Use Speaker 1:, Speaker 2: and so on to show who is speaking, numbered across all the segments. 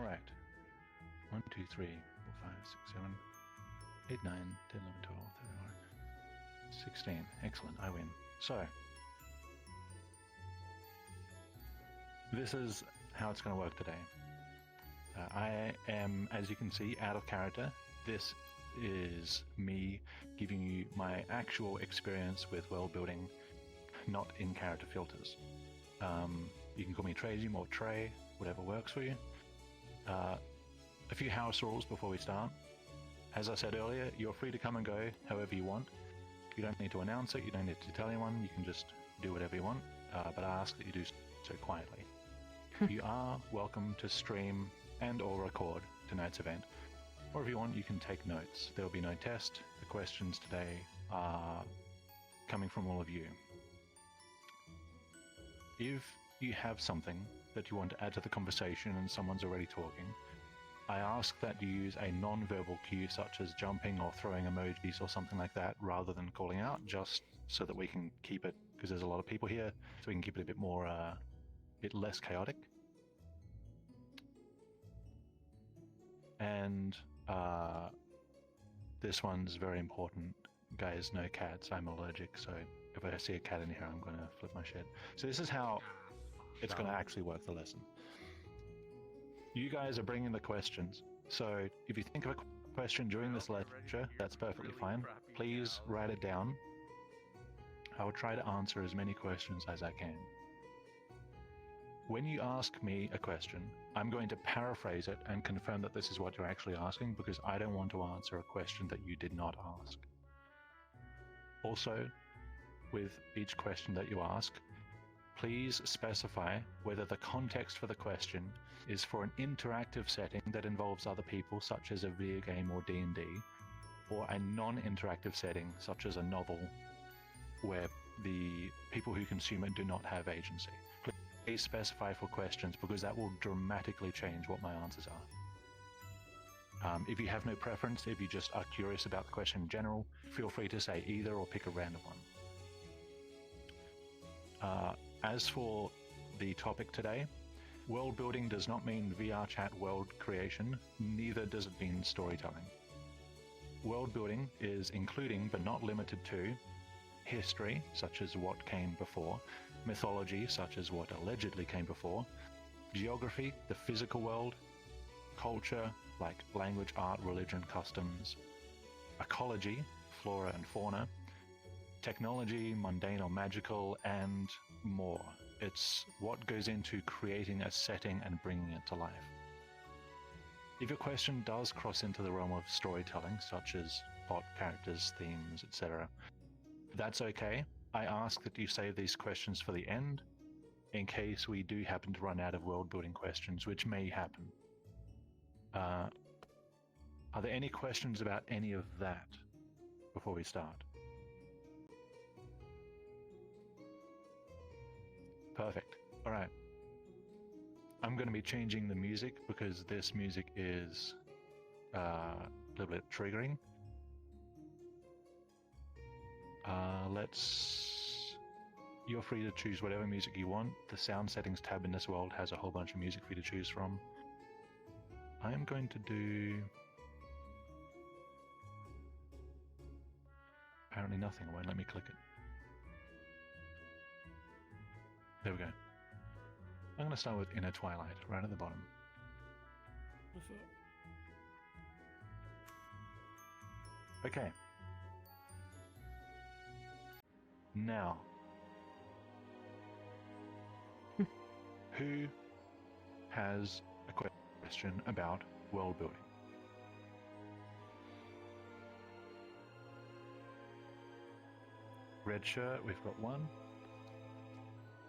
Speaker 1: All right. 1, 2, 3, 4, 5, 6, 7, 8, 9, 10, 11, 12, 13, 16. Excellent. I win. So, this is how it's going to work today. I am, as you can see, out of character. This is me giving you my actual experience with world building, not in character filters. You can call me Treijim or Trey, whatever works for you. A few house rules before we start. As I said earlier, you're free to come and go however you want. You don't need to announce it, you don't need to tell anyone, you can just do whatever you want, but I ask that you do so quietly. You are welcome to stream and or record tonight's event, or if you want, you can take notes. There will be no test. The questions today are coming from all of you. If you have something that you want to add to the conversation and someone's already talking, I ask that you use a non-verbal cue such as jumping or throwing emojis or something like that rather than calling out, just so that we can keep it, because there's a lot of people here, so we can keep it a bit more, bit less chaotic. And this one's very important. Guys, no cats. I'm allergic, so if I see a cat in here, I'm going to flip my shit. So this is how it's going to actually work the lesson. You guys are bringing the questions. So if you think of a question during this lecture, that's perfectly fine. Please write it down. I will try to answer as many questions as I can. When you ask me a question, I'm going to paraphrase it and confirm that this is what you're actually asking, because I don't want to answer a question that you did not ask. Also, with each question that you ask, please specify whether the context for the question is for an interactive setting that involves other people, such as a video game or D&D, or a non-interactive setting, such as a novel, where the people who consume it do not have agency. Please specify for questions, because that will dramatically change what my answers are. If you have no preference, if you just are curious about the question in general, feel free to say either or pick a random one. As for the topic today, world building does not mean VR chat world creation, neither does it mean storytelling. World building is including, but not limited to, history, such as what came before, mythology, such as what allegedly came before, geography, the physical world, culture, like language, art, religion, customs, ecology, flora and fauna, technology, mundane or magical, and more. It's what goes into creating a setting and bringing it to life. If your question does cross into the realm of storytelling, such as plot, characters, themes, etc., that's okay. I ask that you save these questions for the end, in case we do happen to run out of world-building questions, which may happen. Are there any questions about any of that before we start? Perfect. All right. I'm going to be changing the music because this music is a little bit triggering. You're free to choose whatever music you want. The sound settings tab in this world has a whole bunch of music for you to choose from. I'm going to do... Apparently nothing. It won't let me click it. There we go. I'm going to start with Inner Twilight, right at the bottom. Okay. Now, who has a question about world building? Red shirt, we've got 1.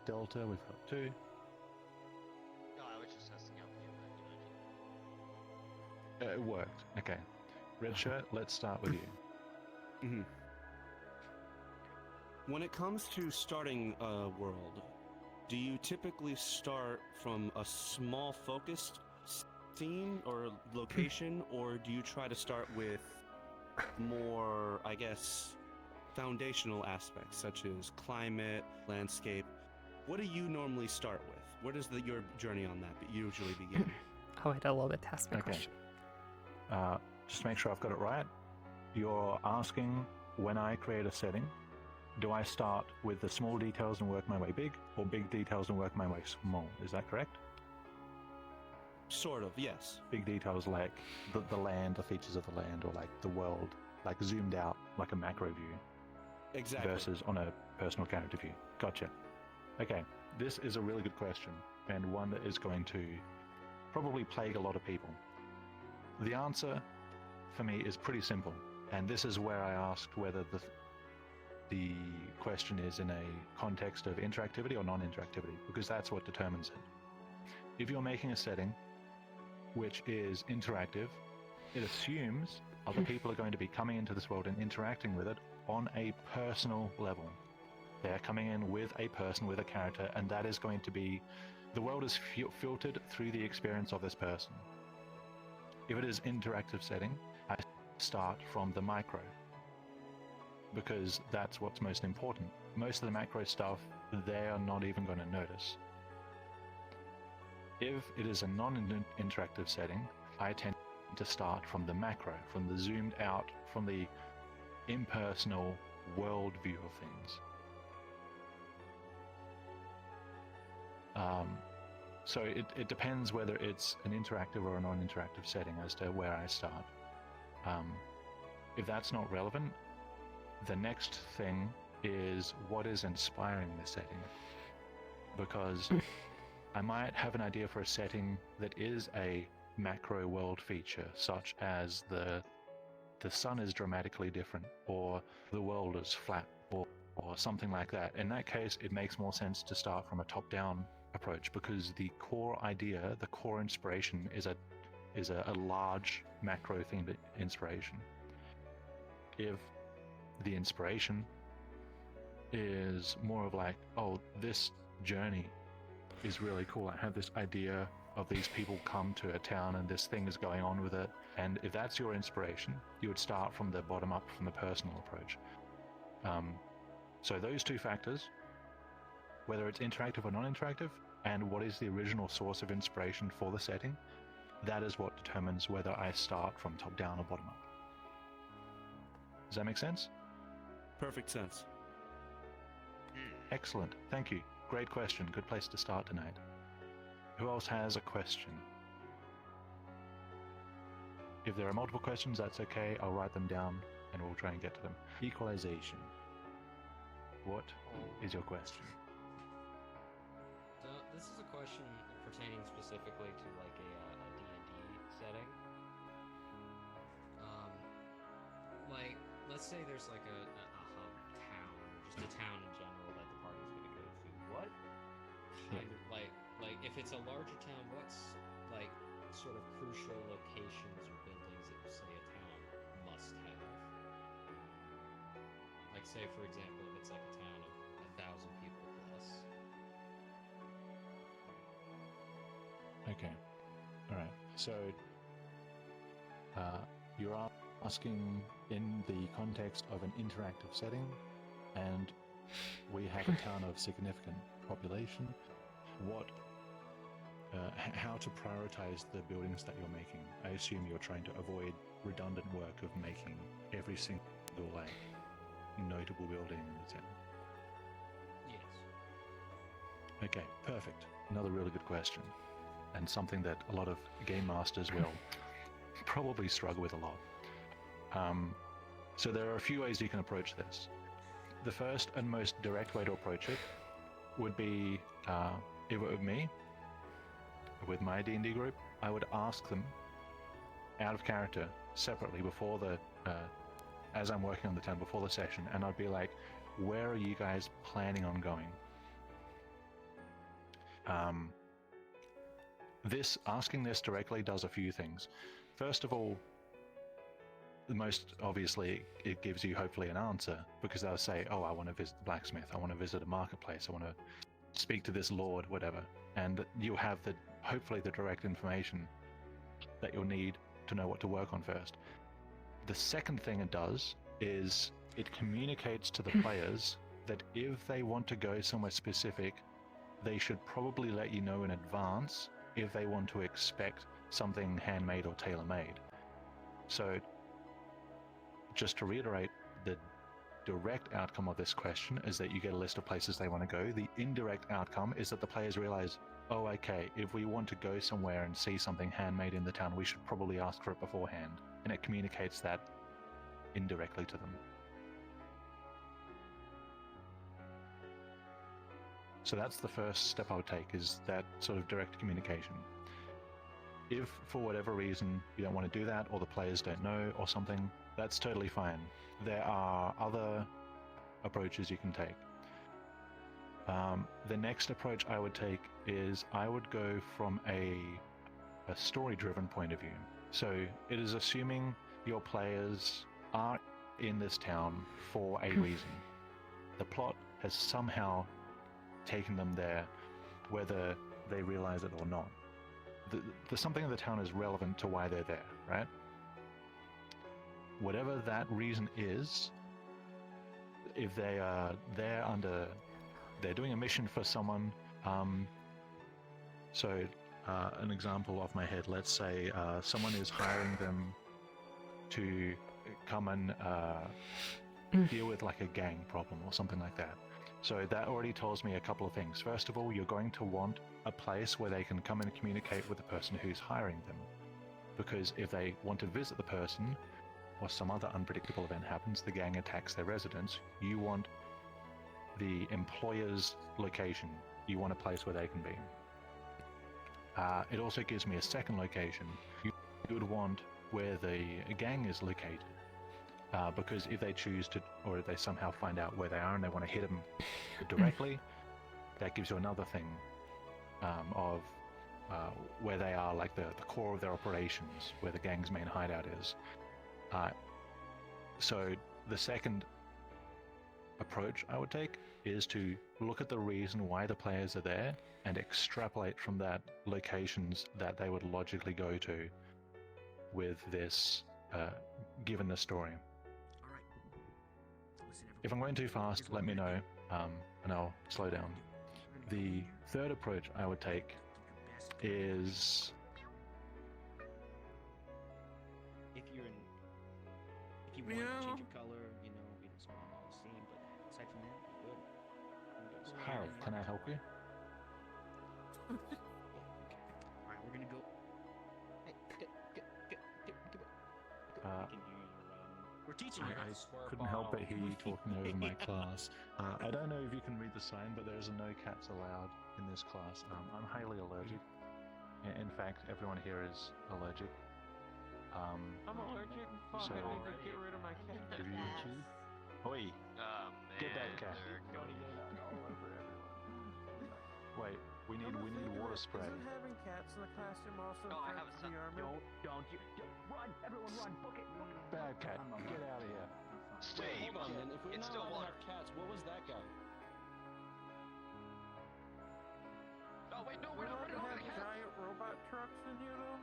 Speaker 1: Delta, we've got 2.
Speaker 2: No, I was just testing out the emoji.
Speaker 1: It worked. Okay. Red shirt, let's start with you.
Speaker 3: Mm-hmm. When it comes to starting a world, do you typically start from a small focused scene or location, or do you try to start with more, I guess, foundational aspects such as climate, landscape? What do you normally start with? Where does your journey on that usually begin?
Speaker 4: I'll wait a little bit to ask my
Speaker 1: Okay.
Speaker 4: question.
Speaker 1: Just to make sure I've got it right. You're asking, when I create a setting, do I start with the small details and work my way big, or big details and work my way small? Is that correct?
Speaker 3: Sort of, yes.
Speaker 1: Big details like the land, the features of the land, or like the world, like zoomed out like a macro view
Speaker 3: Exactly.
Speaker 1: versus on a personal character view. Gotcha. Okay, this is a really good question, and one that is going to probably plague a lot of people. The answer for me is pretty simple, and this is where I asked whether the question is in a context of interactivity or non-interactivity, because that's what determines it. If you're making a setting which is interactive, it assumes other people are going to be coming into this world and interacting with it on a personal level. They're coming in with a person, with a character, and that is going to be, the world is filtered through the experience of this person. If it is interactive setting, I start from the micro, because that's what's most important. Most of the macro stuff, they are not even going to notice. If it is a non-interactive setting, I tend to start from the macro, from the zoomed out, from the impersonal world view of things. So it depends whether it's an interactive or a non-interactive setting as to where I start. If that's not relevant, the next thing is what is inspiring the setting. Because I might have an idea for a setting that is a macro world feature, such as the sun is dramatically different, or the world is flat, or something like that. In that case, it makes more sense to start from a top-down approach, because the core idea, the core inspiration is a large macro themed inspiration. If the inspiration is more of like, oh, this journey is really cool, I have this idea of these people come to a town and this thing is going on with it, and if that's your inspiration, you would start from the bottom up, from the personal approach. So those two factors, whether it's interactive or non-interactive, and what is the original source of inspiration for the setting, that is what determines whether I start from top down or bottom up. Does that make sense?
Speaker 3: Perfect sense.
Speaker 1: Excellent, thank you. Great question, good place to start tonight. Who else has a question? If there are multiple questions, that's okay, I'll write them down and we'll try and get to them. Equalization. What is your question?
Speaker 5: So this is a question pertaining specifically to like a D&D setting. Like, let's say there's like a hub town, or just a town in general that the party's gonna go to. What kind of like if it's a larger town, what's like sort of crucial locations or buildings that you say a town must have? Like, say for example, if it's like a town of 1,000 people plus.
Speaker 1: Okay, alright, so you're asking in the context of an interactive setting, and we have a town of significant population, how to prioritize the buildings that you're making. I assume you're trying to avoid redundant work of making every single like notable building in the town.
Speaker 5: Yes.
Speaker 1: Okay, perfect. Another really good question, and something that a lot of game masters will probably struggle with a lot. So there are a few ways you can approach this. The first and most direct way to approach it would be, if it were me, with my D&D group, I would ask them out of character separately before as I'm working on the town, before the session, and I'd be like, where are you guys planning on going? Asking this directly does a few things. First of all, most obviously, it gives you hopefully an answer, because they'll say, oh, I want to visit the blacksmith, I want to visit a marketplace, I want to speak to this lord, whatever. And you'll have hopefully the direct information that you'll need to know what to work on first. The second thing it does is it communicates to the players that if they want to go somewhere specific, they should probably let you know in advance if they want to expect something handmade or tailor-made. So, just to reiterate, the direct outcome of this question is that you get a list of places they want to go. The indirect outcome is that the players realize, oh, okay, if we want to go somewhere and see something handmade in the town, we should probably ask for it beforehand. And it communicates that indirectly to them. So that's the first step I would take, is that sort of direct communication. If for whatever reason you don't want to do that, or the players don't know or something, that's totally fine. There are other approaches you can take. The next approach I would take is I would go from a story-driven point of view. So it is assuming your players are in this town for a reason. The plot has somehow taken them there, whether they realize it or not. The something in the town is relevant to why they're there, right? Whatever that reason is, if they are there they're doing a mission for someone, so an example off my head, let's say someone is hiring them to come and deal with like a gang problem or something like that. So that already tells me a couple of things. First of all, you're going to want a place where they can come and communicate with the person who's hiring them. Because if they want to visit the person, or some other unpredictable event happens, the gang attacks their residence, you want the employer's location. You want a place where they can be. It also gives me a second location. You would want where the gang is located. Because if they choose to, or if they somehow find out where they are and they want to hit them directly, that gives you another thing of where they are, like the core of their operations, where the gang's main hideout is. So the second approach I would take is to look at the reason why the players are there and extrapolate from that locations that they would logically go to with this, given the story. If I'm going too fast, let me know, and I'll slow down. The third approach I would take is...
Speaker 5: If you want to change your color, you know, we don't spawn all the scene, but aside from that, good.
Speaker 1: Harold, can I help you?
Speaker 5: Alright, we're gonna go. Hey, get. I can hear your, we're teaching you.
Speaker 1: I couldn't help but hear you talking over my class. I don't know if you can read the sign, but there's a no cats allowed in this class. I'm highly allergic. In fact, everyone here is allergic.
Speaker 4: I'm allergic. Fuck,
Speaker 1: So-
Speaker 4: I need to get rid of my cat.
Speaker 1: Give you a key? Oi!
Speaker 2: Man,
Speaker 1: Get that cat.
Speaker 2: they're going
Speaker 1: Wait, we need water spray.
Speaker 4: Isn't having cats in the classroom also
Speaker 2: Oh, I have a
Speaker 4: affect
Speaker 2: son.
Speaker 4: the armor?
Speaker 6: Don't you run, everyone run, book it.
Speaker 1: Bad cat, get out of here.
Speaker 2: Stay.
Speaker 3: Hold on, then. If we're
Speaker 2: It's
Speaker 3: not
Speaker 2: still
Speaker 3: allowed to
Speaker 2: water.
Speaker 3: have cats, what was that guy?
Speaker 2: Oh wait, no,
Speaker 4: We're
Speaker 2: we're not
Speaker 4: allowed to have
Speaker 2: running over the cat.
Speaker 4: giant robot trucks in here though?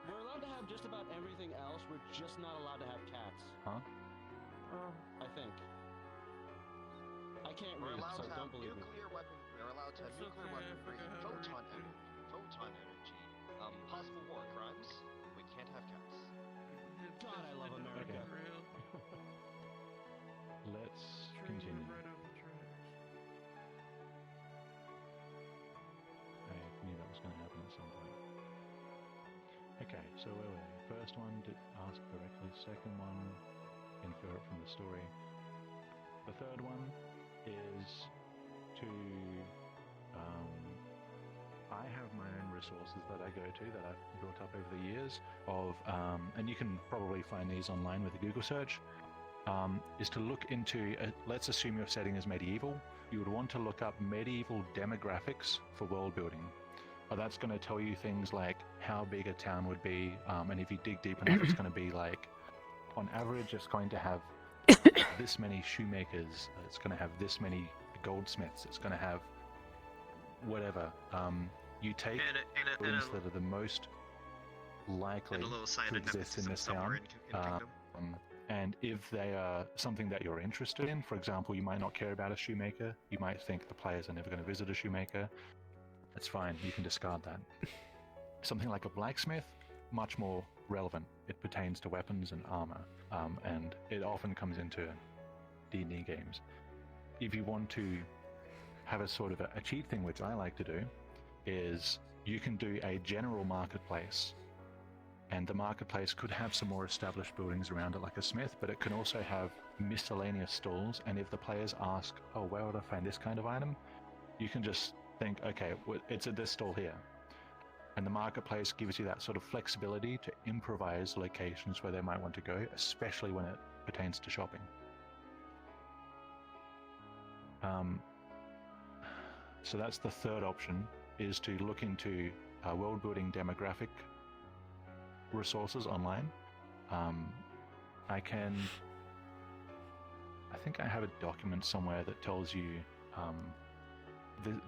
Speaker 3: We're allowed to have just about everything else. We're just not allowed to have cats.
Speaker 1: Huh?
Speaker 4: Oh.
Speaker 3: I think. I can't
Speaker 2: We're
Speaker 3: read,
Speaker 2: allowed
Speaker 3: so
Speaker 2: to have
Speaker 3: don't believe me.
Speaker 2: nuclear weapon. We're allowed to have
Speaker 4: It's
Speaker 2: nuclear
Speaker 4: okay, I
Speaker 2: weaponry,
Speaker 4: forgot how to
Speaker 2: photon
Speaker 4: read
Speaker 2: energy, possible war crimes. We can't have cats.
Speaker 3: God, I love America.
Speaker 4: Real.
Speaker 1: Let's
Speaker 4: Treijim
Speaker 1: continue.
Speaker 4: right over tracks.
Speaker 1: I knew that was going to happen at some point. Okay, so where were we? First one, did ask correctly. Second one, infer it from the story. The third one is to... I have my own resources that I go to that I've built up over the years of, and you can probably find these online with a Google search, is to look into, let's assume your setting is medieval. You would want to look up medieval demographics for world building. That's going to tell you things like how big a town would be, and if you dig deep enough, it's going to be like, on average, it's going to have this many shoemakers, it's going to have this many goldsmiths, it's going to have whatever. You take things that are the most likely
Speaker 2: And a little sign
Speaker 1: to
Speaker 2: of
Speaker 1: exist in
Speaker 2: nepotism
Speaker 1: this
Speaker 2: somewhere
Speaker 1: town.
Speaker 2: in Kingdom.
Speaker 1: And if they are something that you're interested in, for example, you might not care about a shoemaker, you might think the players are never going to visit a shoemaker, that's fine, you can discard that. Something like a blacksmith, much more relevant. It pertains to weapons and armor, and it often comes into D&D games. If you want to have a sort of a cheat thing, which I like to do, is you can do a general marketplace, and the marketplace could have some more established buildings around it like a smith, but it can also have miscellaneous stalls, and if the players ask, oh, where would I find this kind of item, you can just think, okay, it's at this stall here. And the marketplace gives you that sort of flexibility to improvise locations where they might want to go, especially when it pertains to shopping. So that's the third option, is to look into world building demographic resources online. I think I have a document somewhere that tells you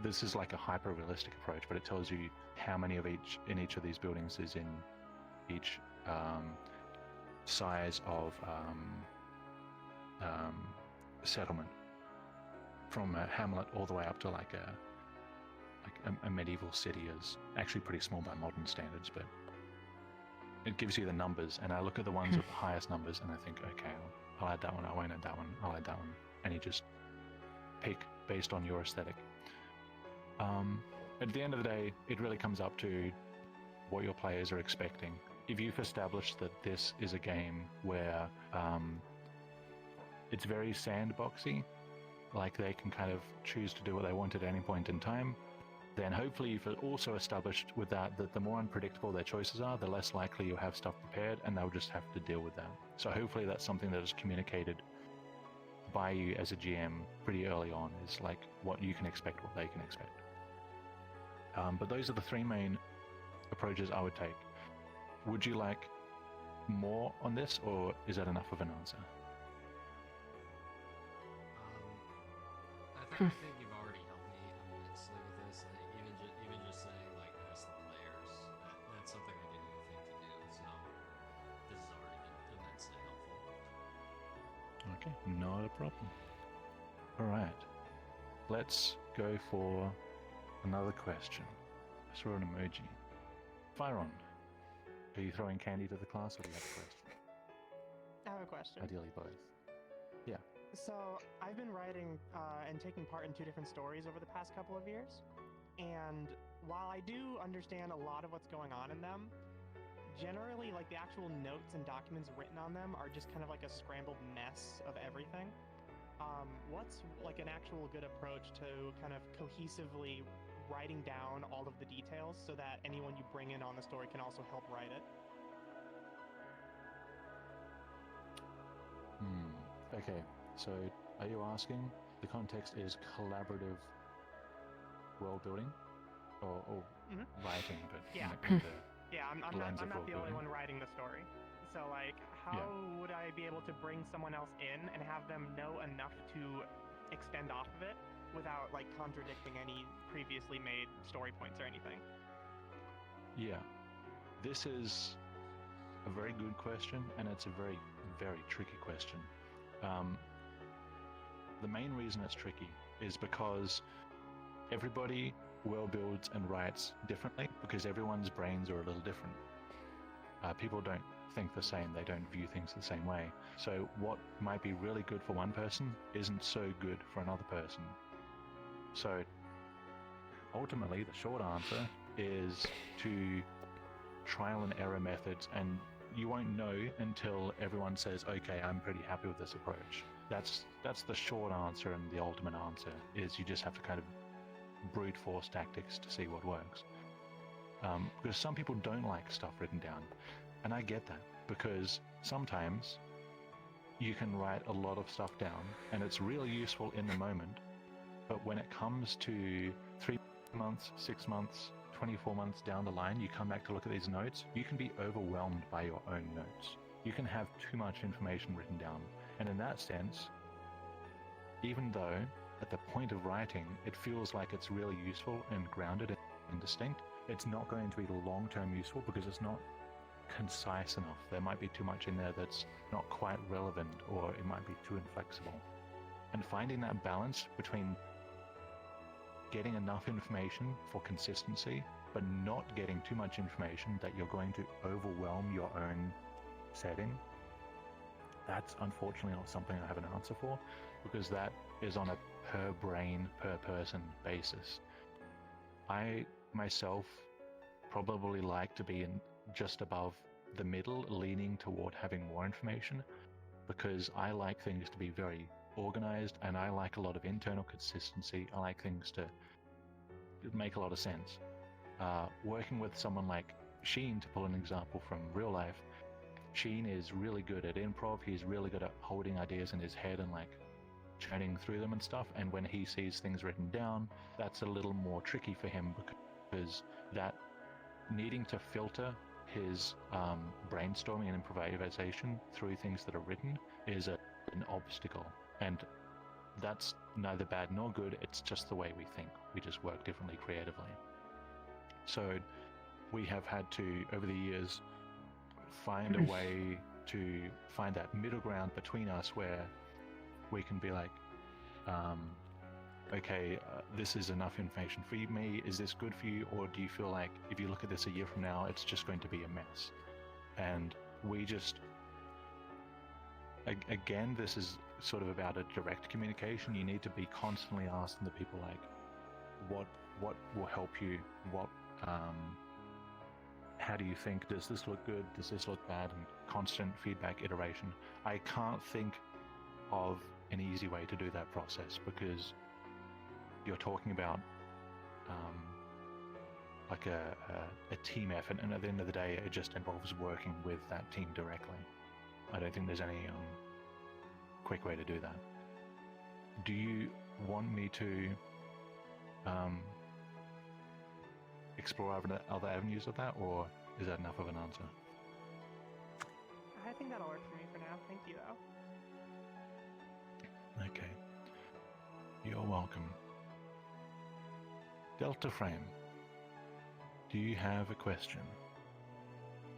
Speaker 1: this is like a hyper realistic approach, but it tells you how many of each in each of these buildings is in each size of settlement, from a hamlet all the way up to like a medieval city is actually pretty small by modern standards, but it gives you the numbers, and I look at the ones with the highest numbers and I think, okay, I'll add that one, I won't add that one, I'll add that one, and you just pick based on your aesthetic. At the end of the day, it really comes up to what your players are expecting. If you've established that this is a game where it's very sandboxy, like they can kind of choose to do what they want at any point in time, then hopefully you've also established with that the more unpredictable their choices are, the less likely you'll have stuff prepared, and they'll just have to deal with that. So hopefully that's something that is communicated by you as a GM pretty early on, is like what you can expect, what they can expect. But those are the three main approaches I would take. Would you like more on this, or is that enough of an answer?
Speaker 5: I think you've already helped me immensely with this. Even just saying, like, ask the players. That's something I didn't even think to do. So this has already been immensely helpful.
Speaker 1: Okay, not a problem. All right, let's go for another question. I saw an emoji. Fyron, are you throwing candy to the class, or do you have a question?
Speaker 7: I have a question.
Speaker 1: Ideally both. Yeah.
Speaker 7: So, I've been writing and taking part in 2 different stories over the past couple of years, and while I do understand a lot of what's going on in them, generally, like, the actual notes and documents written on them are just kind of like a scrambled mess of everything. What's, like, an actual good approach to kind of cohesively writing down all of the details so that anyone you bring in on the story can also help write it?
Speaker 1: Okay, so are you asking, the context is collaborative world building, or writing, but
Speaker 7: Yeah.
Speaker 1: in the
Speaker 7: Yeah, I'm not
Speaker 1: lens of
Speaker 7: the only
Speaker 1: world
Speaker 7: one
Speaker 1: building?
Speaker 7: writing the story. So, like, how would I be able to bring someone else in and have them know enough to extend off of it without, like, contradicting any previously made story points or anything?
Speaker 1: Yeah, this is a very good question, and it's a very, very tricky question. The main reason it's tricky is because everybody world builds and writes differently, because everyone's brains are a little different. People don't think the same, they don't view things the same way. So what might be really good for one person isn't so good for another person. So ultimately, the short answer is to trial and error methods, and you won't know until everyone says, okay, I'm pretty happy with this approach. That's the short answer, and the ultimate answer is you just have to kind of brute force tactics to see what works. Because some people don't like stuff written down, and I get that, because sometimes you can write a lot of stuff down and it's really useful in the moment, but when it comes to 3 months, 6 months, 24 months down the line, you come back to look at these notes, you can be overwhelmed by your own notes. You can have too much information written down, and in that sense, even though at the point of writing it feels like it's really useful and grounded and distinct, it's not going to be long-term useful because it's not concise enough. There might be too much in there that's not quite relevant, or it might be too inflexible. And finding that balance between getting enough information for consistency but not getting too much information that you're going to overwhelm your own setting, that's unfortunately not something I have an answer for, because that is on a per brain, per person basis. I myself probably like to be in just above the middle, leaning toward having more information, because I like things to be very organized, and I like a lot of internal consistency. I like things to make a lot of sense. Working with someone like Sheen, to pull an example from real life, Sheen is really good at improv. He's really good at holding ideas in his head and like churning through them and stuff. And when he sees things written down, that's a little more tricky for him, because that needing to filter his brainstorming and improvisation through things that are written is an obstacle. And that's neither bad nor good. It's just the way we think. We just work differently creatively. So we have had to, over the years, find a way to find that middle ground between us where we can be like, okay, this is enough information for me. Is this good for you? Or do you feel like if you look at this a year from now, it's just going to be a mess? And we just, again, this is sort of about a direct communication. You need to be constantly asking the people like, what will help you? How do you think? Does this look good? Does this look bad? And constant feedback, iteration. I can't think of an easy way to do that process, because you're talking about like a team effort, and at the end of the day, it just involves working with that team directly. I don't think there's any quick way to do that. Do you want me to explore other avenues of that, or is that enough of an answer?
Speaker 7: I think that'll work for me for now. Thank you, though.
Speaker 1: Okay. You're welcome. Delta Frame, do you have a question?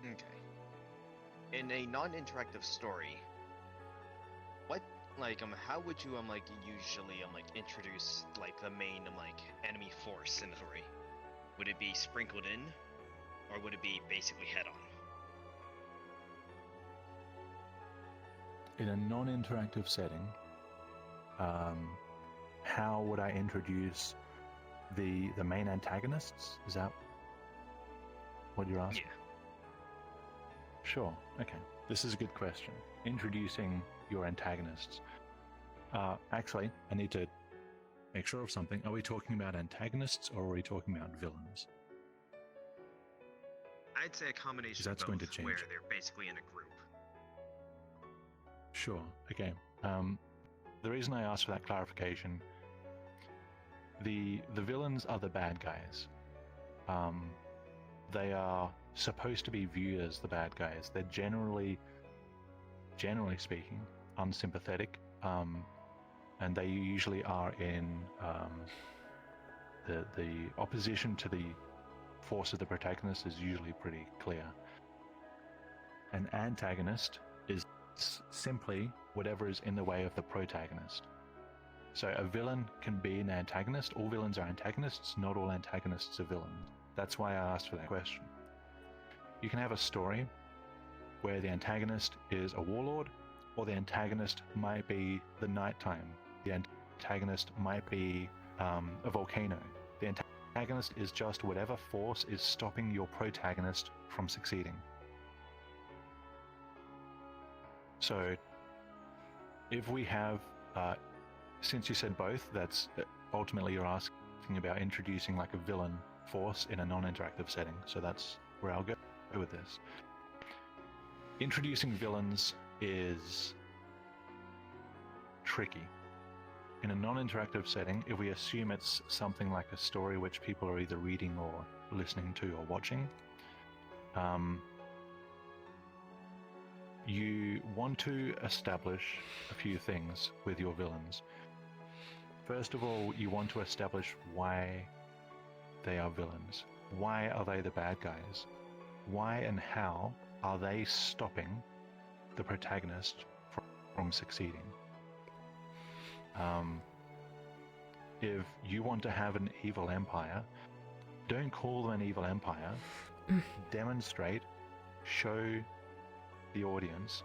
Speaker 2: Okay. In a non-interactive story, what, like, how would you, usually, introduce, the main, enemy force in the story? Would it be sprinkled in, or would it be basically head-on?
Speaker 1: In a non-interactive setting, how would I introduce the main antagonists? Is that what you're asking?
Speaker 2: Yeah.
Speaker 1: Sure. Okay. This is a good question. Introducing your antagonists. Actually, I need to make sure of something. Are we talking about antagonists, or are we talking about villains?
Speaker 2: I'd say a combination
Speaker 1: That's
Speaker 2: of
Speaker 1: going
Speaker 2: both,
Speaker 1: to change.
Speaker 2: where they're basically in a group.
Speaker 1: Sure. Okay. The reason I asked for that clarification, the villains are the bad guys. They are supposed to be viewed as the bad guys. They're generally speaking, unsympathetic, and they usually are in the opposition to the force of the protagonist is usually pretty clear. An antagonist is simply whatever is in the way of the protagonist. So a villain can be an antagonist. All villains are antagonists. Not all antagonists are villains. That's why I asked for that question. You can have a story where the antagonist is a warlord, or the antagonist might be the nighttime. The antagonist might be a volcano. The antagonist is just whatever force is stopping your protagonist from succeeding. So if we have, since you said both, that's ultimately you're asking about introducing like a villain force in a non-interactive setting. So that's where I'll go with this. Introducing villains is tricky. In a non-interactive setting, if we assume it's something like a story which people are either reading or listening to or watching, you want to establish a few things with your villains. First of all, you want to establish why they are villains. Why are they the bad guys? Why and how are they stopping the protagonist from succeeding? If you want to have an evil empire, don't call them an evil empire. Demonstrate, show the audience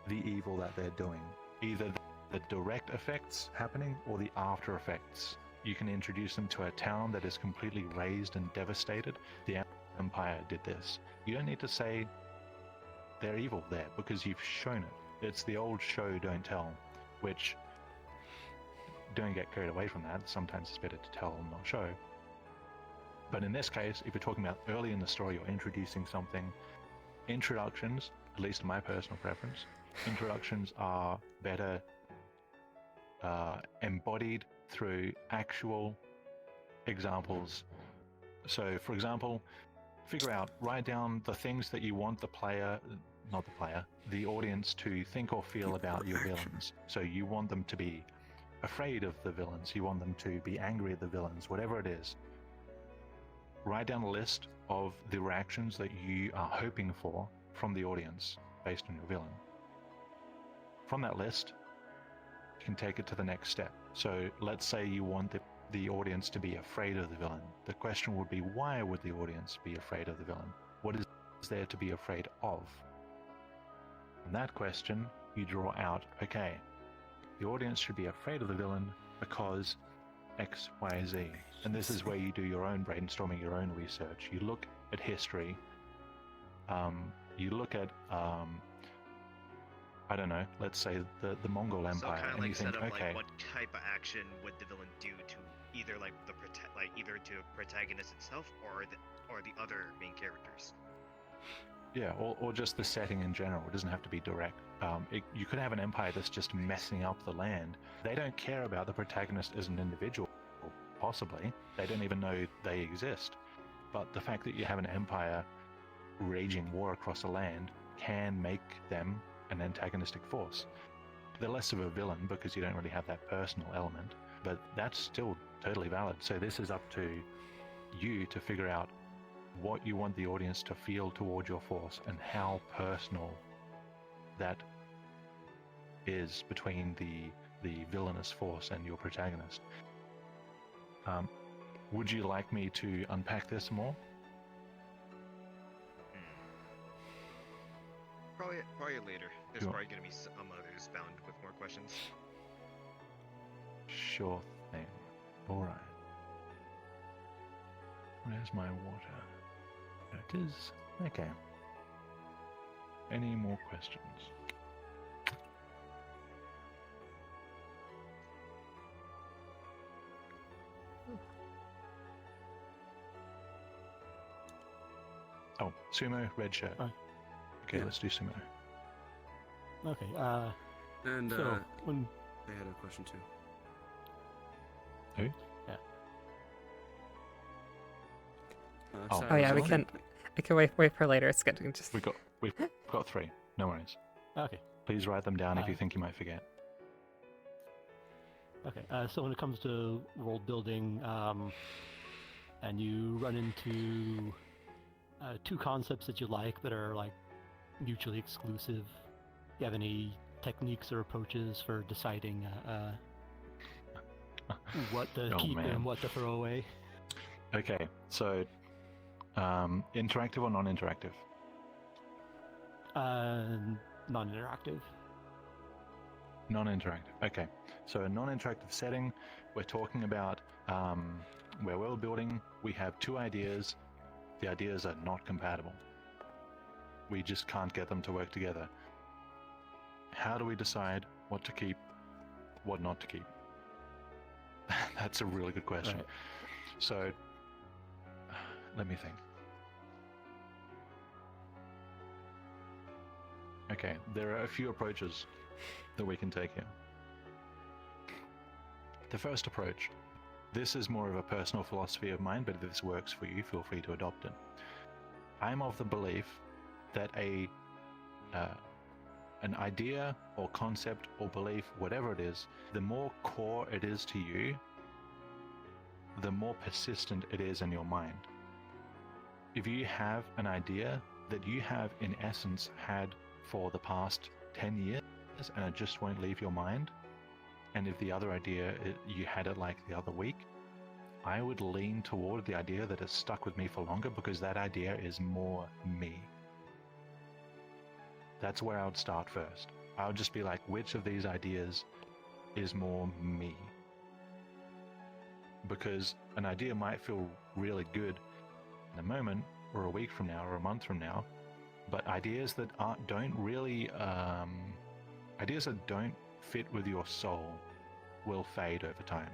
Speaker 1: the evil that they're doing. Either the direct effects happening or the after effects. You can introduce them to a town that is completely razed and devastated. The empire did this. You don't need to say they're evil there because you've shown it. It's the old show, don't tell, which, don't get carried away from that. Sometimes it's better to tell and not show. But in this case, if you're talking about early in the story, you're introducing something. Introductions, at least in my personal preference, introductions are better embodied through actual examples. So, for example, write down the things that you want the audience to think or feel about your villains. So you want them to be afraid of the villains, you want them to be angry at the villains, whatever it is. Write down a list of the reactions that you are hoping for from the audience based on your villain. From that list, you can take it to the next step. So let's say you want the audience to be afraid of the villain. The question would be, why would the audience be afraid of the villain? What is there to be afraid of? From that question, you draw out, okay, the audience should be afraid of the villain because X, Y, Z. And this is where you do your own brainstorming, your own research. You look at history. You look at, I don't know, let's say the Mongol Empire.
Speaker 2: So kind of
Speaker 1: and
Speaker 2: like
Speaker 1: you think,
Speaker 2: set up
Speaker 1: okay,
Speaker 2: like what type of action would the villain do to either like either to protagonist itself or the other main characters.
Speaker 1: yeah, or just the setting in general. It doesn't have to be direct. You could have an empire that's just messing up the land. They don't care about the protagonist as an individual, possibly. They don't even know they exist. But the fact that you have an empire raging war across a land can make them an antagonistic force. They're less of a villain because you don't really have that personal element, but that's still totally valid. So this is up to you to figure out what you want the audience to feel towards your force and how personal that is between the villainous force and your protagonist. Would you like me to unpack this more?
Speaker 2: Probably later. There's
Speaker 1: Sure.
Speaker 2: probably going to be some others bound with more questions.
Speaker 1: Sure thing. Alright. Where's my water? There it is. Okay. Any more questions? Oh, sumo, red shirt. Okay,
Speaker 8: yeah.
Speaker 1: let's do sumo.
Speaker 9: Okay.
Speaker 8: And
Speaker 9: So when
Speaker 8: they had a question too.
Speaker 1: Who?
Speaker 9: Yeah.
Speaker 1: Oh.
Speaker 8: Sarah,
Speaker 10: Oh yeah, we
Speaker 8: was
Speaker 10: can.
Speaker 8: it?
Speaker 10: I can wait for later. It's good. We can just.
Speaker 1: We've got 3. No worries.
Speaker 9: Okay.
Speaker 1: Please write them down if you think you might forget.
Speaker 9: Okay. So when it comes to world building, and you run into 2 concepts that you like that are like mutually exclusive, do you have any techniques or approaches for deciding what to keep and what to throw away?
Speaker 1: Okay, so interactive or non-interactive?
Speaker 9: Non-interactive.
Speaker 1: Non-interactive. Okay, so a non-interactive setting, we're talking about we're world building. We have 2 ideas. The ideas are not compatible. We just can't get them to work together. How do we decide what to keep, what not to keep? That's a really good question.
Speaker 9: Right.
Speaker 1: So, let me think. Okay, there are a few approaches that we can take here. The first approach, this is more of a personal philosophy of mine, but if this works for you, feel free to adopt it. I'm of the belief that an idea or concept or belief, whatever it is, the more core it is to you, the more persistent it is in your mind. If you have an idea that you have in essence had for the past 10 years and it just won't leave your mind, and if the other idea, you had it like the other week, I would lean toward the idea that has stuck with me for longer because that idea is more me. That's where I would start first. I would just be like, which of these ideas is more me? Because an idea might feel really good in a moment, or a week from now, or a month from now, but ideas that ideas that don't fit with your soul will fade over time.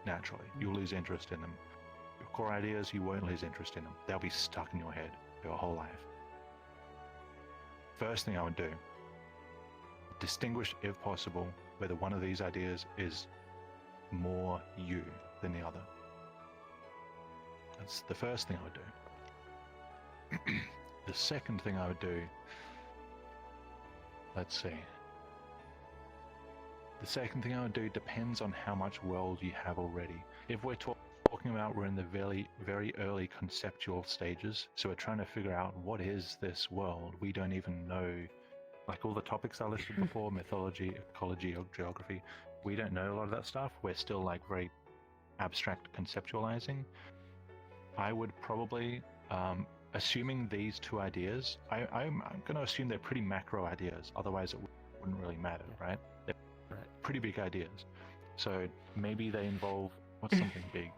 Speaker 1: Naturally, you'll lose interest in them. Your core ideas, you won't lose interest in them. They'll be stuck in your head your whole life. First thing I would do, distinguish, if possible, whether one of these ideas is more you than the other. That's the first thing I would do. The second thing I would do, let's see. The second thing I would do depends on how much world you have already. If we're talking about we're in the very, very early conceptual stages, so we're trying to figure out what is this world, we don't even know, like all the topics I listed before, mythology, ecology, geography, we don't know a lot of that stuff. We're still like very abstract conceptualizing. I would probably, assuming these two ideas, I'm going to assume they're pretty macro ideas, otherwise it wouldn't really matter, right? They're pretty big ideas. So maybe they involve, what's something big?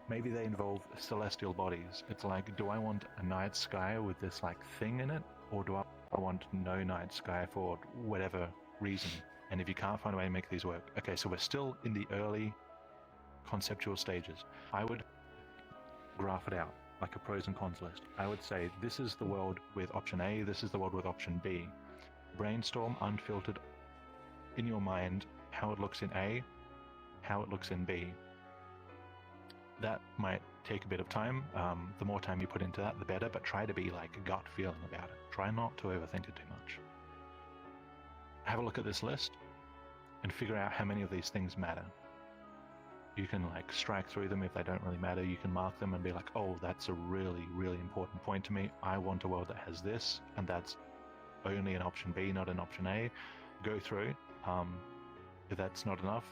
Speaker 1: Maybe they involve celestial bodies. It's like, do I want a night sky with this like thing in it? Or do I want no night sky for whatever reason? And if you can't find a way to make these work. Okay, so we're still in the early conceptual stages. I would graph it out like a pros and cons list. I would say this is the world with option A, this is the world with option B. Brainstorm unfiltered in your mind how it looks in A, how it looks in B. That might take a bit of time. The more time you put into that, the better, but try to be like a gut feeling about it. Try not to overthink it too much. Have a look at this list and figure out how many of these things matter. You can like strike through them if they don't really matter. You can mark them and be like, oh, that's a really, really important point to me. I want a world that has this, and that's only an option B, not an option A. Go through. If that's not enough,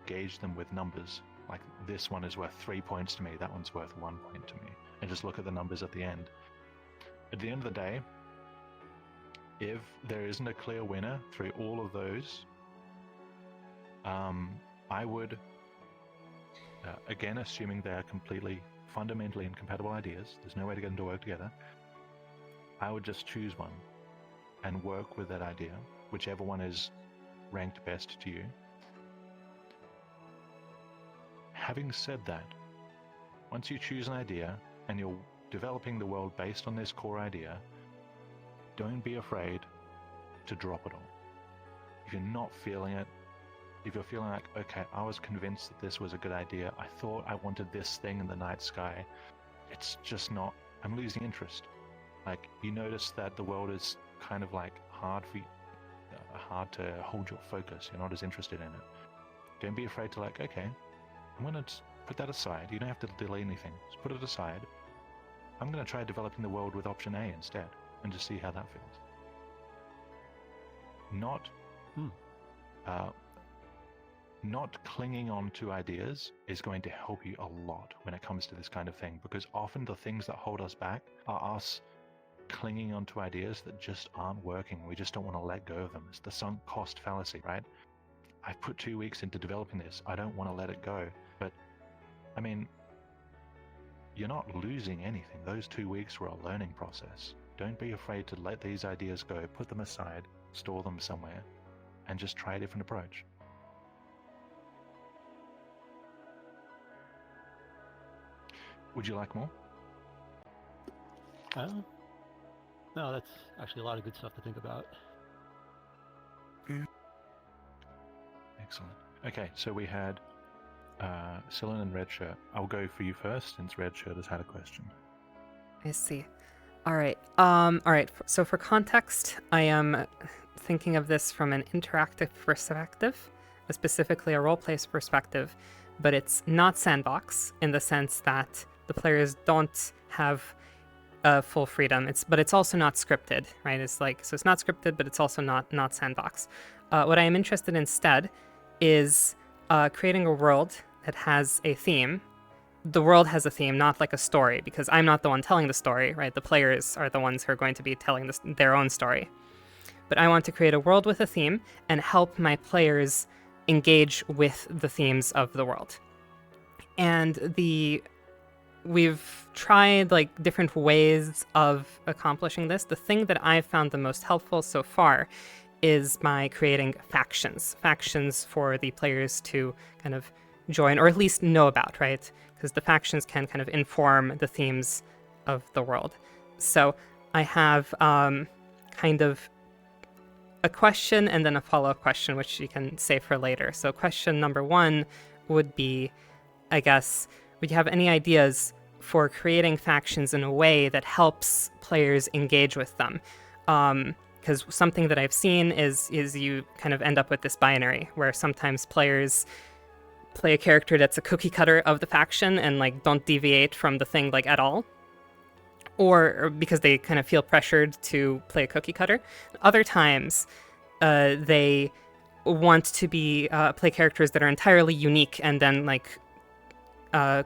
Speaker 1: gauge them with numbers. Like this one is worth 3 points to me, that one's worth 1 point to me. And just look at the numbers at the end. At the end of the day, if there isn't a clear winner through all of those, I would, again, assuming they are completely fundamentally incompatible ideas, there's no way to get them to work together, I would just choose one and work with that idea, whichever one is ranked best to you. Having said that, once you choose an idea and you're developing the world based on this core idea, don't be afraid to drop it all. If you're not feeling it, if you're feeling like, okay, I was convinced that this was a good idea, I thought I wanted this thing in the night sky, it's just not, I'm losing interest. Like, you notice that the world is kind of like hard to hold your focus, you're not as interested in it. Don't be afraid to like, okay, I'm going to put that aside. You don't have to delay anything. Just put it aside. I'm going to try developing the world with option A instead and just see how that feels. Not clinging on to ideas is going to help you a lot when it comes to this kind of thing, because often the things that hold us back are us clinging on to ideas that just aren't working. We just don't want to let go of them. It's the sunk cost fallacy, right? I've put 2 weeks into developing this. I don't want to let it go. But, I mean, you're not losing anything. Those 2 weeks were a learning process. Don't be afraid to let these ideas go, put them aside, store them somewhere, and just try a different approach. Would you like more?
Speaker 9: No, that's actually a lot of good stuff to think about.
Speaker 1: Excellent. Okay, so we had Cyllin and Red Shirt. I'll go for you first, since Red Shirt has had a question.
Speaker 10: I see. All right. All right. So for context, I am thinking of this from an interactive perspective, specifically a role-play perspective, but it's not sandbox in the sense that the players don't have full freedom. But it's also not scripted, right? It's like, so it's not scripted, but it's also not sandbox. What I am interested in instead is creating a world that has a theme the world has a theme, not like a story, because I'm not the one telling the story, right? The players are the ones who are going to be telling their own story. But I want to create a world with a theme and help my players engage with the themes of the world. And we've tried like different ways of accomplishing this. The thing that I've found the most helpful so far is by creating factions for the players to kind of join, or at least know about, right? Because the factions can kind of inform the themes of the world. So I have kind of a question and then a follow-up question, which you can save for later. So question number 1 would be, I guess, would you have any ideas for creating factions in a way that helps players engage with them? Because something that I've seen is you kind of end up with this binary where sometimes players play a character that's a cookie cutter of the faction and like don't deviate from the thing like at all, or because they kind of feel pressured to play a cookie cutter. Other times, they want to play characters that are entirely unique and then like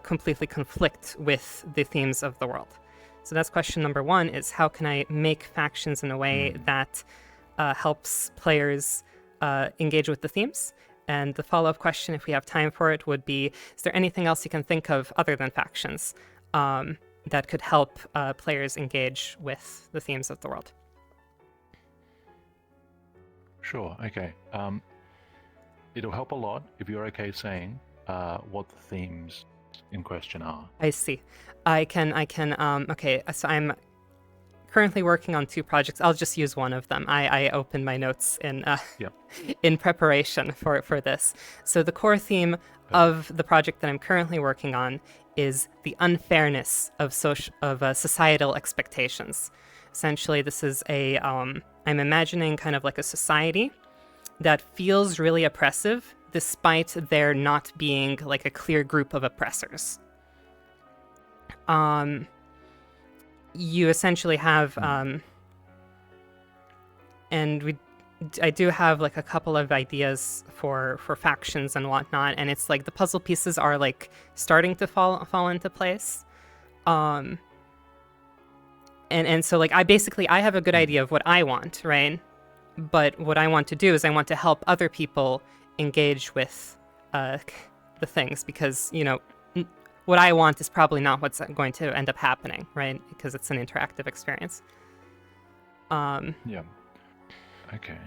Speaker 10: completely conflict with the themes of the world. So that's question number 1: is how can I make factions in a way that helps players engage with the themes? And the follow-up question, if we have time for it, would be, is there anything else you can think of other than factions that could help players engage with the themes of the world?
Speaker 1: Sure, okay. It'll help a lot if you're okay saying what the themes in question are.
Speaker 10: I see. I can, okay, so I'm currently working on 2 projects. I'll just use one of them. I opened my notes in preparation for this. So the core theme of the project that I'm currently working on is the unfairness of societal expectations. Essentially, this is I'm imagining kind of like a society that feels really oppressive despite there not being like a clear group of oppressors. You essentially have, and I do have like a couple of ideas for factions and whatnot, and it's like the puzzle pieces are like starting to fall into place. And so like I have a good idea of what I want, right? But what I want to do is I want to help other people engage with the things, because, you know, what I want is probably not what's going to end up happening, right? Because it's an interactive experience.
Speaker 1: Yeah. Okay.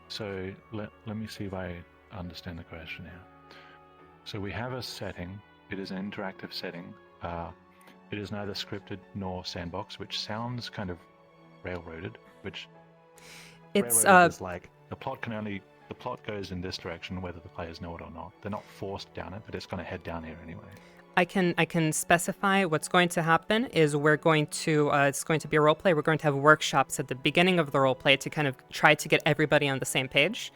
Speaker 1: So let me see if I understand the question here. So we have a setting. It is an interactive setting. It is neither scripted nor sandbox, which sounds kind of railroaded. Which
Speaker 10: it's
Speaker 1: is like the plot goes in this direction, whether the players know it or not. They're not forced down it, but it's going to head down here anyway.
Speaker 10: I can specify what's going to happen is we're going to it's going to be a role play. We're going to have workshops at the beginning of the role play to kind of try to get everybody on the same page.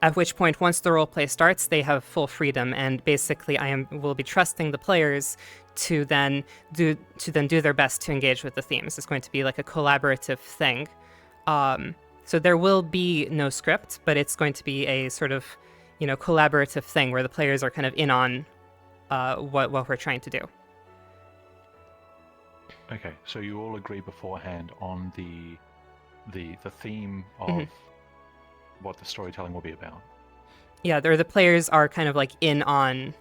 Speaker 10: At which point, once the role play starts, they have full freedom, and basically, will be trusting the players to then do their best to engage with the themes. It's going to be like a collaborative thing. So there will be no script, but it's going to be a sort of, you know, collaborative thing where the players are kind of in on what we're trying to do.
Speaker 1: Okay, so you all agree beforehand on the theme of what the storytelling will be about.
Speaker 10: Yeah, the players are kind of like in on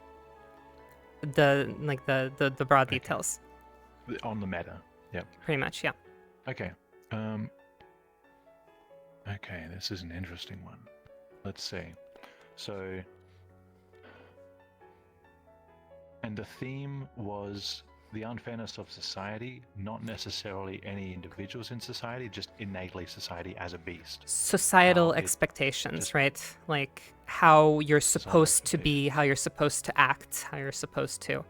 Speaker 10: the broad details.
Speaker 1: On the meta, yeah.
Speaker 10: Pretty much, yeah.
Speaker 1: Okay. Okay, this is an interesting one. Let's see. So, and the theme was the unfairness of society, not necessarily any individuals in society, just innately society as a beast.
Speaker 10: Societal expectations, right? Like how you're supposed to be, how you're supposed to act, how you're supposed to.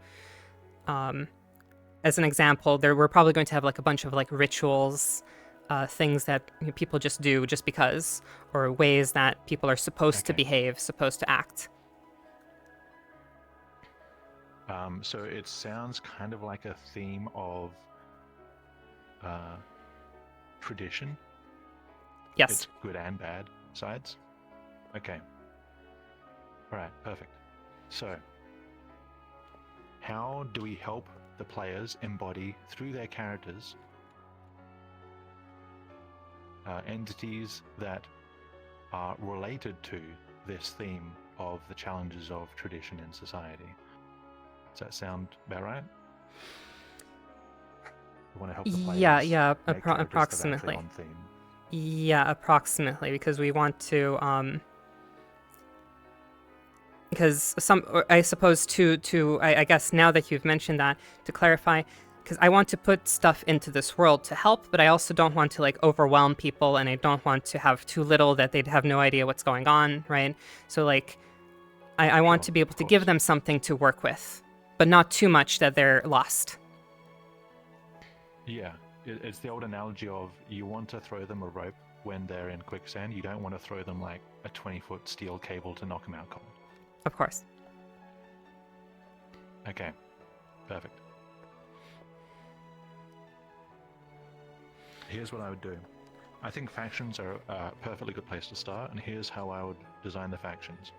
Speaker 10: As an example, we're probably going to have like a bunch of like rituals, things that people just do just because, or ways that people are supposed to behave, supposed to act.
Speaker 1: So it sounds kind of like a theme of tradition.
Speaker 10: Yes.
Speaker 1: It's good and bad sides. Okay. All right, perfect. So how do we help the players embody through their characters entities that are related to this theme of the challenges of tradition in society? Does that sound about right? We want to help the players
Speaker 10: Yeah,
Speaker 1: make characters that are actually
Speaker 10: approximately.
Speaker 1: on theme.
Speaker 10: Yeah, approximately, because we want to because I suppose I guess now that you've mentioned that, to clarify, because I want to put stuff into this world to help, but I also don't want to like overwhelm people, and I don't want to have too little that they'd have no idea what's going on, right? So like I want
Speaker 1: Sure,
Speaker 10: to be able
Speaker 1: of
Speaker 10: to give
Speaker 1: course.
Speaker 10: them something to work with, but not too much that they're lost.
Speaker 1: Yeah, it's the old analogy of you want to throw them a rope when they're in quicksand. You don't want to throw them like a 20-foot steel cable to knock them out cold.
Speaker 10: Of course.
Speaker 1: Okay, perfect. Here's what I would do. I think factions are a perfectly good place to start, and here's how I would design the factions.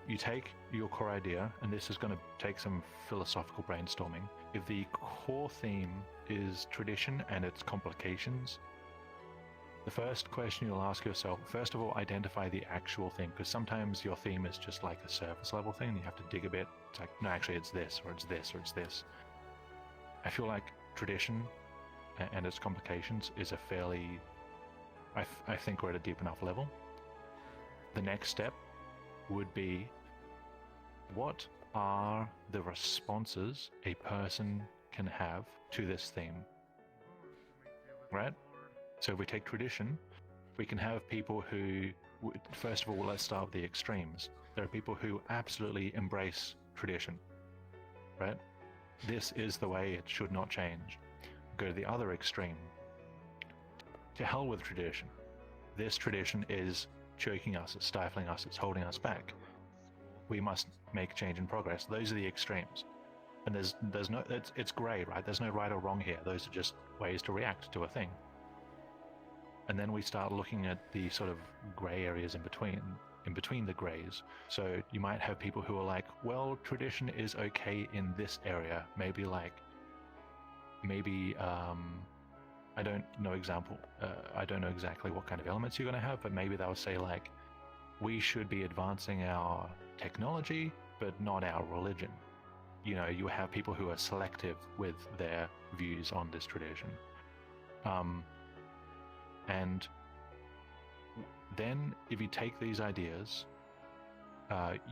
Speaker 1: You take your core idea, and this is going to take some philosophical brainstorming. If the core theme is tradition and its complications, the first question you'll ask yourself, first of all, identify the actual thing, because sometimes your theme is just like a surface level thing, and you have to dig a bit. It's like, no, actually it's this, or it's this, or it's this. I feel like tradition and its complications is a fairly, I think we're at a deep enough level. The next step would be, what are the responses a person can have to this theme? Right? So if we take tradition, we can have people who, first of all, let's start with the extremes. There are people who absolutely embrace tradition, right? This is the way, it should not change. Go to the other extreme. To hell with tradition. This tradition is choking us, it's stifling us, it's holding us back. We must make change and progress. Those are the extremes. And there's no, it's gray, right? There's no right or wrong here. Those are just ways to react to a thing. And then we start looking at the sort of gray areas in between the grays. So you might have people who are like, well, tradition is okay in this area. Maybe I don't know exactly what kind of elements you're going to have, but maybe they'll say like, we should be advancing our technology, but not our religion. You know, you have people who are selective with their views on this tradition. And then if you take these ideas,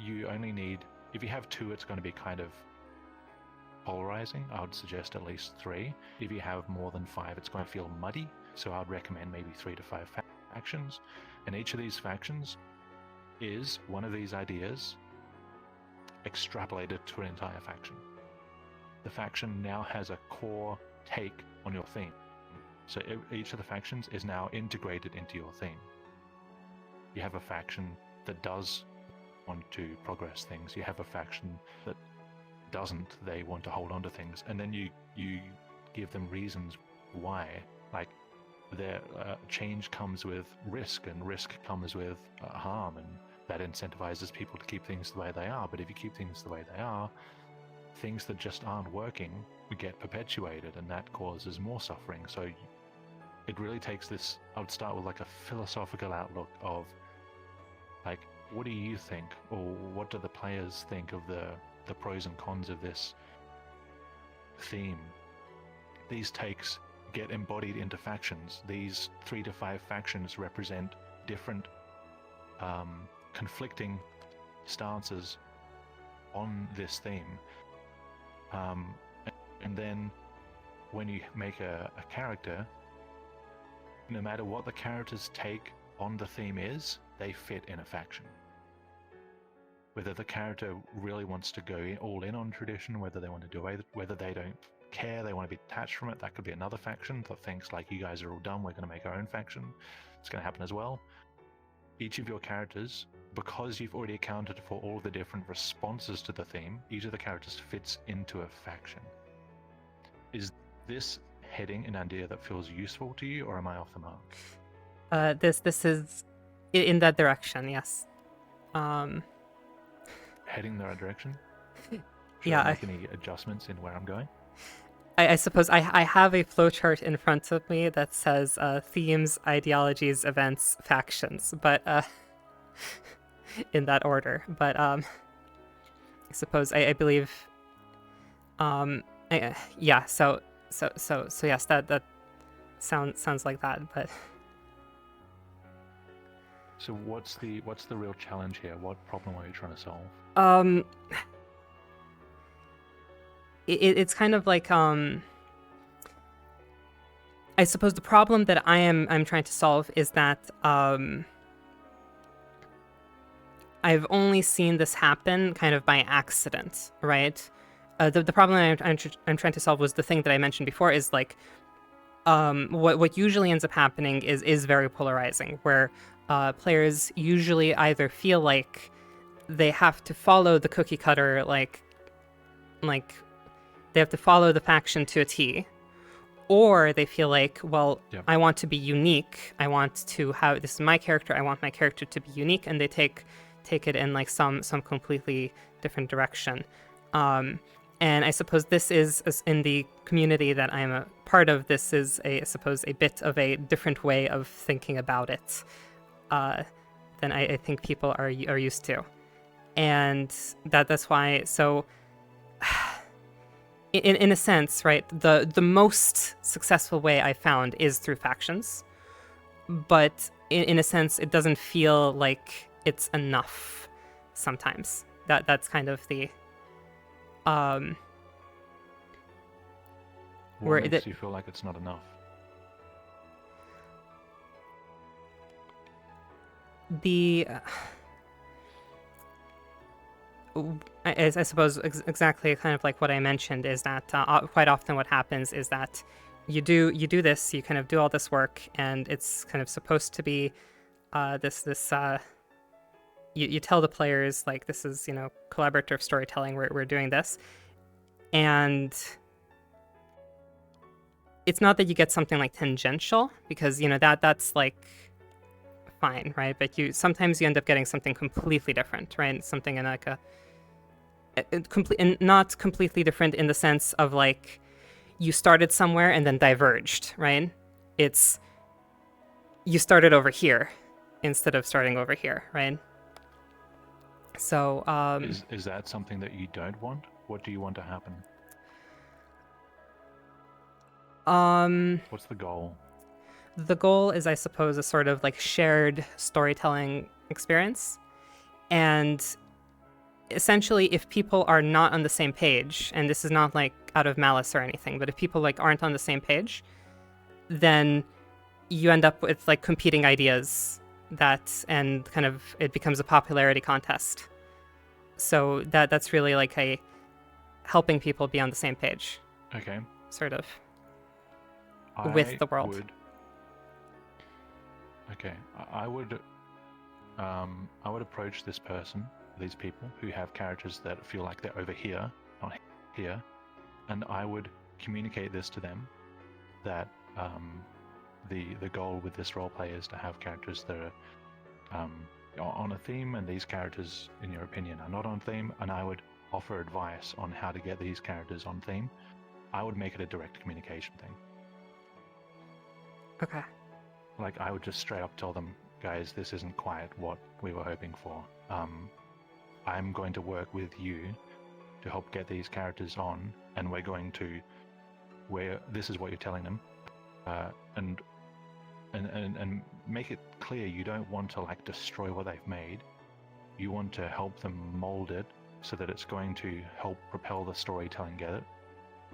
Speaker 1: you only need, if you have two, it's going to be kind of polarizing. I would suggest at least 3. If you have more than 5, it's going to feel muddy. So I'd recommend maybe 3 to 5 factions. And each of these factions is one of these ideas extrapolated to an entire faction. The faction now has a core take on your theme. So each of the factions is now integrated into your theme. You have a faction that does want to progress things. You have a faction that doesn't. They want to hold on to things. And then you give them reasons why. Like, their change comes with risk, and risk comes with harm, and that incentivizes people to keep things the way they are. But if you keep things the way they are, things that just aren't working get perpetuated, and that causes more suffering. So it really takes this, I would start with like a philosophical outlook of like, what do you think, or what do the players think of the pros and cons of this theme? These takes get embodied into factions. These 3 to 5 factions represent different conflicting stances on this theme. And then when you make a character, no matter what the character's take on the theme is, they fit in a faction. Whether the character really wants to go all in on tradition, whether they want to do away, whether they don't care, they want to be detached from it, that could be another faction that thinks like, you guys are all dumb, we're going to make our own faction. It's going to happen as well. Each of your characters, because you've already accounted for all the different responses to the theme, each of the characters fits into a faction. Is this heading an idea that feels useful to you, or am I off the mark?
Speaker 10: This is in that direction, yes.
Speaker 1: Heading in the right direction? Should
Speaker 10: Yeah,
Speaker 1: I make any adjustments in where I'm going?
Speaker 10: I suppose I have a flowchart in front of me that says themes, ideologies, events, factions, but in that order. But I suppose I believe yeah. So yes, that sounds like that. But
Speaker 1: So what's the real challenge here? What problem are you trying to solve?
Speaker 10: It's kind of like I suppose the problem that I'm trying to solve is that I've only seen this happen kind of by accident, right? The problem I'm trying to solve was the thing that I mentioned before is like what usually ends up happening is very polarizing, where players usually either feel like they have to follow the cookie cutter, like they have to follow the faction to a T, or they feel like, well,
Speaker 1: Yep.
Speaker 10: I want to be unique. I want to have, this is my character. I want my character to be unique, and they take it in like some completely different direction. And I suppose this is in the community that I'm a part of. This is I suppose a bit of a different way of thinking about it than I think people are used to, and that's why. So. In a sense, right, the most successful way I found is through factions, but in a sense, it doesn't feel like it's enough sometimes. That's kind of the
Speaker 1: What makes you feel like it's not enough?
Speaker 10: The I suppose exactly kind of like what I mentioned is that quite often what happens is that you do this, you kind of do all this work, and it's kind of supposed to be you tell the players like, this is, collaborative storytelling, we're doing this, and it's not that you get something like tangential, because that's like fine, right? But sometimes you end up getting something completely different, right? Something in like and not completely different in the sense of like you started somewhere and then diverged, right? It's you started over here instead of starting over here, right? So
Speaker 1: is that something that you don't want? What do you want to happen? What's the goal?
Speaker 10: The goal is, I suppose, a sort of like shared storytelling experience, and essentially, if people are not on the same page, and this is not like out of malice or anything, but if people like aren't on the same page, then you end up with like competing ideas and kind of it becomes a popularity contest. So that's really like a helping people be on the same page.
Speaker 1: Okay.
Speaker 10: Sort of. With the world.
Speaker 1: I would approach this person, these people who have characters that feel like they're over here, not here, and I would communicate this to them, that the goal with this roleplay is to have characters that are on a theme, and these characters, in your opinion, are not on theme, and I would offer advice on how to get these characters on theme. I would make it a direct communication thing.
Speaker 10: Okay.
Speaker 1: Like, I would just straight up tell them, guys, this isn't quite what we were hoping for. I'm going to work with you to help get these characters on, and we're going to, this is what you're telling them, and make it clear you don't want to like destroy what they've made. You want to help them mold it so that it's going to help propel the storytelling together,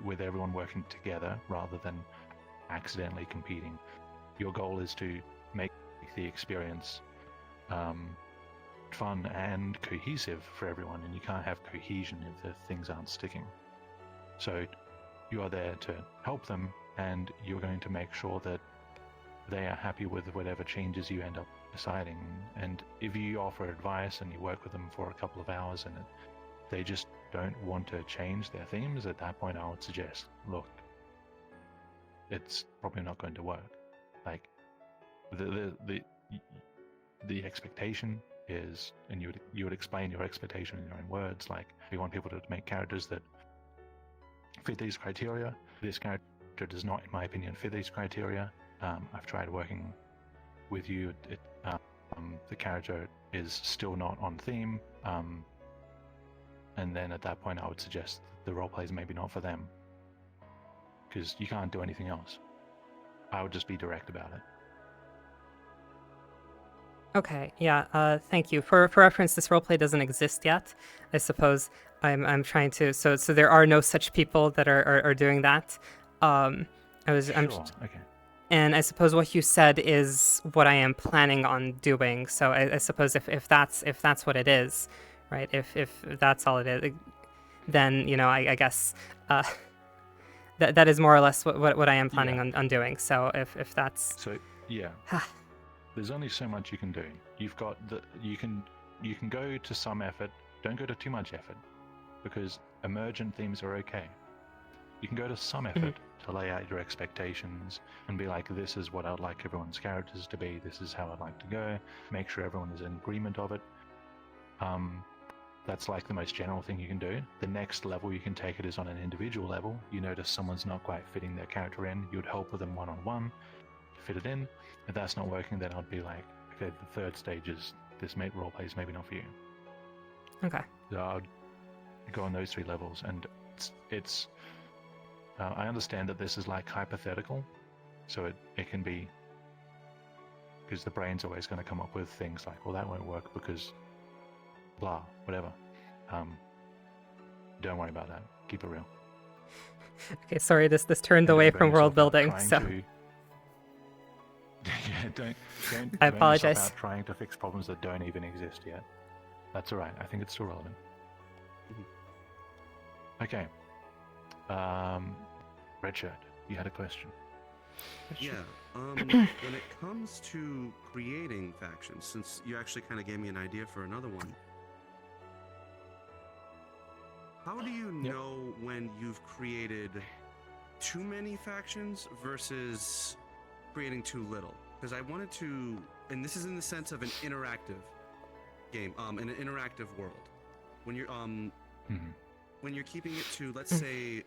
Speaker 1: with everyone working together rather than accidentally competing. Your goal is to make the experience fun and cohesive for everyone, and you can't have cohesion if the things aren't sticking. So you are there to help them, and you're going to make sure that they are happy with whatever changes you end up deciding. And if you offer advice and you work with them for a couple of hours and they just don't want to change their themes, at that point I would suggest, look, it's probably not going to work. Like, the expectation is, and you would explain your expectation in your own words, like we want people to make characters that fit these criteria. This character does not, in my opinion, fit these criteria. I've tried working with you. The character is still not on theme, and then at that point I would suggest the roleplay is maybe not for them, because you can't do anything else. I would just be direct about it.
Speaker 10: Okay, yeah, thank you. For reference, this roleplay doesn't exist yet. I suppose I'm trying to, so there are no such people that are doing that. I'm
Speaker 1: Okay.
Speaker 10: And I suppose what you said is what I am planning on doing. So I suppose if that's what it is, right? If that's all it is, then I guess that is more or less what I am planning on doing. So if that's
Speaker 1: there's only so much you can do. You've got you can go to some effort. Don't go to too much effort, because emergent themes are okay. You can go to some effort to lay out your expectations and be like, this is what I'd like everyone's characters to be, this is how I'd like to go, make sure everyone is in agreement of it. That's like the most general thing you can do. The next level you can take it is on an individual level. You notice someone's not quite fitting their character in, you'd help with them one-on-one to fit it in. If that's not working, then I'd be like, okay, the third stage is this roleplay is maybe not for you.
Speaker 10: Okay.
Speaker 1: So I'd go on those 3 levels, and it's I understand that this is like hypothetical, so it can be, because the brain's always going to come up with things like, well, that won't work because blah, whatever. Don't worry about that. Keep it real.
Speaker 10: Okay, sorry, this turned away from world building, so
Speaker 1: don't
Speaker 10: I apologize.
Speaker 1: Out trying to fix problems that don't even exist yet. That's all right. I think it's still relevant. Okay. Red shirt, you had a question.
Speaker 8: Yeah. When it comes to creating factions, since you actually kind of gave me an idea for another one, how do you know when you've created too many factions versus creating too little? Because I wanted to, and this is in the sense of an interactive game, in an interactive world. When you're when you're keeping it to, let's say,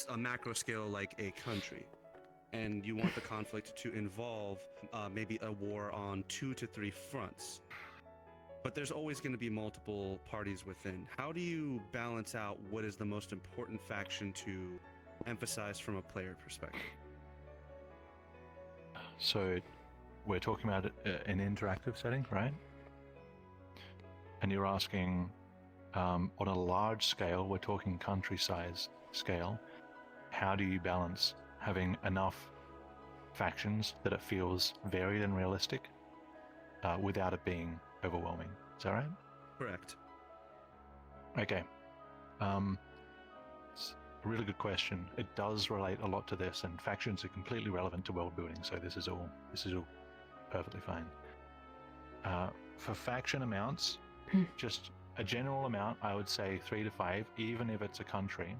Speaker 8: a macro scale like a country, and you want the conflict to involve maybe a war on 2 to 3 fronts, but there's always going to be multiple parties within. How do you balance out what is the most important faction to emphasize from a player perspective?
Speaker 1: So we're talking about an interactive setting, right? And you're asking, on a large scale, we're talking country size scale, how do you balance having enough factions that it feels varied and realistic without it being overwhelming? Is that right?
Speaker 8: Correct.
Speaker 1: Okay. It's a really good question. It does relate a lot to this, and factions are completely relevant to world building, so this is all perfectly fine. For faction amounts, just a general amount, I would say 3 to 5, even if it's a country.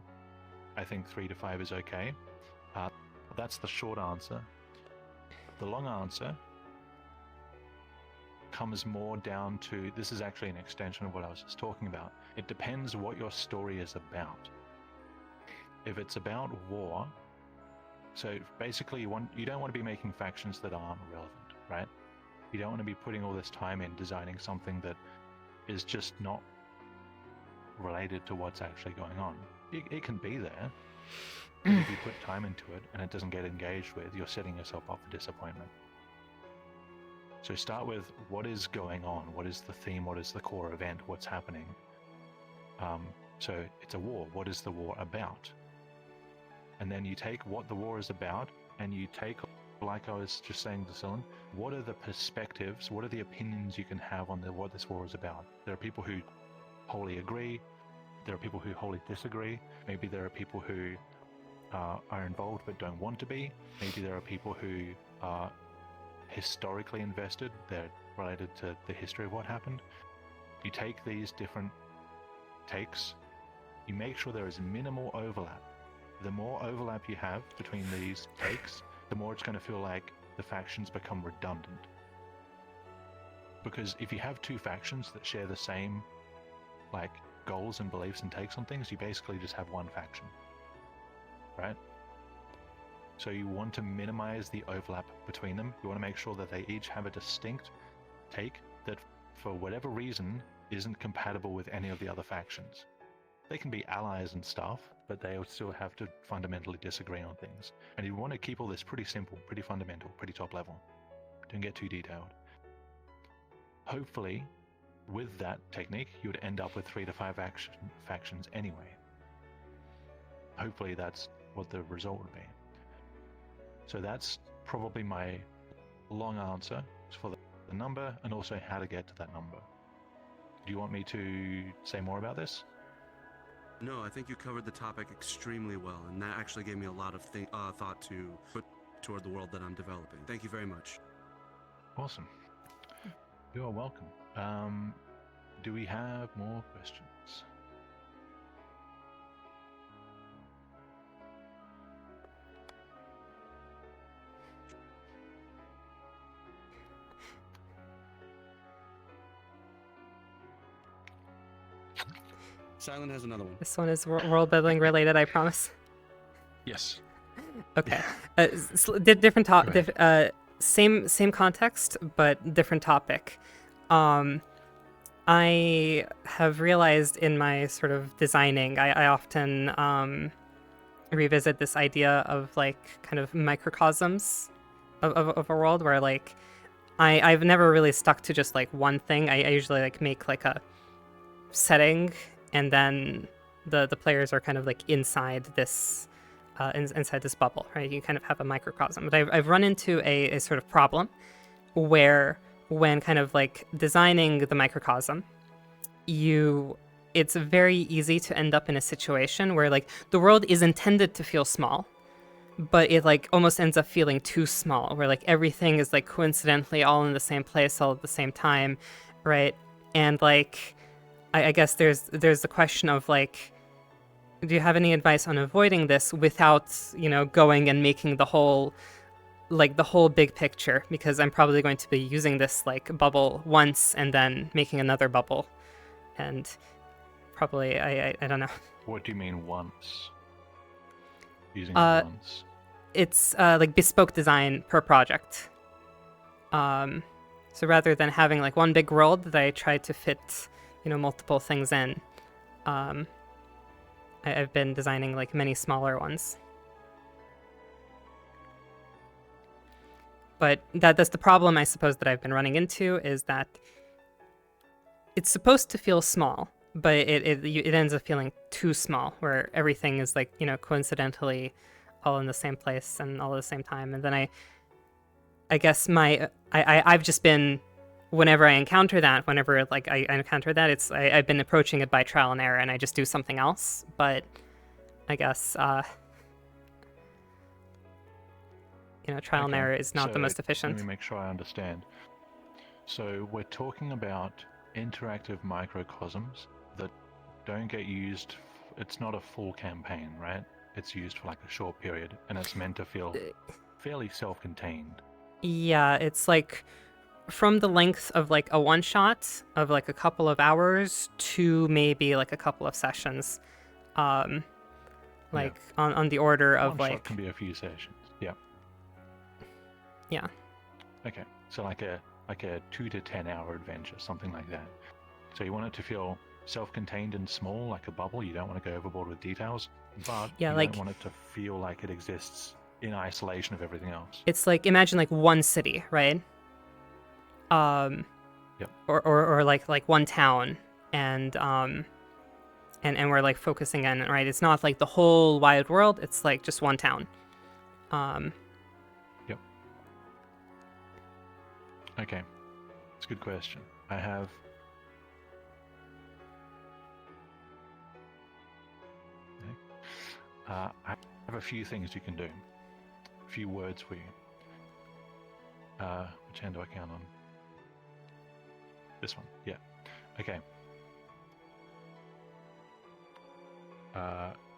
Speaker 1: I think 3 to 5 is okay. That's the short answer. The long answer comes more down to, this is actually an extension of what I was just talking about. It depends what your story is about. If it's about war, so basically you don't want to be making factions that aren't relevant, right? You don't want to be putting all this time in designing something that is just not related to what's actually going on. It can be there, but if you put time into it and it doesn't get engaged with, you're setting yourself up for disappointment. So start with what is going on, what is the theme, what is the core event, what's happening. So it's a war. What is the war about? And then you take what the war is about, and you take, like I was just saying to Dylan, what are the perspectives, what are the opinions you can have on what this war is about? There are people who wholly agree, there are people who wholly disagree, maybe there are people who are involved but don't want to be, maybe there are people who are historically invested, they're related to the history of what happened. You take these different takes, you make sure there is minimal overlap. The more overlap you have between these takes, the more it's going to feel like the factions become redundant. because if you have two factions that share the same like goals and beliefs and takes on things, you basically just have one faction, right? So you want to minimize the overlap between them. You want to make sure that they each have a distinct take that, for whatever reason, isn't compatible with any of the other factions. They can be allies and stuff, but they will still have to fundamentally disagree on things. And you want to keep all this pretty simple, pretty fundamental, pretty top level. Don't get too detailed. Hopefully, with that technique, you would end up with 3 to 5 factions anyway. Hopefully that's what the result would be. So that's probably my long answer for the number, and also how to get to that number. Do you want me to say more about this?
Speaker 8: No, I think you covered the topic extremely well, and that actually gave me a lot of thought to put toward the world that I'm developing. Thank you very much.
Speaker 1: Awesome. You are welcome. Do we have more questions?
Speaker 8: Silent has another one.
Speaker 10: This one is world building related, I promise.
Speaker 1: Yes.
Speaker 10: Okay. Different topic. Same context, but different topic. I have realized in my sort of designing, I often revisit this idea of like kind of microcosms of a world where like I've never really stuck to just like one thing. I usually like make like a setting, and then the players are kind of like inside this inside this bubble, right? You kind of have a microcosm. But I've run into a sort of problem where when kind of like designing the microcosm, it's very easy to end up in a situation where like the world is intended to feel small, but it like almost ends up feeling too small, where like everything is like coincidentally all in the same place all at the same time, right? And like I guess there's the question of like, do you have any advice on avoiding this without, going and making the whole big picture? Because I'm probably going to be using this like bubble once and then making another bubble, and probably I don't know.
Speaker 1: What do you mean once? Using once?
Speaker 10: It's like bespoke design per project. So rather than having like one big world that I try to fit, multiple things in, I've been designing like many smaller ones. But that's the problem, I suppose, that I've been running into, is that it's supposed to feel small, but it ends up feeling too small, where everything is like, coincidentally all in the same place and all at the same time. And then I guess I've just been, whenever I encounter that, I've been approaching it by trial and error, and I just do something else. But I guess trial and error is not the most efficient.
Speaker 1: Let me make sure I understand. So we're talking about interactive microcosms that don't get used. It's not a full campaign, right? It's used for like a short period, and it's meant to feel fairly self-contained.
Speaker 10: Yeah, it's like from the length of like a one shot of like a couple of hours to maybe like a couple of sessions, on the order of
Speaker 1: one
Speaker 10: like
Speaker 1: shot can be a few sessions.
Speaker 10: Yeah.
Speaker 1: Okay, so like a 2 to 10 hour adventure, something like that. So you want it to feel self-contained and small, like a bubble. You don't want to go overboard with details, but you don't want it to feel like it exists in isolation of everything else.
Speaker 10: It's like, imagine like one city, right?
Speaker 1: Yep.
Speaker 10: Or like one town, and we're like focusing on it, right? It's not like the whole wide world. It's like just one town.
Speaker 1: Yep. Okay, it's a good question. I have a few things you can do. A few words for you. Which hand do I count on? This one, yeah. Okay.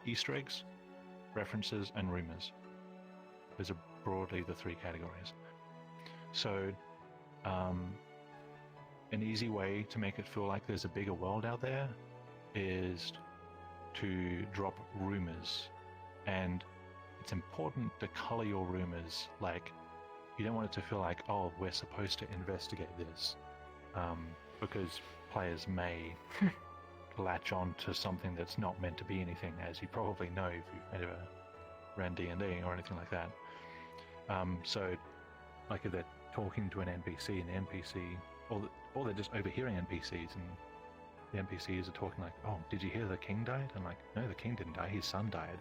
Speaker 1: Easter eggs, references, and rumors. Those are broadly the 3 categories. So, an easy way to make it feel like there's a bigger world out there is to drop rumors. And it's important to color your rumors. Like, you don't want it to feel like, oh, we're supposed to investigate this, because players may latch on to something that's not meant to be anything, as you probably know if you've ever ran D&D or anything like that. So, like if they're talking to an NPC and the NPC, or they're just overhearing NPCs and the NPCs are talking like, oh, did you hear the king died? And like, no, the king didn't die, his son died.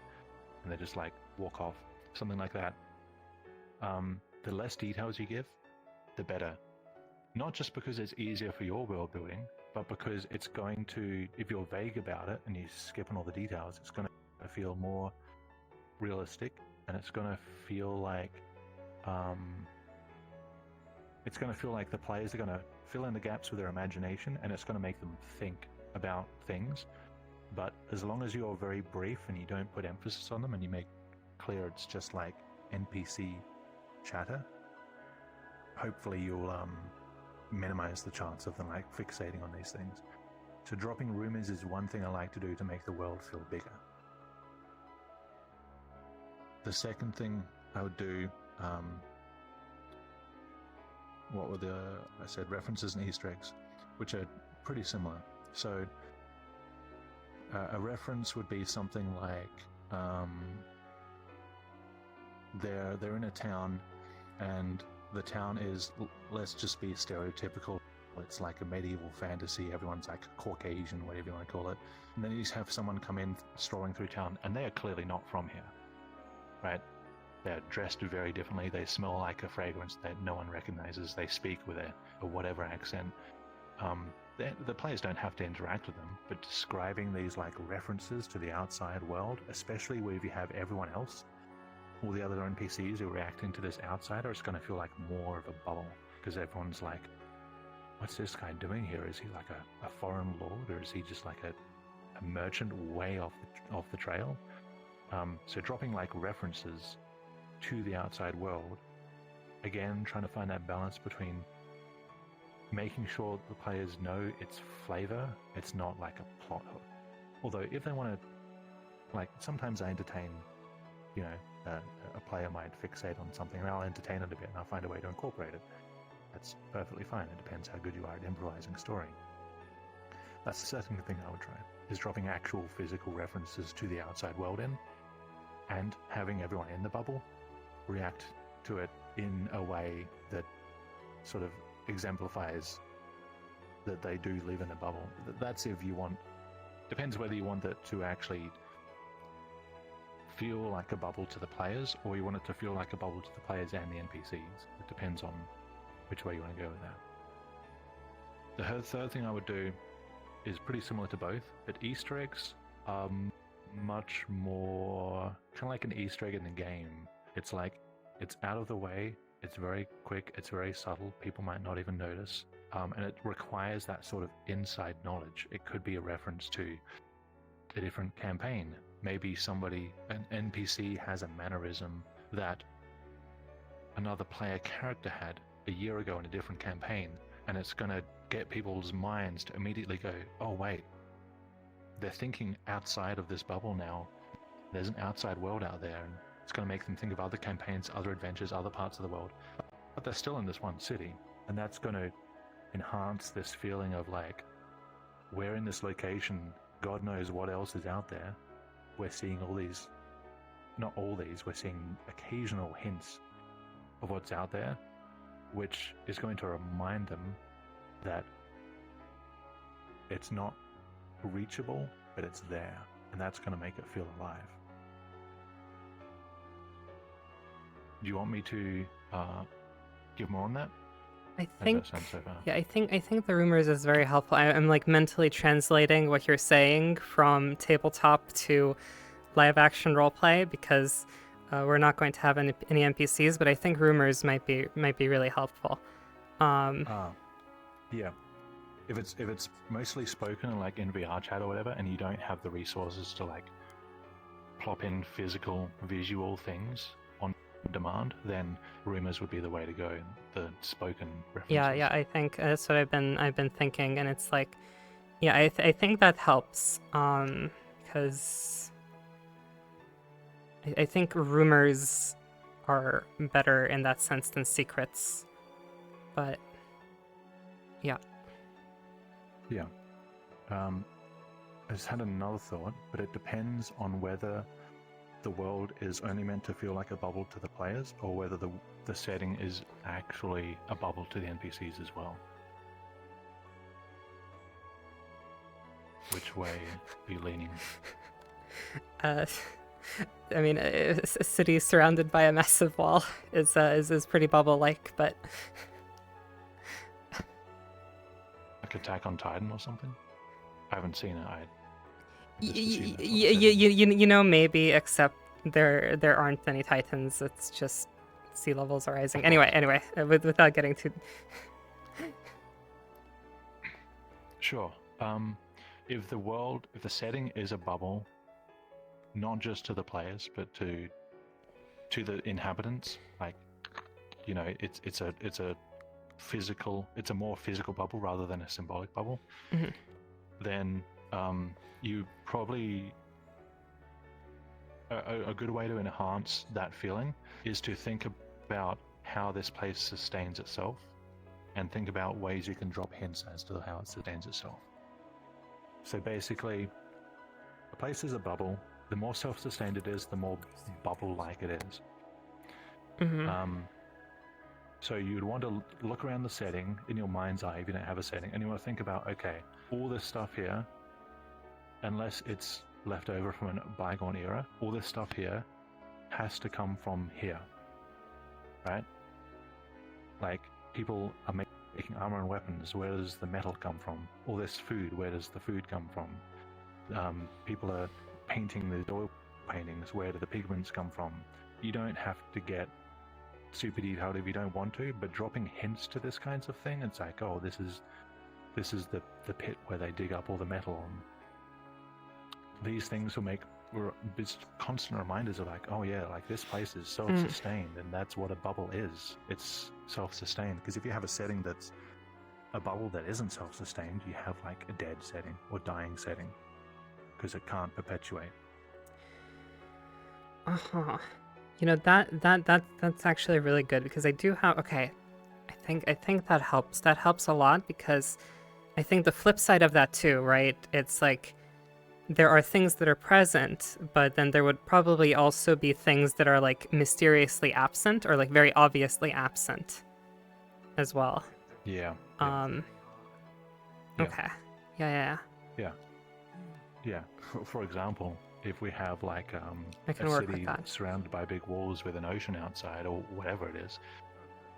Speaker 1: And they just like walk off, something like that. The less details you give, the better. Not just because it's easier for your world building, but because it's going to, if you're vague about it and you skip on all the details, it's going to feel more realistic, and it's going to feel like the players are going to fill in the gaps with their imagination, and it's going to make them think about things. But as long as you're very brief and you don't put emphasis on them and you make clear it's just like NPC chatter, hopefully you'll minimize the chance of them like fixating on these things. So dropping rumors is one thing I like to do to make the world feel bigger. The second thing I would do, I said references and Easter eggs, which are pretty similar. So a reference would be something like they're in a town, and the town is, let's just be stereotypical, it's like a medieval fantasy, everyone's like Caucasian, whatever you want to call it, and then you just have someone come in strolling through town, and they are clearly not from here, right? They're dressed very differently, they smell like a fragrance that no one recognizes, they speak with a whatever accent. The players don't have to interact with them, but describing these like references to the outside world, especially where you have everyone else, all the other NPCs who are reacting to this outsider, it's going to feel like more of a bubble, because everyone's like, what's this guy doing here? Is he like a foreign lord, or is he just like a merchant way off the trail? So dropping like references to the outside world, again, trying to find that balance between making sure the players know its flavor, it's not like a plot hook. Although if they want to, like, sometimes I entertain, you know, a player might fixate on something, and I'll entertain it a bit and I'll find a way to incorporate it. That's perfectly fine. It depends how good you are at improvising story. That's the second thing I would try, is dropping actual physical references to the outside world in, and having everyone in the bubble react to it in a way that sort of exemplifies that they do live in a bubble. That's if you want, depends whether you want it to actually feel like a bubble to the players, or you want it to feel like a bubble to the players and the NPCs. It depends on which way you want to go with that. The third thing I would do is pretty similar to both, but Easter eggs are much more kind of like an Easter egg in the game. It's like, it's out of the way, it's very quick, it's very subtle, people might not even notice, and it requires that sort of inside knowledge. It could be a reference to a different campaign. Maybe an NPC has a mannerism that another player character had a year ago in a different campaign, and it's going to get people's minds to immediately go, oh wait, they're thinking outside of this bubble now. There's an outside world out there, and it's going to make them think of other campaigns, other adventures, other parts of the world, but they're still in this one city, and that's going to enhance this feeling of like, we're in this location, God knows what else is out there. We're seeing all these, not all these, we're seeing occasional hints of what's out there, which is going to remind them that it's not reachable, but it's there, and that's going to make it feel alive. Do you want me to give more on that?
Speaker 10: I
Speaker 1: How's
Speaker 10: think,
Speaker 1: that sound so far?
Speaker 10: yeah, I think the rumors is very helpful. I'm like mentally translating what you're saying from tabletop to live action roleplay, because we're not going to have any NPCs, but I think rumors might be really helpful.
Speaker 1: Yeah. If it's mostly spoken like in VR chat or whatever, and you don't have the resources to like plop in physical visual things on demand, then rumors would be the way to go. The spoken references.
Speaker 10: Yeah, I think that's what I've been thinking, and it's like, yeah, I think that helps, because I think rumors are better in that sense than secrets, but yeah.
Speaker 1: Yeah. I just had another thought, but it depends on whether the world is only meant to feel like a bubble to the players, or whether the setting is actually a bubble to the NPCs as well. Which way are you leaning?
Speaker 10: I mean, a city surrounded by a massive wall is pretty bubble-like, but
Speaker 1: Like Attack on Titan or something? I haven't seen it. I
Speaker 10: you know, maybe, except there aren't any titans. It's just sea levels are rising. Anyway, without getting too.
Speaker 1: Sure. If the setting is a bubble, not just to the players, but to the inhabitants, like, you know, it's a more physical bubble rather than a symbolic bubble,
Speaker 10: Mhm.
Speaker 1: then you probably a good way to enhance that feeling is to think about how this place sustains itself, and think about ways you can drop hints as to how it sustains itself. So basically, a place is a bubble. The more self-sustained it is, the more bubble-like it is.
Speaker 10: Mm-hmm.
Speaker 1: So you'd want to look around the setting in your mind's eye if you don't have a setting, and you want to think about, okay, all this stuff here, unless it's left over from a bygone era, all this stuff here has to come from here, right? Like, people are making armor and weapons. Where does the metal come from? All this food, where does the food come from? People are painting the oil paintings. Where do the pigments come from? You don't have to get super detailed if you don't want to, but dropping hints to this kinds of thing, it's like, oh, this is the pit where they dig up all the metal. These things will make just constant reminders of, like, oh yeah, like this place is self-sustained, and that's what a bubble is. It's self-sustained. Because if you have a setting that's a bubble that isn't self-sustained, you have like a dead setting or dying setting, because it can't perpetuate.
Speaker 10: You know, that's actually really good, because I do have, okay, I think that helps. That helps a lot, because I think the flip side of that too, right? It's like there are things that are present, but then there would probably also be things that are like mysteriously absent, or like very obviously absent as well.
Speaker 1: Yeah.
Speaker 10: Okay. Yeah.
Speaker 1: Yeah. For example, if we have like
Speaker 10: I can
Speaker 1: a
Speaker 10: work with
Speaker 1: city
Speaker 10: that.
Speaker 1: surrounded by big walls with an ocean outside, or whatever it is,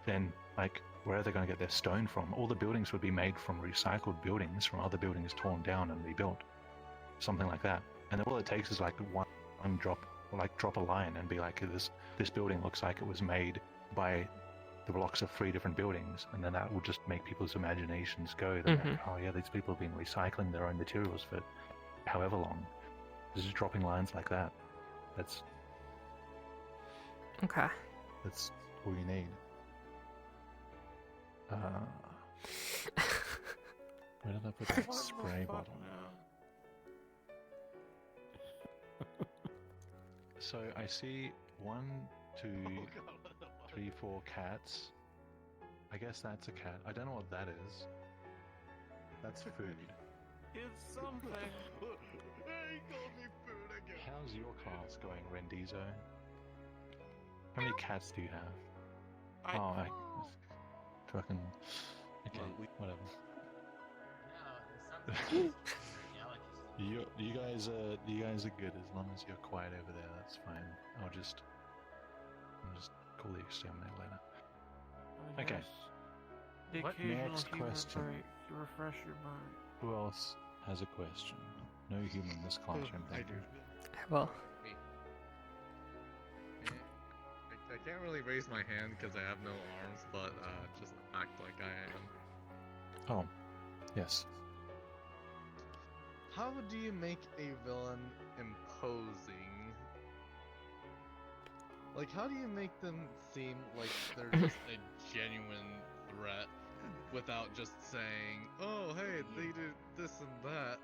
Speaker 1: then like, where are they going to get their stone from? All the buildings would be made from recycled buildings from other buildings torn down and rebuilt, something like that. And then all it takes is like one drop, or like drop a line and be like, this building looks like it was made by the blocks of 3 different buildings, and then that will just make people's imaginations go. They're like, oh yeah, these people have been recycling their own materials for however long. Just dropping lines like that. That's
Speaker 10: Okay.
Speaker 1: That's all you need. Where did I put that spray bottle? So I see 1, 2, 3, 4 cats. I guess that's a cat. I don't know what that is. That's food.
Speaker 4: It's something.
Speaker 2: He called me food again.
Speaker 1: How's your class going, Rendizo? How many cats do you have? Fucking. Okay, whatever. You guys are good as long as you're quiet over there. That's fine. I'll just call the exterminator later. Okay.
Speaker 4: The
Speaker 1: What?
Speaker 4: occasional
Speaker 1: Next
Speaker 4: human
Speaker 1: question.
Speaker 4: break to refresh your mind.
Speaker 1: Who else has a question? No human in this classroom,
Speaker 2: I
Speaker 1: thank
Speaker 2: do.
Speaker 1: you.
Speaker 10: Well,
Speaker 11: I can't really raise my hand because I have no arms, but just act like I am.
Speaker 1: Oh, yes.
Speaker 11: How do you make a villain imposing? Like, how do you make them seem like they're just a genuine threat without just saying, "Oh, hey, they did this and that.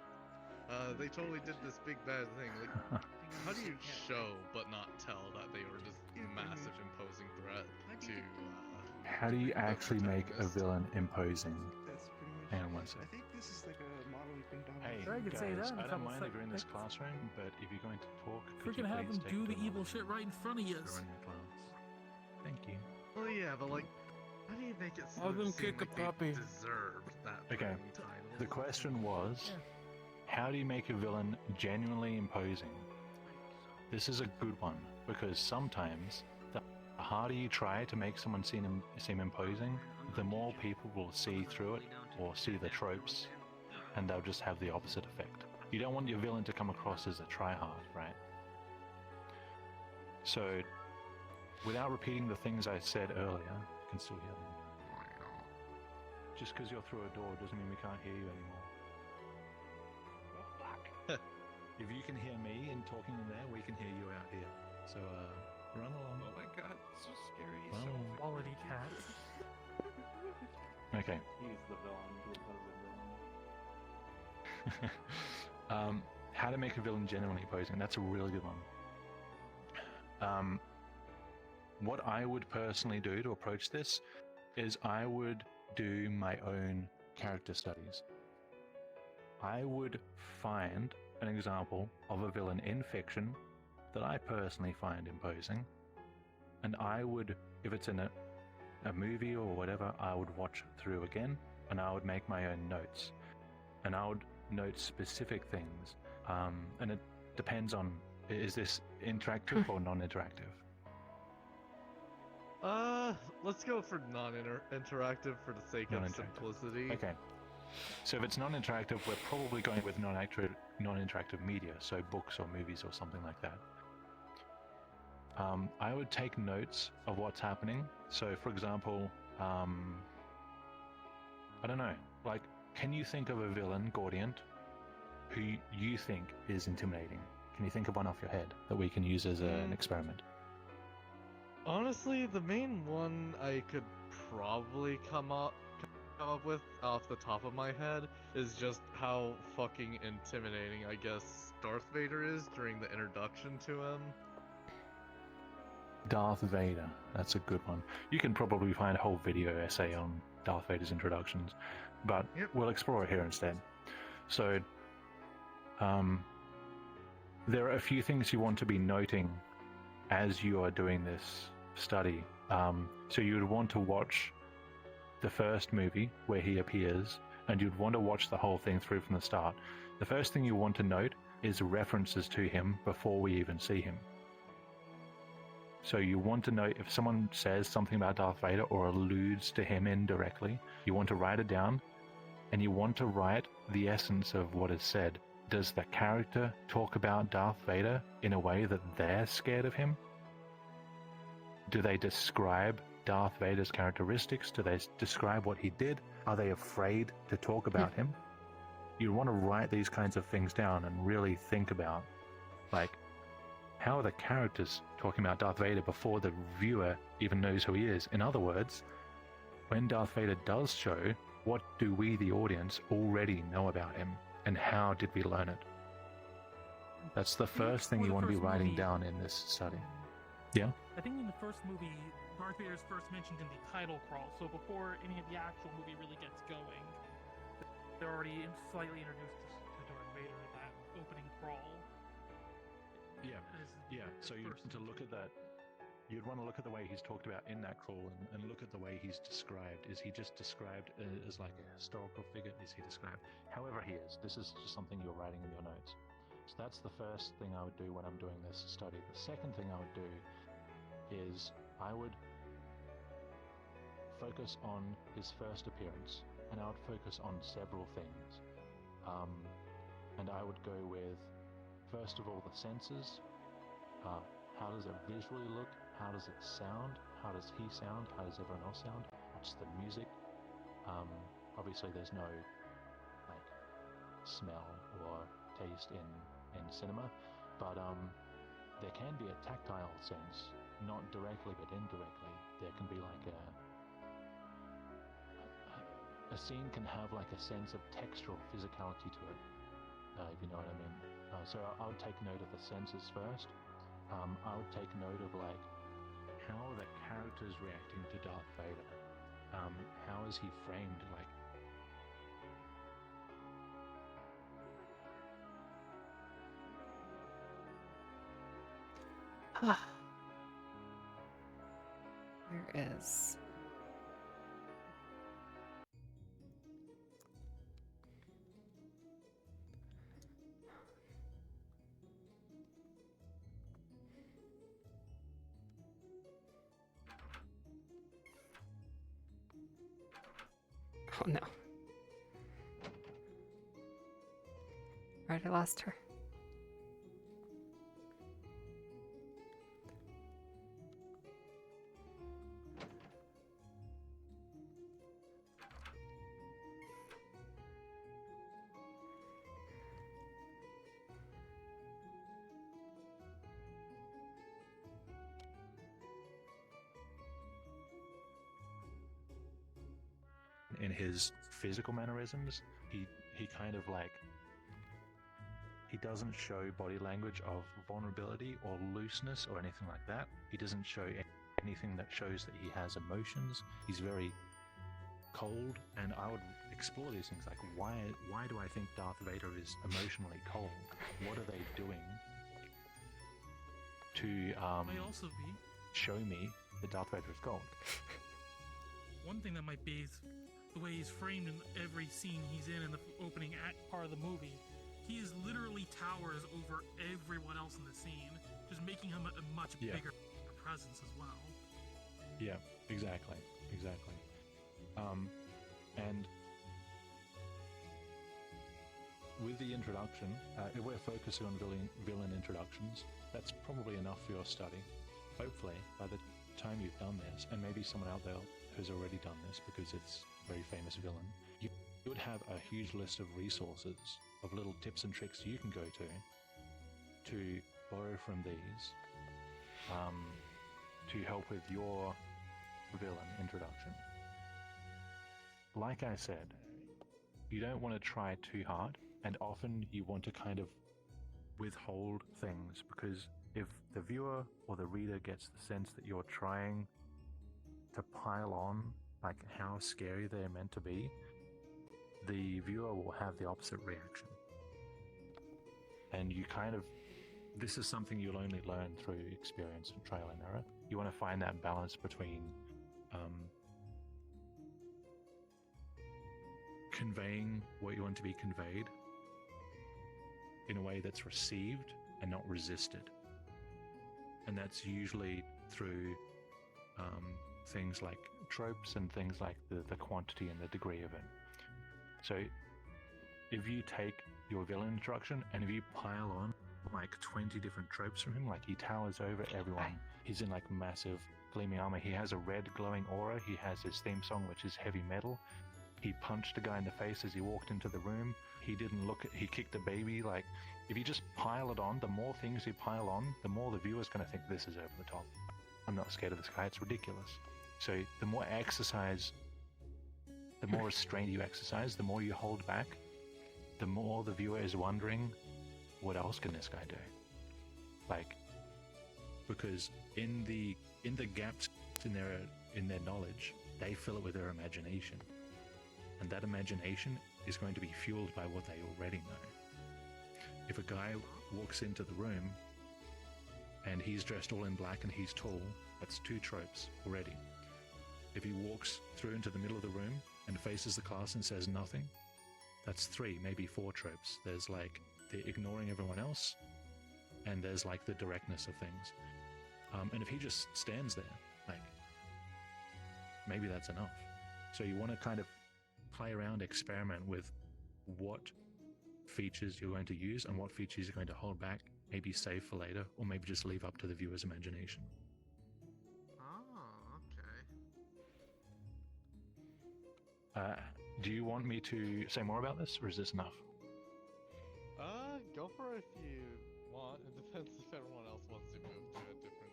Speaker 11: They totally did this big bad thing." Like, how do you show but not tell that they are just massive imposing threat to?
Speaker 1: How do you actually make a
Speaker 11: protagonist?
Speaker 1: villain imposing?
Speaker 8: That's pretty much.
Speaker 1: Hang on one sec.
Speaker 8: I think this is like a model you can download.
Speaker 1: Hey,
Speaker 4: I could say
Speaker 1: guys,
Speaker 4: that in a
Speaker 1: I don't
Speaker 4: couple
Speaker 1: mind if you're in this
Speaker 4: seconds.
Speaker 1: classroom, but if you're going to talk, could you
Speaker 4: Freaking have
Speaker 1: please
Speaker 4: them
Speaker 1: take
Speaker 4: do the
Speaker 1: another
Speaker 4: evil shit right in front of you.
Speaker 1: during your class? Thank you.
Speaker 11: Well, yeah, but like, how do you make it
Speaker 4: Have them
Speaker 11: seem
Speaker 4: kick a
Speaker 11: like they
Speaker 4: puppy.
Speaker 11: deserved that
Speaker 1: Okay.
Speaker 11: fucking title?
Speaker 1: The question was,
Speaker 4: Yeah.
Speaker 1: how do you make a villain genuinely imposing? This is a good one, because sometimes the harder you try to make someone seem imposing, the more people will see through it or see the tropes, and they'll just have the opposite effect. You don't want your villain to come across as a tryhard, right? So, without repeating the things I said earlier, you can still hear them. Just because you're through a door doesn't mean we can't hear you anymore. Well, fuck. If you can hear me and talking in there, we can hear you out here. So, run along.
Speaker 8: Oh my god, so scary.
Speaker 1: Run
Speaker 8: So
Speaker 1: along.
Speaker 4: Quality cat.
Speaker 1: Okay.
Speaker 12: He's the villain, the opposing villain.
Speaker 1: How to make a villain genuinely opposing. That's a really good one. What I would personally do to approach this is I would do my own character studies. I would find an example of a villain in fiction that I personally find imposing, and I would, if it's in a movie or whatever, I would watch it through again, and I would make my own notes, and I would note specific things, and it depends on, is this interactive or non-interactive?
Speaker 11: Let's go for non-interactive for the sake of
Speaker 1: Non-interactive.
Speaker 11: simplicity.
Speaker 1: Okay. So if it's non-interactive, we're probably going with non-interactive media, so books or movies or something like that. I would take notes of what's happening. So, for example, I don't know, like, can you think of a villain, Gaudiant, who you think is intimidating? Can you think of one off your head that we can use as an experiment?
Speaker 11: Honestly, the main one I could probably come up with off the top of my head is just how fucking intimidating I guess Darth Vader is during the introduction to him.
Speaker 1: Darth Vader, that's a good one. You can probably find a whole video essay on Darth Vader's introductions, but we'll explore it here instead. So, there are a few things you want to be noting as you are doing this study. So you would want to watch the first movie where he appears, and you'd want to watch the whole thing through from the start. The first thing you want to note is references to him before we even see him. So you want to know if someone says something about Darth Vader or alludes to him indirectly, you want to write it down, and you want to write the essence of what is said. Does the character talk about Darth Vader in a way that they're scared of him? Do they describe Darth Vader's characteristics? Do they describe what he did? Are they afraid to talk about him? You want to write these kinds of things down and really think about, like, how are the characters talking about Darth Vader before the viewer even knows who he is? In other words, when Darth Vader does show, what do we, the audience, already know about him? And how did we learn it? That's the first thing you want to be writing down in this study. Yeah?
Speaker 13: I think in the first movie, Darth Vader is first mentioned in the title crawl, so before any of the actual movie really gets going, they're already slightly introduced to Darth Vader in that opening crawl.
Speaker 1: Yeah. So you want to look at that. You'd want to look at the way he's talked about in that crawl and look at the way he's described. Is he just described as like a historical figure? Is he described however he is? This is just something you're writing in your notes. So that's the first thing I would do when I'm doing this study. The second thing I would do is I would focus on his first appearance, and I would focus on several things. And I would go with, first of all, the senses. How does it visually look? How does it sound? How does he sound? How does everyone else sound? What's the music? Obviously there's no like smell or taste in cinema, but there can be a tactile sense not directly but indirectly, there can be like a scene can have like a sense of textural physicality to it, if you know what I mean. So I would take note of the senses first. I would take note of like how are the characters reacting to Darth Vader. How is he framed? Like,
Speaker 10: Where is? Oh no. Right, I lost her.
Speaker 1: in his physical mannerisms, he kind of like, he doesn't show body language of vulnerability or looseness or anything like that. He doesn't show anything that shows that he has emotions. He's very cold, and I would explore these things like, why do I think Darth Vader is emotionally cold? What are they doing to
Speaker 13: May also be
Speaker 1: show me that Darth Vader is cold?
Speaker 13: one thing that might be is the way he's framed in every scene he's in the opening act part of the movie. He is literally towers over everyone else in the scene, just making him a much bigger presence as well.
Speaker 1: Yeah, exactly. And with the introduction, if we're focusing on villain introductions, that's probably enough for your study. Hopefully, by the time you've done this, and maybe someone out there who's already done this because it's a very famous villain, you would have a huge list of resources, of little tips and tricks you can go to borrow from these to help with your villain introduction. Like I said, you don't want to try too hard, and often you want to kind of withhold things, because if the viewer or the reader gets the sense that you're trying to pile on like how scary they're meant to be, the viewer will have the opposite reaction. And you kind of, this is something you'll only learn through experience and trial and error. You want to find that balance between conveying what you want to be conveyed in a way that's received and not resisted. And that's usually through things like tropes and things like the quantity and the degree of it. So if you take your villain introduction and if you pile on like 20 different tropes from him, like he towers over everyone, he's in like massive gleaming armor, he has a red glowing aura, he has his theme song which is heavy metal, he punched a guy in the face as he walked into the room, he kicked a baby. Like, if you just pile it on, the more things you pile on, the more the viewer's going to think this is over the top. I'm not scared of this guy, it's ridiculous. So the more exercise, the more restraint you exercise, the more you hold back, the more the viewer is wondering, what else can this guy do? Like, because in the gaps in their knowledge, they fill it with their imagination. And that imagination is going to be fueled by what they already know. If a guy walks into the room and he's dressed all in black and he's tall, that's 2 tropes already. If he walks through into the middle of the room and faces the class and says nothing, that's 3, maybe 4 tropes. There's like the ignoring everyone else, and there's like the directness of things. And if he just stands there, like, maybe that's enough. So you want to kind of play around, experiment with what features you're going to use and what features you're going to hold back, maybe save for later, or maybe just leave up to the viewer's imagination.
Speaker 11: Oh, okay.
Speaker 1: Do you want me to say more about this, or is this enough?
Speaker 11: Go for it if you want. It depends if everyone else wants to move to a different.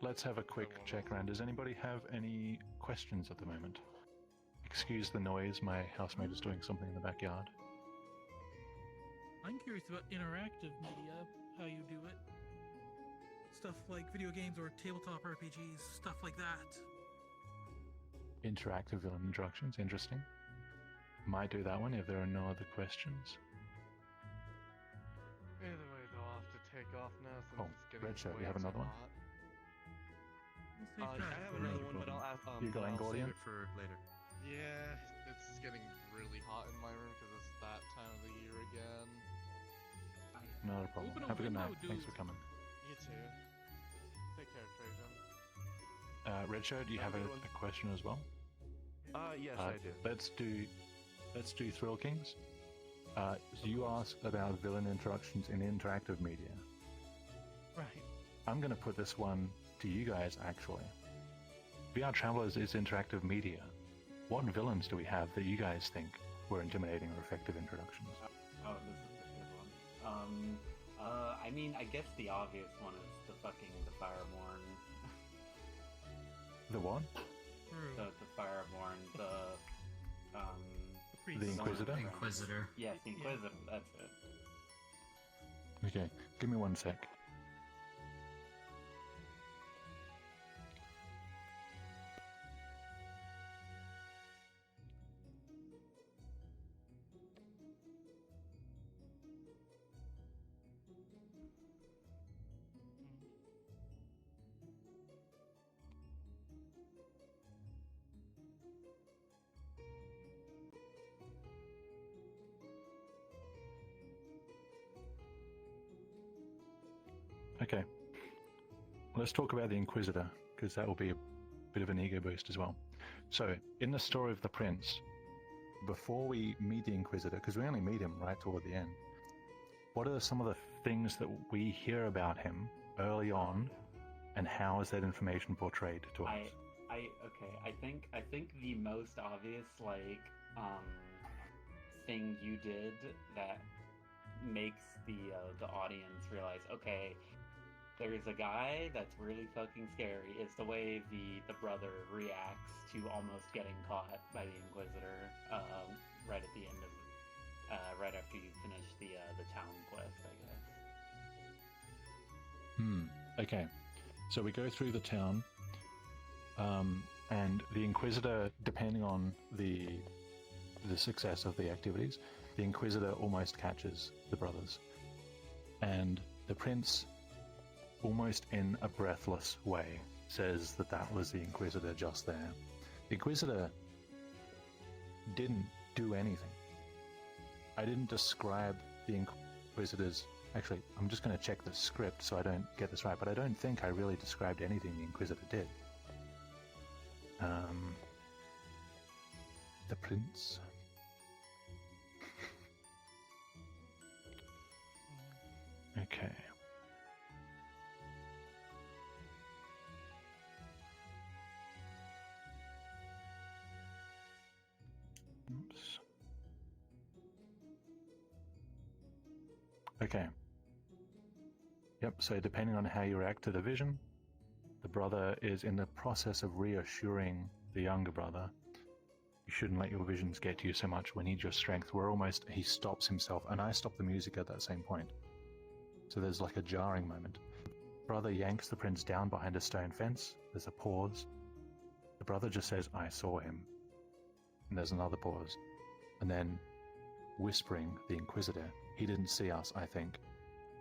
Speaker 1: Let's have a quick check around. Does anybody have any questions at the moment? Excuse the noise, my housemate is doing something in the backyard.
Speaker 13: I'm curious about interactive media, how you do it. Stuff like video games or tabletop RPGs, stuff like that.
Speaker 1: Interactive villain introductions, interesting. Might do that one if there are no other questions.
Speaker 11: Either way, though, I'll have to take off now since
Speaker 1: Oh,
Speaker 11: it's getting
Speaker 1: Red Shirt,
Speaker 11: way
Speaker 1: you have
Speaker 11: too
Speaker 1: another one?
Speaker 11: hot.
Speaker 3: I have another one, but I'll ask.
Speaker 1: You going,
Speaker 3: I'll save
Speaker 1: Gordian?
Speaker 3: it for later.
Speaker 11: Yeah, it's getting really hot in my room because it's that time of the year again.
Speaker 1: Not a problem.
Speaker 13: Open a
Speaker 1: Have a good
Speaker 13: window,
Speaker 1: night. Thanks
Speaker 13: dude.
Speaker 1: for coming.
Speaker 11: You too. Take care, Treijim.
Speaker 1: Red Shirt, do you have
Speaker 3: Have
Speaker 1: a
Speaker 3: a good one.
Speaker 1: question as well?
Speaker 3: Yes, I do.
Speaker 1: Let's do Thrill Kings. You asked about villain introductions in interactive media.
Speaker 13: Right.
Speaker 1: I'm going to put this one to you guys, actually. VRTravellers is interactive media. What villains do we have that you guys think were intimidating or effective introductions?
Speaker 12: Oh, this is a good one. I mean, I guess the obvious one is the Fireborn.
Speaker 1: The what?
Speaker 12: The Fireborn,
Speaker 1: The Inquisitor?
Speaker 5: Inquisitor.
Speaker 12: Yes, the Inquisitor, that's it.
Speaker 1: Okay, give me 1 sec. Okay, let's talk about the Inquisitor, because that will be a bit of an ego boost as well. So, in the story of the Prince, before we meet the Inquisitor, because we only meet him right toward the end, what are some of the things that we hear about him early on, and how is that information portrayed to us?
Speaker 12: I think the most obvious thing you did that makes the audience realize, okay, there's a guy that's really fucking scary. It's the way the brother reacts to almost getting caught by the Inquisitor right at the end of right after you finish the town quest, I guess.
Speaker 1: Okay, so we go through the town, and the Inquisitor, depending on the success of the activities, the Inquisitor almost catches the brothers, and the Prince, almost in a breathless way, says that was the Inquisitor just there. The Inquisitor didn't do anything. I didn't describe the Inquisitor's... Actually, I'm just going to check the script so I don't get this right, but I don't think I really described anything the Inquisitor did. The Prince... Okay. Oops. Okay. Yep, so depending on how you react to the vision, the brother is in the process of reassuring the younger brother. You shouldn't let your visions get to you so much. We need your strength. He stops himself, and I stop the music at that same point. So there's like a jarring moment. Brother yanks the Prince down behind a stone fence. There's a pause. The brother just says, "I saw him." And there's another pause. And then, whispering, the Inquisitor, "He didn't see us, I think."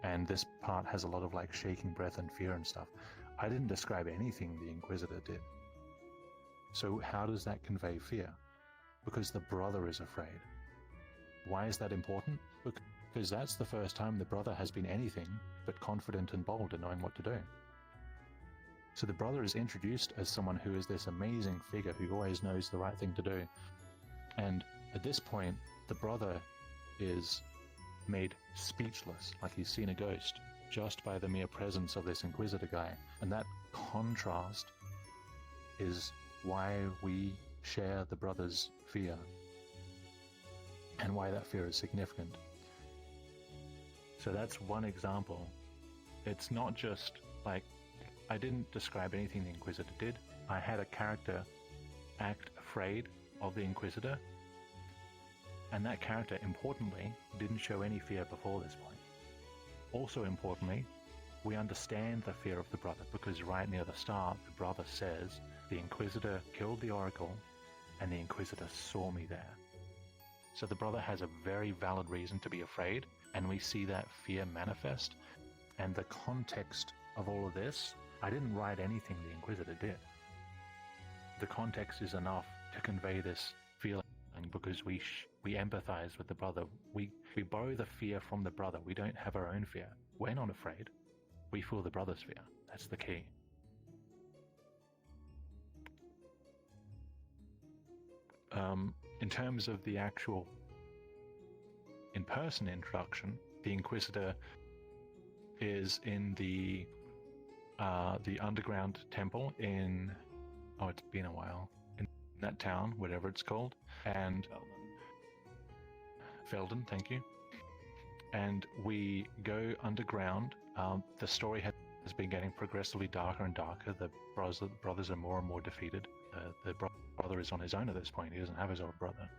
Speaker 1: And this part has a lot of like shaking breath and fear and stuff. I didn't describe anything the Inquisitor did. So how does that convey fear? Because the brother is afraid. Why is that important? Because that's the first time the brother has been anything but confident and bold in knowing what to do. So the brother is introduced as someone who is this amazing figure who always knows the right thing to do. And at this point, the brother is made speechless, like he's seen a ghost, just by the mere presence of this Inquisitor guy. And that contrast is why we share the brother's fear, and why that fear is significant. So that's one example. It's not just like I didn't describe anything the Inquisitor did. I had a character act afraid of the Inquisitor, and that character, importantly, didn't show any fear before this point. Also importantly, we understand the fear of the brother, because right near the start, the brother says, the Inquisitor killed the Oracle, and the Inquisitor saw me there. So the brother has a very valid reason to be afraid, and we see that fear manifest. And the context of all of this, I didn't write anything the Inquisitor did. The context is enough to convey this feeling, because we empathize with the brother. We borrow the fear from the brother. We don't have our own fear. We're not afraid. We feel the brother's fear. That's the key. In terms of the actual in-person introduction, the Inquisitor is in the underground temple in, oh, it's been a while, in that town, whatever it's called, and Felden, thank you. And we go underground. The story has been getting progressively darker and darker. The brothers are more and more defeated. The brother is on his own at this point. He doesn't have his older brother.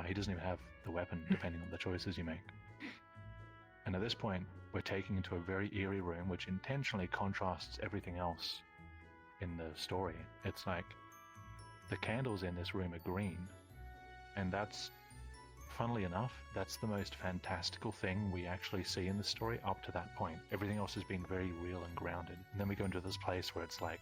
Speaker 1: He doesn't even have the weapon, depending on the choices you make. And at this point, we're taken into a very eerie room, which intentionally contrasts everything else in the story. It's like the candles in this room are green, and that's, funnily enough, that's the most fantastical thing we actually see in the story up to that point. Everything else has been very real and grounded. And then we go into this place where it's like,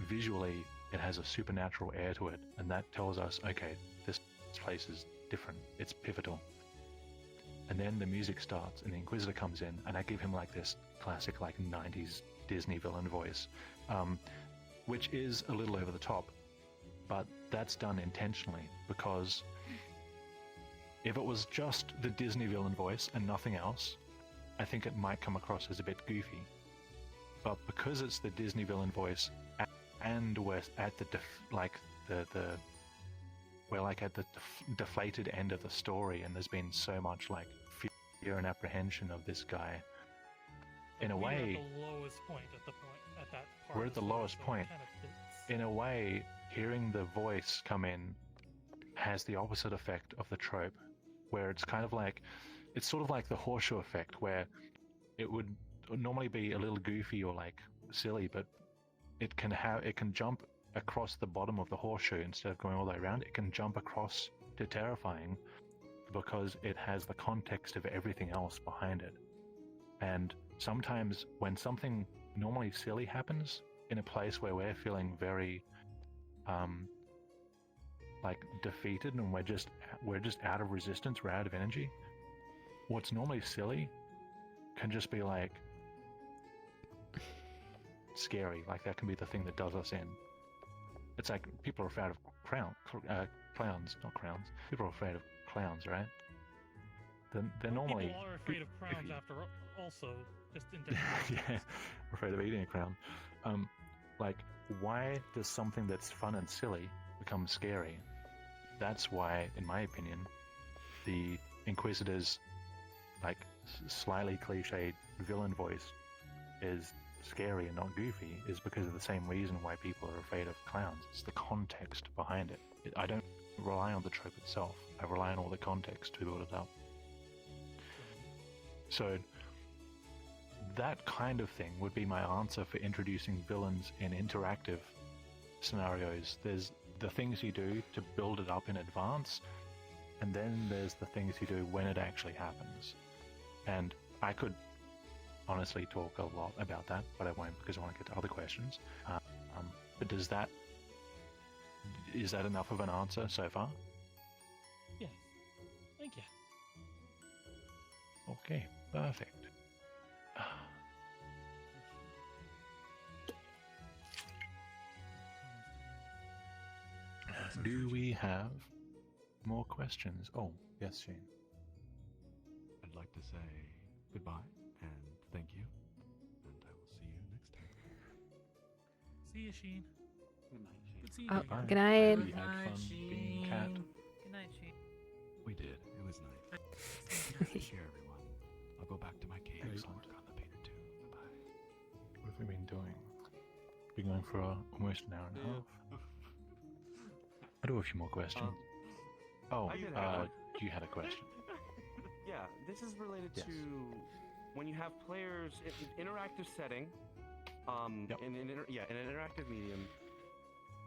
Speaker 1: visually, it has a supernatural air to it, and that tells us, okay, this place is different. It's pivotal. And then the music starts, and the Inquisitor comes in, and I give him like this classic, like 90s Disney villain voice, which is a little over the top, but that's done intentionally, because if it was just the Disney villain voice and nothing else, I think it might come across as a bit goofy. But because it's the Disney villain voice, and we're at the deflated end of the story, and there's been so much like fear and apprehension of this guy. In a way,
Speaker 13: at the lowest point at that part.
Speaker 1: We're at the lowest point. In a way, hearing the voice come in has the opposite effect of the trope, where it's kind of like, it's sort of like the horseshoe effect, where it would normally be a little goofy or like silly, but it can jump across the bottom of the horseshoe instead of going all the way around. It can jump across to terrifying because it has the context of everything else behind it. And sometimes when something normally silly happens in a place where we're feeling very like defeated, and we're just out of resistance, we're out of energy, what's normally silly can just be like scary. Like that can be the thing that does us in. It's like people are afraid of clowns, not crowns. People are afraid of clowns, right? They're normally...
Speaker 13: People are afraid of crowns after also, just in different ways.
Speaker 1: Yeah, we're afraid of eating a crown. Like, why does something that's fun and silly become scary? That's why, in my opinion, the Inquisitor's like slightly cliched villain voice is scary and not goofy, is because of the same reason why people are afraid of clowns. It's the context behind it. I don't rely on the trope itself. I rely on all the context to build it up. So that kind of thing would be my answer for introducing villains in interactive scenarios. There's the things you do to build it up in advance, and then there's the things you do when it actually happens. And I could honestly talk a lot about that, but I won't, because I want to get to other questions. But is that enough of an answer so far?
Speaker 13: Yes. Thank you.
Speaker 1: Okay, perfect. Do we have more questions? Oh, yes, Shane.
Speaker 14: I'd like to say goodbye and thank you, and I will see you next time.
Speaker 13: See you, Sheen.
Speaker 12: Good night, Sheen.
Speaker 13: Good seeing
Speaker 10: Oh,
Speaker 13: you again.
Speaker 10: good night.
Speaker 1: We had fun being cat.
Speaker 4: Good night, Shane.
Speaker 14: We did. It was nice. Take care, everyone. I'll go back to my cave and work on the painted too. Bye-bye.
Speaker 1: been going for almost an hour and a half. I do have a few more questions. You had a question.
Speaker 3: Yeah, this is related
Speaker 1: Yes.
Speaker 3: to when you have players in interactive setting,
Speaker 1: Yep.
Speaker 3: in an interactive medium,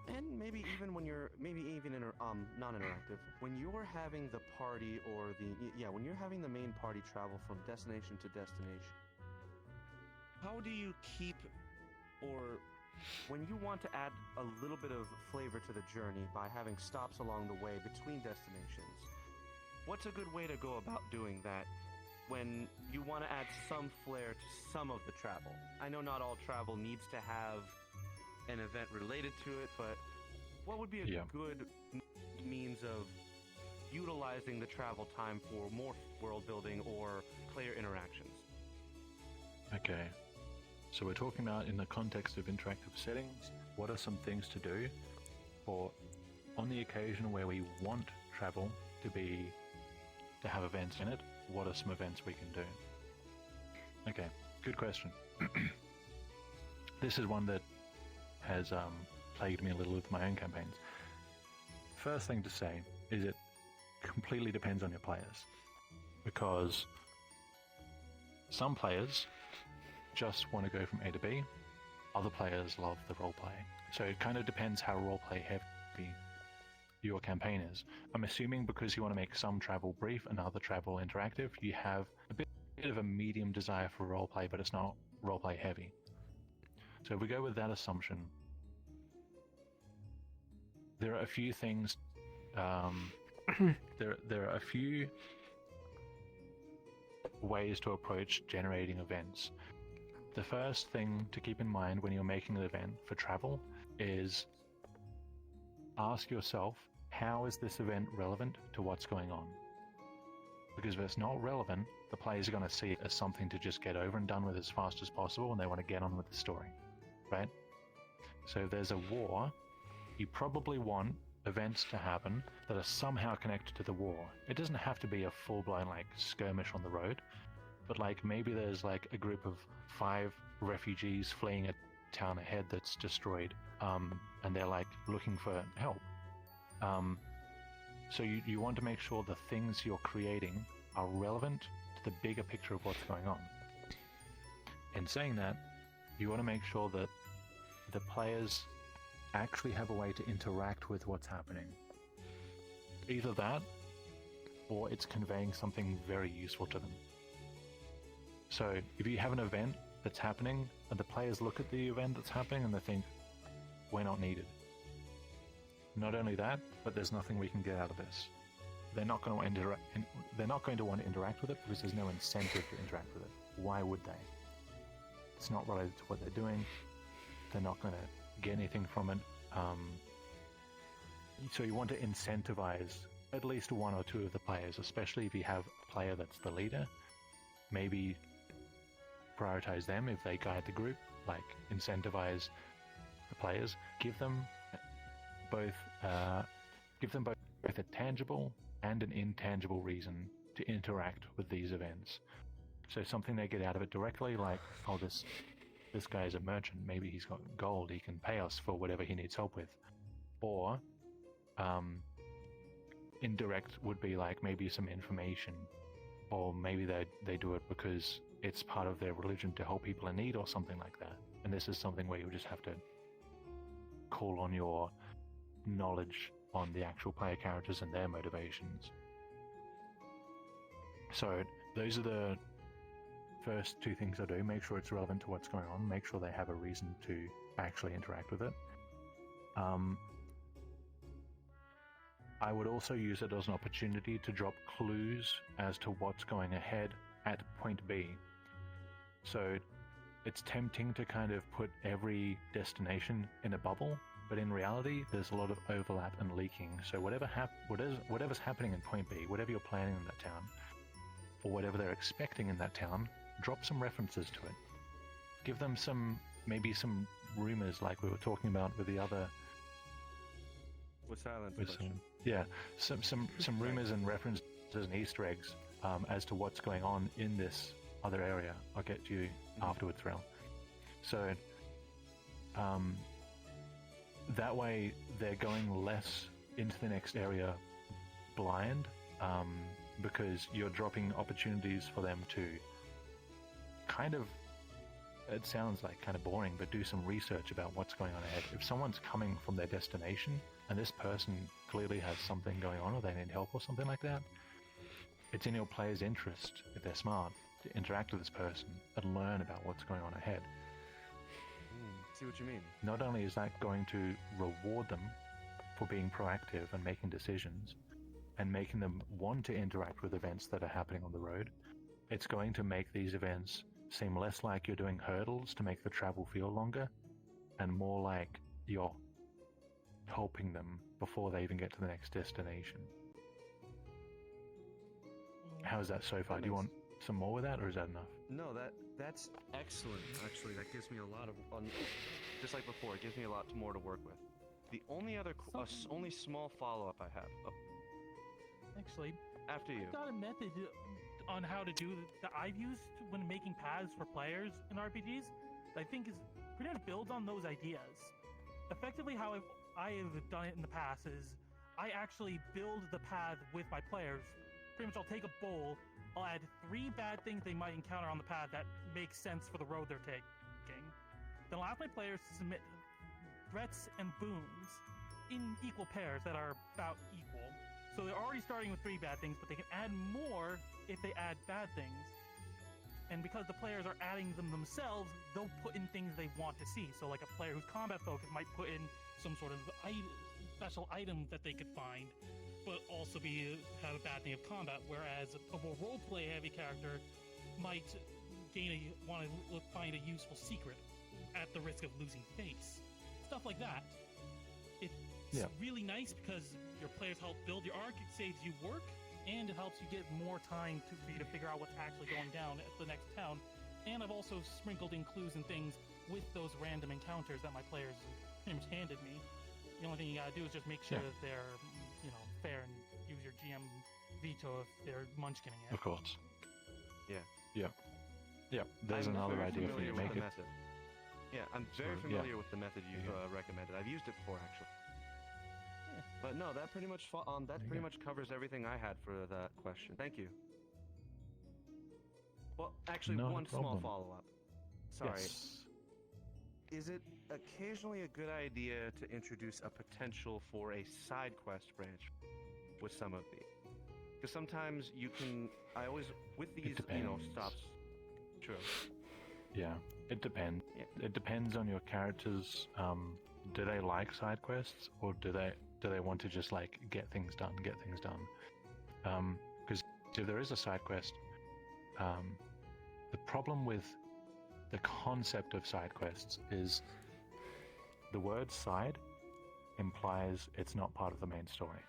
Speaker 3: and maybe even when you're non-interactive, when you're having the party or when you're having the main party travel from destination to destination, how do you keep, or when you want to add a little bit of flavor to the journey by having stops along the way between destinations, what's a good way to go about doing that when you want to add some flair to some of the travel? I know not all travel needs to have an event related to it, but what would be a good means of utilizing the travel time for more world building or player interactions?
Speaker 1: Okay. So we're talking about in the context of interactive settings, what are some things to do for on the occasion where we want travel to have events in it, what are some events we can do? Okay, good question. This is one that has plagued me a little with my own campaigns. First thing to say is it completely depends on your players, because some players just want to go from A to B, other players love the roleplay. So it kind of depends how roleplay heavy your campaign is. I'm assuming because you want to make some travel brief and other travel interactive, you have a bit of a medium desire for roleplay, but it's not roleplay heavy. So if we go with that assumption, there are a few things. There are a few ways to approach generating events. The first thing to keep in mind when you're making an event for travel is ask yourself, how is this event relevant to what's going on? Because if it's not relevant, the players are going to see it as something to just get over and done with as fast as possible, and they want to get on with the story, right? So if there's a war, you probably want events to happen that are somehow connected to the war. It doesn't have to be a full-blown like skirmish on the road, but like maybe there's like a group of 5 refugees fleeing a town ahead that's destroyed, and they're like looking for help. So you want to make sure the things you're creating are relevant to the bigger picture of what's going on. In saying that, you want to make sure that the players actually have a way to interact with what's happening. Either that, or it's conveying something very useful to them. So if you have an event that's happening, and the players look at the event that's happening and they think, we're not needed. Not only that, but there's nothing we can get out of this. They're not going to want to interact with it because there's no incentive to interact with it. Why would they? It's not related to what they're doing. They're not going to get anything from it. So you want to incentivize at least 1 or 2 of the players, especially if you have a player that's the leader. Maybe prioritize them if they guide the group, like incentivize the players. Give them both a tangible and an intangible reason to interact with these events. So something they get out of it directly, like, oh, this guy's a merchant, maybe he's got gold, he can pay us for whatever he needs help with. Or indirect would be like maybe some information, or maybe they do it because it's part of their religion to help people in need or something like that. And this is something where you just have to call on your knowledge on the actual player characters and their motivations. So those are the first 2 things I do. Make sure it's relevant to what's going on. Make sure they have a reason to actually interact with it. I would also use it as an opportunity to drop clues as to what's going ahead at point B. So it's tempting to kind of put every destination in a bubble, but in reality there's a lot of overlap and leaking. So whatever's happening in point B, whatever you're planning in that town, or whatever they're expecting in that town, drop some references to it. Give them maybe some rumors like we were talking about with the other...
Speaker 3: With silence.
Speaker 1: Some rumors and references and Easter eggs as to what's going on in this other area. I'll get to you afterwards, Rel. So that way they're going less into the next area blind, because you're dropping opportunities for them to kind of, it sounds like kind of boring, but do some research about what's going on ahead. If someone's coming from their destination and this person clearly has something going on or they need help or something like that, it's in your player's interest, if they're smart, to interact with this person and learn about what's going on ahead.
Speaker 8: See what you mean.
Speaker 1: Not only is that going to reward them for being proactive and making decisions and making them want to interact with events that are happening on the road, it's going to make these events seem less like you're doing hurdles to make the travel feel longer and more like you're helping them before they even get to the next destination. How is that so far? Do you want some more with that, or is that enough?
Speaker 3: No, that's excellent. Actually, that gives me a lot of, just like before, it gives me a lot more to work with. The only other, only small follow-up I have.
Speaker 13: Actually,
Speaker 3: after you.
Speaker 13: I've got a method on how to do that I've used when making paths for players in RPGs that I think is pretty much builds on those ideas. Effectively, how I have done it in the past is I actually build the path with my players. Pretty much I'll take a bowl, I'll add 3 bad things they might encounter on the path that make sense for the road they're taking. Then I'll ask my players to submit threats and boons in equal pairs that are about equal. So they're already starting with 3 bad things, but they can add more if they add bad things. And because the players are adding them themselves, they'll put in things they want to see. So like a player who's combat focused might put in some sort of special item that they could find, but also have a bad thing of combat, whereas a roleplay heavy character might want to find a useful secret at the risk of losing face. Stuff like that. It's really nice because your players help build your arc, it saves you work, and it helps you get more time for you to figure out what's actually going down at the next town. And I've also sprinkled in clues and things with those random encounters that my players pretty much handed me. The only thing you gotta do is just make sure that they're, fair and use your GM veto if they're munchkinning it.
Speaker 1: Of course.
Speaker 3: Yeah.
Speaker 1: There's another idea for you to make it.
Speaker 3: Method. Yeah, I'm very familiar with the method you've recommended. I've used it before, actually. Yeah. But no, that pretty much pretty much covers everything I had for that question. Thank you. Well, actually, one small follow-up. Sorry.
Speaker 1: Yes.
Speaker 3: Is it occasionally a good idea to introduce a potential for a side quest branch with some of these? Because sometimes you can. I always with these, stops. True.
Speaker 1: Yeah, it depends. It depends on your characters. Do they like side quests, or do they want to just like get things done? Because if there is a side quest, the problem with the concept of side quests is the word side implies it's not part of the main story,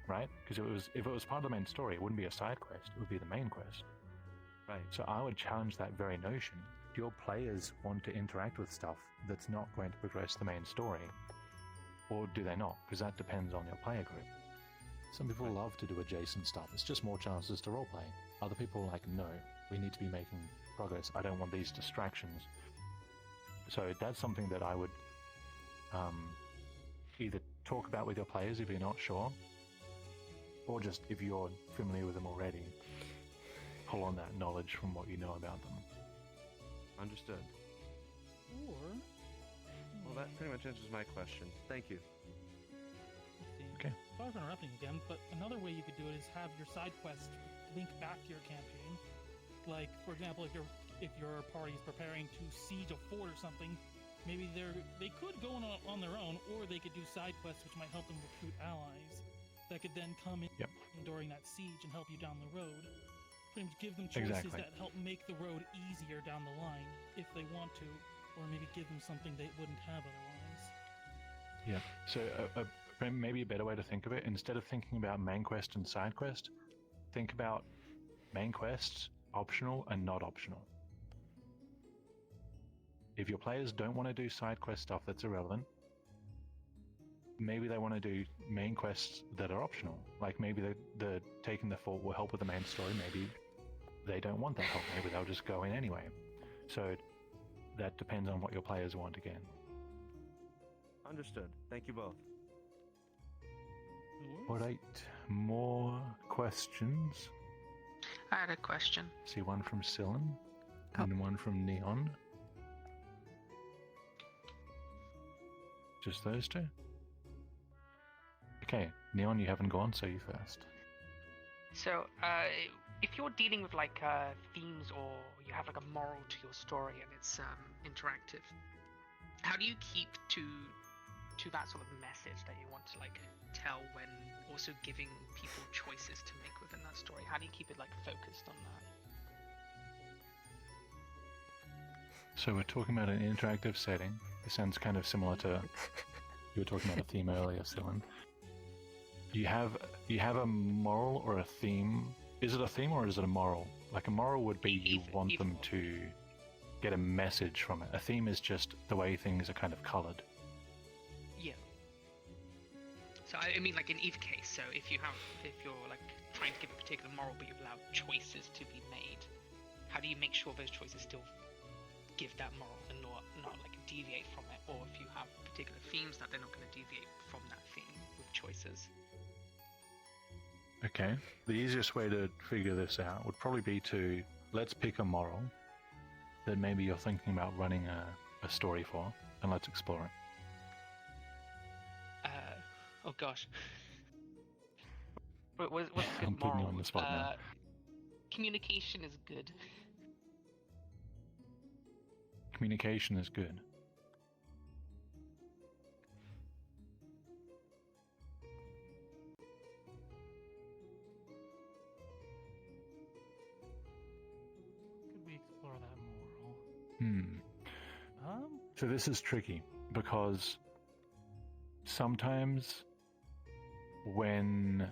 Speaker 1: right? Because if it was part of the main story, it wouldn't be a side quest, it would be the main quest.
Speaker 3: Right.
Speaker 1: So I would challenge that very notion. Do your players want to interact with stuff that's not going to progress the main story, or do they not? Because that depends on your player group. Some people love to do adjacent stuff. It's just more chances to roleplay. Other people are like, no, we need to be making progress. I don't want these distractions. So that's something that I would either talk about with your players if you're not sure, or just if you're familiar with them already, pull on that knowledge from what you know about them.
Speaker 3: Understood.
Speaker 13: Or...
Speaker 3: Well, that pretty much answers my question. Thank you.
Speaker 1: Okay.
Speaker 13: Sorry for interrupting again, but another way you could do it is have your side quest link back to your campaign. Like, for example, if your party is preparing to siege a fort or something, maybe they could go on their own, or they could do side quests which might help them recruit allies that could then come in during that siege and help you down the road. Pretty much give them choices that help make the road easier down the line if they want to, or maybe give them something they wouldn't have otherwise.
Speaker 1: Yeah. So maybe a better way to think of it, instead of thinking about main quest and side quest, think about main quests, optional and not optional. If your players don't want to do side quest stuff that's irrelevant, maybe they want to do main quests that are optional. Like maybe the taking the fort will help with the main story. Maybe they don't want that help. Maybe they'll just go in anyway. So that depends on what your players want again.
Speaker 3: Understood. Thank you both.
Speaker 1: All right, more questions?
Speaker 15: I had a question.
Speaker 1: See one from Scyllin
Speaker 10: Oh.
Speaker 1: and one from Neon. Just those two? Okay, Neon, you haven't gone, so you first.
Speaker 15: So, if you're dealing with like themes or you have like a moral to your story and it's interactive, how do you keep to that sort of message that you want to like tell when also giving people choices to make within that story? How do you keep it like focused on that?
Speaker 1: So we're talking about an interactive setting. It sounds kind of similar to you were talking about a theme earlier, Scyllin. You have a moral or a theme. Is it a theme or is it a moral? Like a moral would be you want them to get a message from it. A theme is just the way things are kind of colored.
Speaker 15: Yeah. So I mean, like in either case. So if you're like trying to give a particular moral, but you've allowed choices to be made, how do you make sure those choices still give that moral and not like deviate from it? Or if you have particular themes that they're not going to deviate from that theme with choices.
Speaker 1: Okay. The easiest way to figure this out would probably be to let's pick a moral that maybe you're thinking about running a story for, and let's explore it.
Speaker 15: Oh gosh. What's a
Speaker 1: I'm
Speaker 15: good
Speaker 1: putting you
Speaker 15: moral?
Speaker 1: on the spot now.
Speaker 15: Communication is good.
Speaker 1: Communication is good.
Speaker 13: Could we explore that moral?
Speaker 1: So this is tricky because sometimes when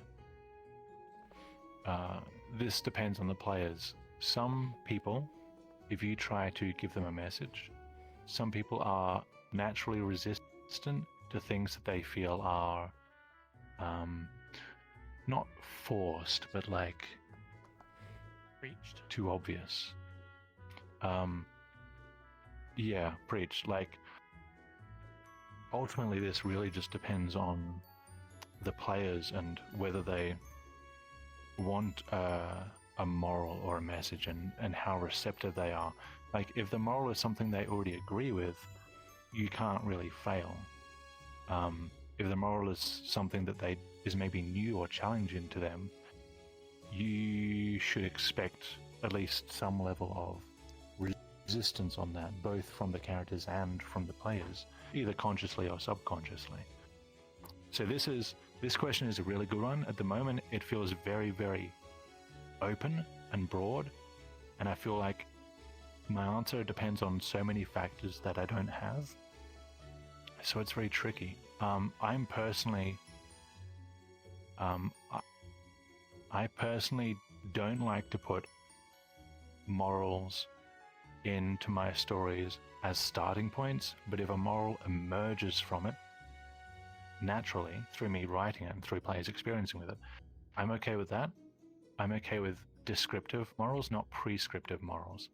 Speaker 1: this depends on the players. Some people, if you try to give them a message, some people are naturally resistant to things that they feel are not forced, but like
Speaker 13: Preached.
Speaker 1: too obvious. Yeah, preached. Like, ultimately, this really just depends on the players and whether they want a moral or a message and how receptive they are. Like, if the moral is something they already agree with, you can't really fail. If the moral is something that is maybe new or challenging to them, you should expect at least some level of resistance on that, both from the characters and from the players, either consciously or subconsciously. So this question is a really good one. At the moment, it feels very, very open and broad, and I feel like my answer depends on so many factors that I don't have. So it's very tricky. I personally don't like to put morals into my stories as starting points, but if a moral emerges from it naturally through me writing it and through players experiencing with it, I'm okay with that. I'm okay with descriptive morals, not prescriptive morals.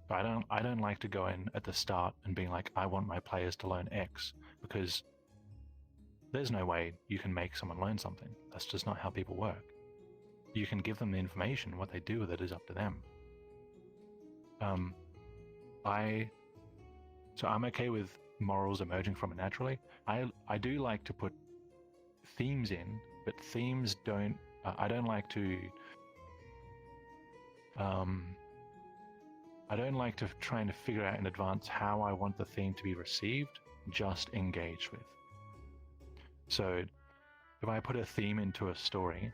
Speaker 1: But I don't like to go in at the start and being like, I want my players to learn X, because there's no way you can make someone learn something. That's just not how people work. You can give them the information. What they do with it is up to them. So I'm okay with morals emerging from it naturally. I do like to put themes in, but themes don't. I don't like to. I don't like to try and figure out in advance how I want the theme to be received. Just engage with. So, if I put a theme into a story,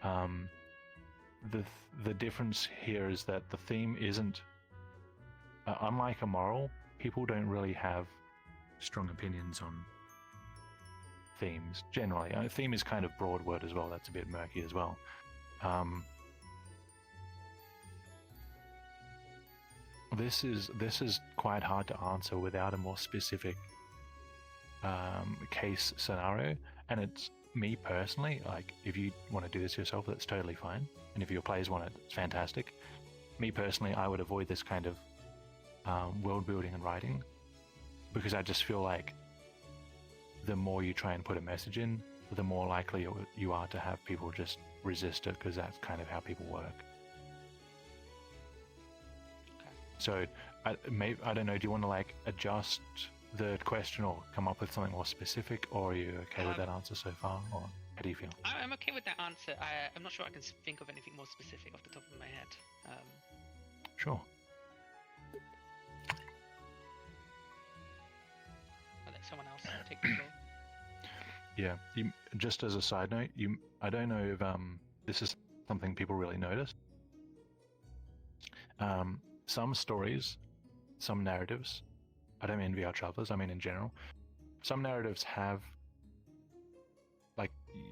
Speaker 1: the difference here is that the theme isn't. Unlike a moral, people don't really have strong opinions on themes generally. A theme is kind of broad word as well. That's a bit murky as well. This is quite hard to answer without a more specific case scenario, and it's me personally. Like, if you want to do this yourself, that's totally fine, and if your players want it, it's fantastic. Me personally, I would avoid this kind of world building and writing, because I just feel like the more you try and put a message in, the more likely you are to have people just resist it, because that's kind of how people work. So I don't know, do you want to like adjust the question or come up with something more specific, or are you okay with that answer so far, or how do you feel?
Speaker 15: I'm okay with that answer. I'm not sure I can think of anything more specific off the top of my head.
Speaker 1: Sure.
Speaker 15: I'll let someone else take the floor.
Speaker 1: Yeah, just as a side note, I don't know if this is something people really notice. Some stories, some narratives, I don't mean VRTravellers, I mean in general, some narratives have, like,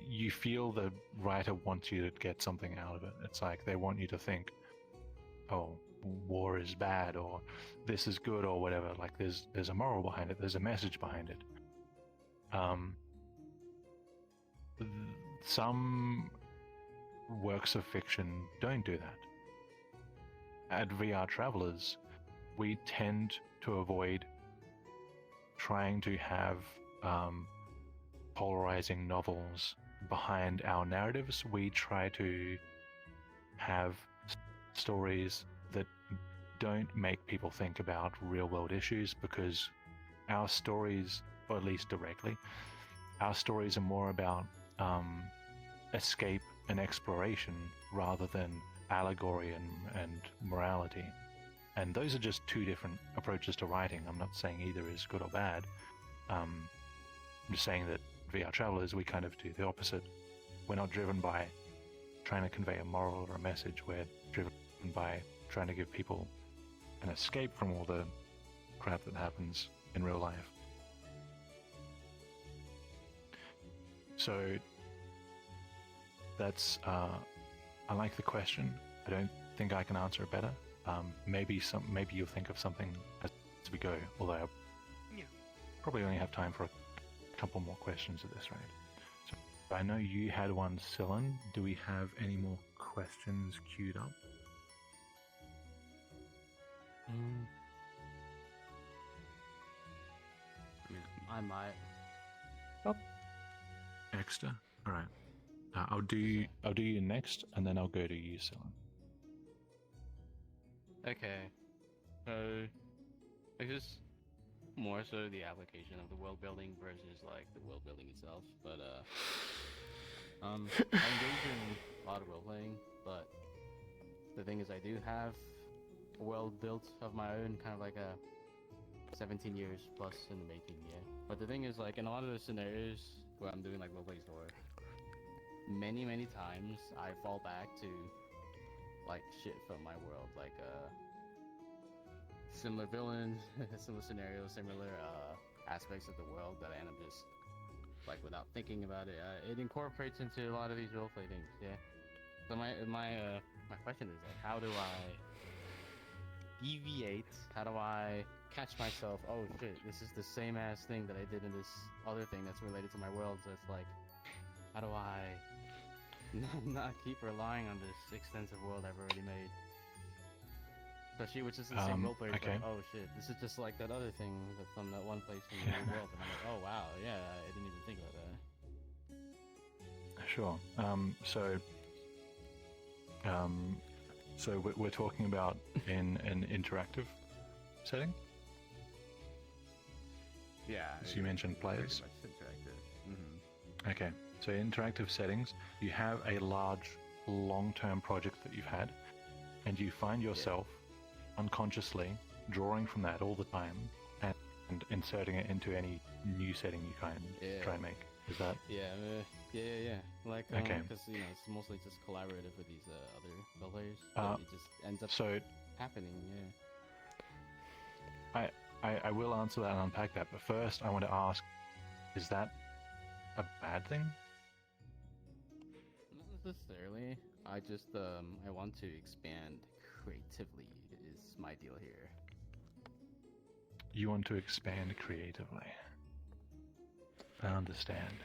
Speaker 1: you feel the writer wants you to get something out of it. It's like they want you to think, oh, war is bad, or this is good, or whatever. Like there's a moral behind it, there's a message behind it. Some works of fiction don't do that. At VRTravellers, we tend to avoid trying to have polarizing novels behind our narratives. We try to have stories that don't make people think about real-world issues, because our stories, or at least directly, our stories are more about escape and exploration rather than allegory and morality. And those are just two different approaches to writing. I'm not saying either is good or bad. I'm just saying that VRTravellers, we kind of do the opposite. We're not driven by trying to convey a moral or a message. We're driven by trying to give people an escape from all the crap that happens in real life. So that's, I like the question. I don't think I can answer it better. Maybe you'll think of something as we go, although I probably only have time for a couple more questions at this rate. So I know you had one, Cyllin. Do we have any more questions queued up?
Speaker 3: I might.
Speaker 10: Oh.
Speaker 1: Exeter? Alright. I'll do you next, and then I'll go to you, Cyllin.
Speaker 16: Okay. So, I guess more so the application of the world building versus like the world building itself. But I engage in a lot of role playing, but the thing is, I do have a world built of my own, kind of like a 17 years plus in the making, yeah. But the thing is, like in a lot of the scenarios where I'm doing like role play story, many times I fall back to like shit from my world, like similar villains, similar scenarios, similar aspects of the world that I end up just like without thinking about it. It incorporates into a lot of these roleplay things, yeah. So my question is like, how do I deviate? How do I catch myself? Oh shit, this is the same ass thing that I did in this other thing that's related to my world. So it's like, how do I not keep relying on this extensive world I've already made? Especially which is the same roleplay.
Speaker 1: Okay.
Speaker 16: Like, oh shit, this is just like that other thing from that one place in the new world. And I'm like, oh wow, yeah, I didn't even think about that.
Speaker 1: Sure. So we're talking about in an interactive setting?
Speaker 16: Yeah.
Speaker 1: So you mentioned players.
Speaker 16: Pretty much interactive. Mm-hmm.
Speaker 1: Okay. So in interactive settings, you have a large, long-term project that you've had, and you find yourself unconsciously drawing from that all the time and inserting it into any new setting you try and make. Is that?
Speaker 16: Yeah. Like,
Speaker 1: okay.
Speaker 16: Because you know it's mostly just collaborative with these other role players. It just ends up happening. Yeah.
Speaker 1: I will answer that and unpack that, but first I want to ask: is that a bad thing?
Speaker 16: Not necessarily. I just I want to expand creatively. Is my deal here.
Speaker 1: You want to expand creatively. I understand.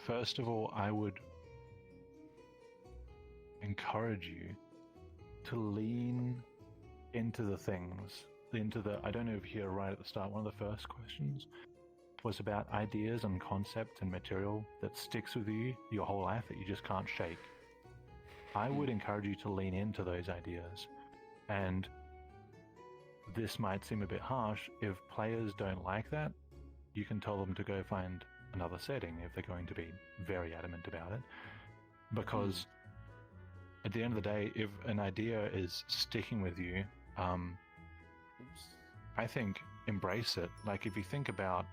Speaker 1: First of all, I would encourage you to lean into the things into the, I don't know if you're right at the start, one of the first questions was about ideas and concepts and material that sticks with you your whole life that you just can't shake. I would encourage you to lean into those ideas. And this might seem a bit harsh. If players don't like that, you can tell them to go find another setting if they're going to be very adamant about it. Because at the end of the day, if an idea is sticking with you, I think embrace it. Like, if you think about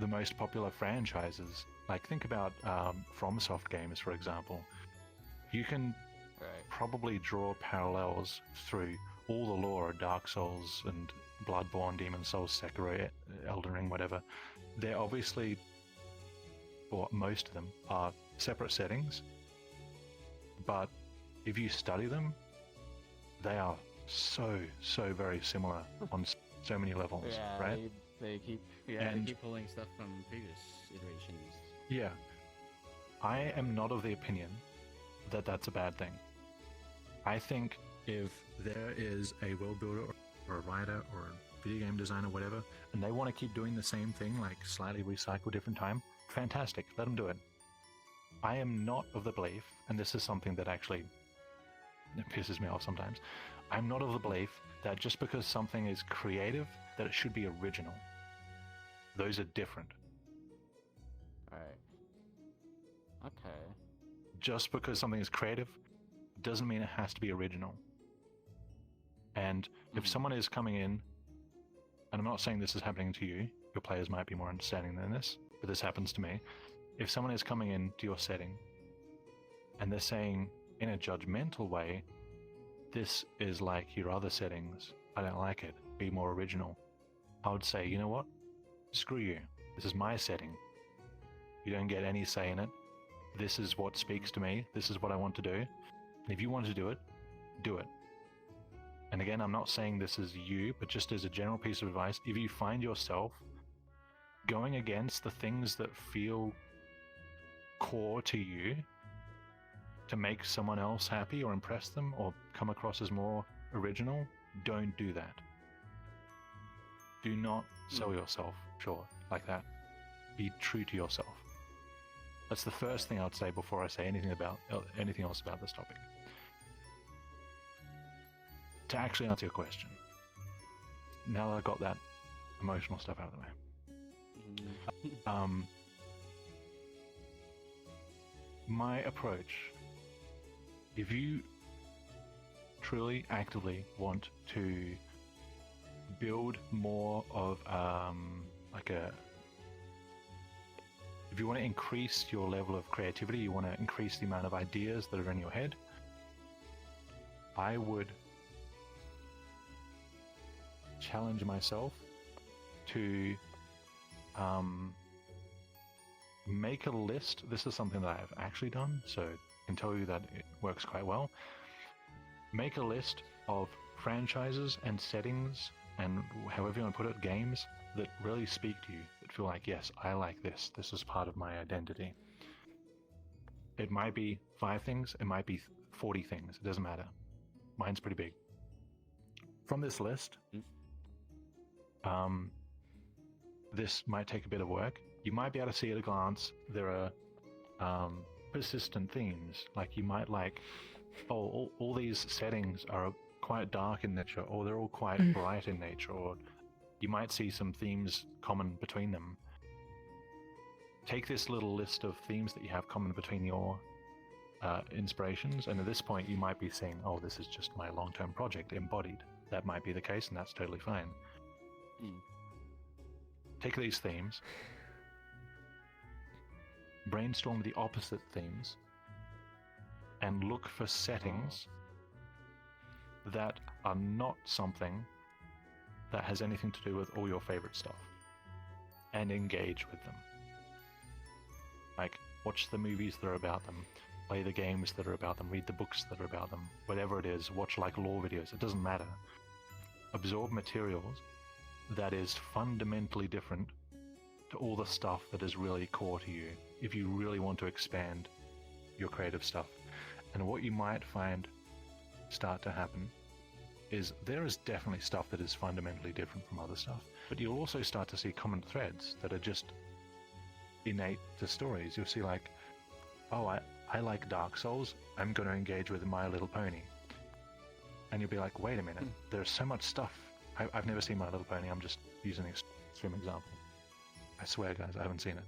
Speaker 1: the most popular franchises, like think about FromSoft games, for example, you can probably draw parallels through all the lore of Dark Souls and Bloodborne, Demon Souls, Sekiro, Elden Ring, whatever. They're obviously, or most of them, are separate settings, but if you study them, they are so very similar on so many levels,
Speaker 16: Yeah,
Speaker 1: right?
Speaker 16: they keep they keep pulling stuff from previous iterations.
Speaker 1: Yeah. I am not of the opinion that that's a bad thing. I think if there is a world builder or a writer or a video game designer, whatever, and they want to keep doing the same thing, like slightly recycle different time, fantastic, let them do it. I am not of the belief, and this is something that actually pisses me off sometimes, I'm not of the belief that just because something is creative, that it should be original. Those are different.
Speaker 16: Alright. Okay.
Speaker 1: Just because something is creative doesn't mean it has to be original. And if someone is coming in, and I'm not saying this is happening to you, your players might be more understanding than this, but this happens to me. If someone is coming in to your setting and they're saying in a judgmental way, this is like your other settings, I don't like it, be more original, I would say, you know what? Screw you. This is my setting. You don't get any say in it. This is what speaks to me. This is what I want to do. And if you want to do it, do it. And again, I'm not saying this is you, but just as a general piece of advice, if you find yourself going against the things that feel core to you to make someone else happy or impress them or come across as more original, don't do that. Do not sell yourself short like that. Be true to yourself. That's the first thing I would say before I say anything else about this topic. To actually answer your question, now that I got that emotional stuff out of the way, my approach, if you truly actively want to build more of if you want to increase your level of creativity, you want to increase the amount of ideas that are in your head, I would challenge myself to make a list. This is something that I've actually done, so I can tell you that it works quite well. Make a list of franchises and settings and however you want to put it, games that really speak to you, that feel like, yes, I like this. This is part of my identity. It might be 5 things, it might be 40 things, it doesn't matter. Mine's pretty big. From this list, this might take a bit of work. You might be able to see at a glance there are persistent themes. Like you might like, oh, all these settings are quite dark in nature, or they're all quite bright in nature, or you might see some themes common between them. Take this little list of themes that you have common between your inspirations, and at this point you might be saying, oh, this is just my long-term project embodied. That might be the case, and that's totally fine. Take these themes, brainstorm the opposite themes, and look for settings that are not something that has anything to do with all your favorite stuff, and engage with them. Like, watch the movies that are about them, play the games that are about them, read the books that are about them, whatever it is, watch like lore videos, it doesn't matter. Absorb materials that is fundamentally different to all the stuff that is really core to you if you really want to expand your creative stuff. And what you might find start to happen is there is definitely stuff that is fundamentally different from other stuff, but you'll also start to see common threads that are just innate to stories. You'll see like, oh, I like Dark Souls, I'm going to engage with My Little Pony. And you'll be like, wait a minute, there's so much stuff. I've never seen My Little Pony, I'm just using an extreme example. I swear, guys, I haven't seen it.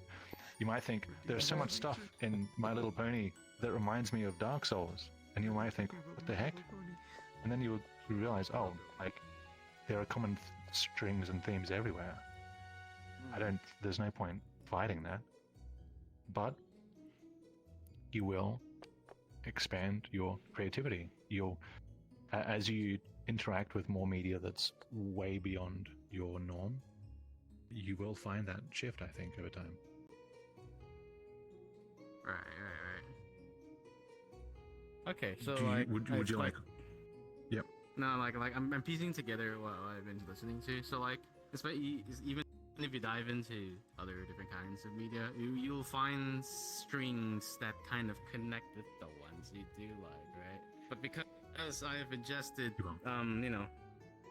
Speaker 1: You might think, there's so much stuff in My Little Pony that reminds me of Dark Souls. And you might think, what the heck? And then you realize, oh, like, there are common strings and themes everywhere. There's no point fighting that. But you will expand your creativity. As you interact with more media that's way beyond your norm, you will find that shift, I think, over time.
Speaker 16: Right. Okay, so
Speaker 8: would you like? Yep.
Speaker 16: No, like I'm piecing together what I've been listening to. So like, especially even if you dive into other different kinds of media, you'll find strings that kind of connect with the ones you do like, right? But because I have ingested,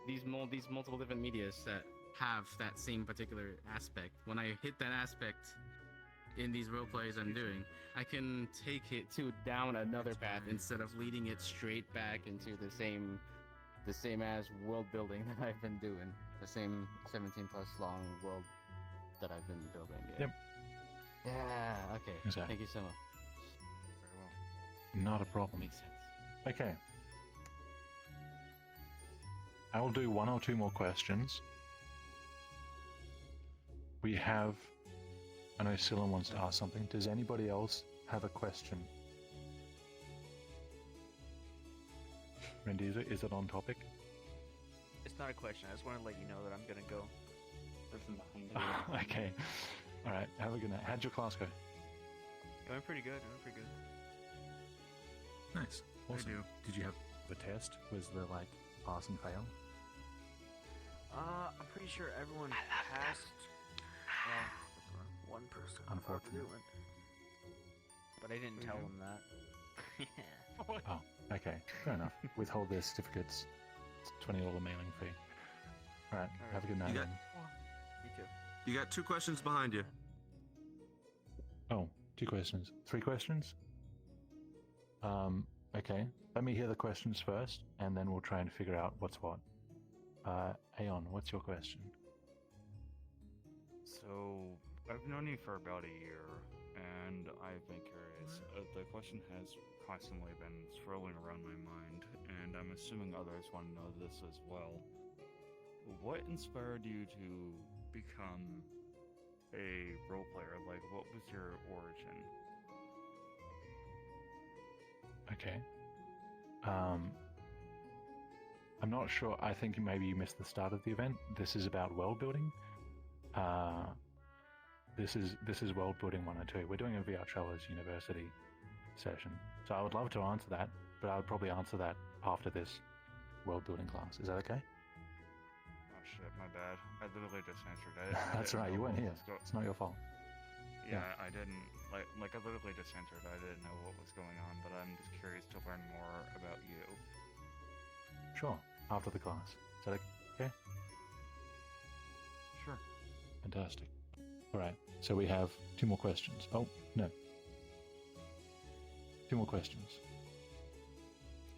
Speaker 16: these multiple different medias that have that same particular aspect, when I hit that aspect in these role plays I'm doing, I can take it down another path instead of leading it straight back into the same as world building that I've been doing, the same 17 plus long world that I've been building.
Speaker 1: Yep.
Speaker 16: Yeah. Okay.
Speaker 1: Exactly.
Speaker 16: Thank you so much.
Speaker 1: Not a problem.
Speaker 16: Makes sense.
Speaker 1: Okay. I will do one or two more questions. We have... I know Scylla wants to ask something. Does anybody else have a question? Rendiza, is it on topic?
Speaker 4: It's not a question. I just want to let you know that I'm gonna go.
Speaker 12: Person behind it.
Speaker 1: Okay. All right. Have a good night. How'd your class go?
Speaker 4: It went pretty good.
Speaker 1: Nice. Awesome. Did you have the test? Was the like pass and fail?
Speaker 4: I'm pretty sure everyone passed. One person.
Speaker 1: Unfortunately.
Speaker 4: But I didn't tell them that.
Speaker 1: Oh, okay. Fair enough. Withhold their certificates. It's $20 mailing fee. All right. Have a good night.
Speaker 8: You got,
Speaker 4: Me too.
Speaker 8: you got 2 questions behind you.
Speaker 1: Oh, 2 questions. 3 questions? Okay. Let me hear the questions first, and then we'll try and figure out what's what. Aeon, what's your question?
Speaker 17: So, I've known you for about a year, and I've been curious. The question has constantly been swirling around my mind, and I'm assuming others want to know this as well. What inspired you to become a role player? Like, what was your origin?
Speaker 1: Okay. I'm not sure. I think maybe you missed the start of the event. This is about world building. This is World Building 102. We're doing a VRTravellers University session. So I would love to answer that, but I would probably answer that after this World Building class. Is that okay?
Speaker 17: Oh shit, my bad. I literally just answered it.
Speaker 1: That's right, you weren't here. It's not your fault.
Speaker 17: Yeah, I didn't, like I literally just answered. I didn't know what was going on, but I'm just curious to learn more about you.
Speaker 1: Sure, after the class. Is that okay?
Speaker 17: Sure.
Speaker 1: Fantastic. Alright, so we have 2 more questions. Oh, no. 2 more questions.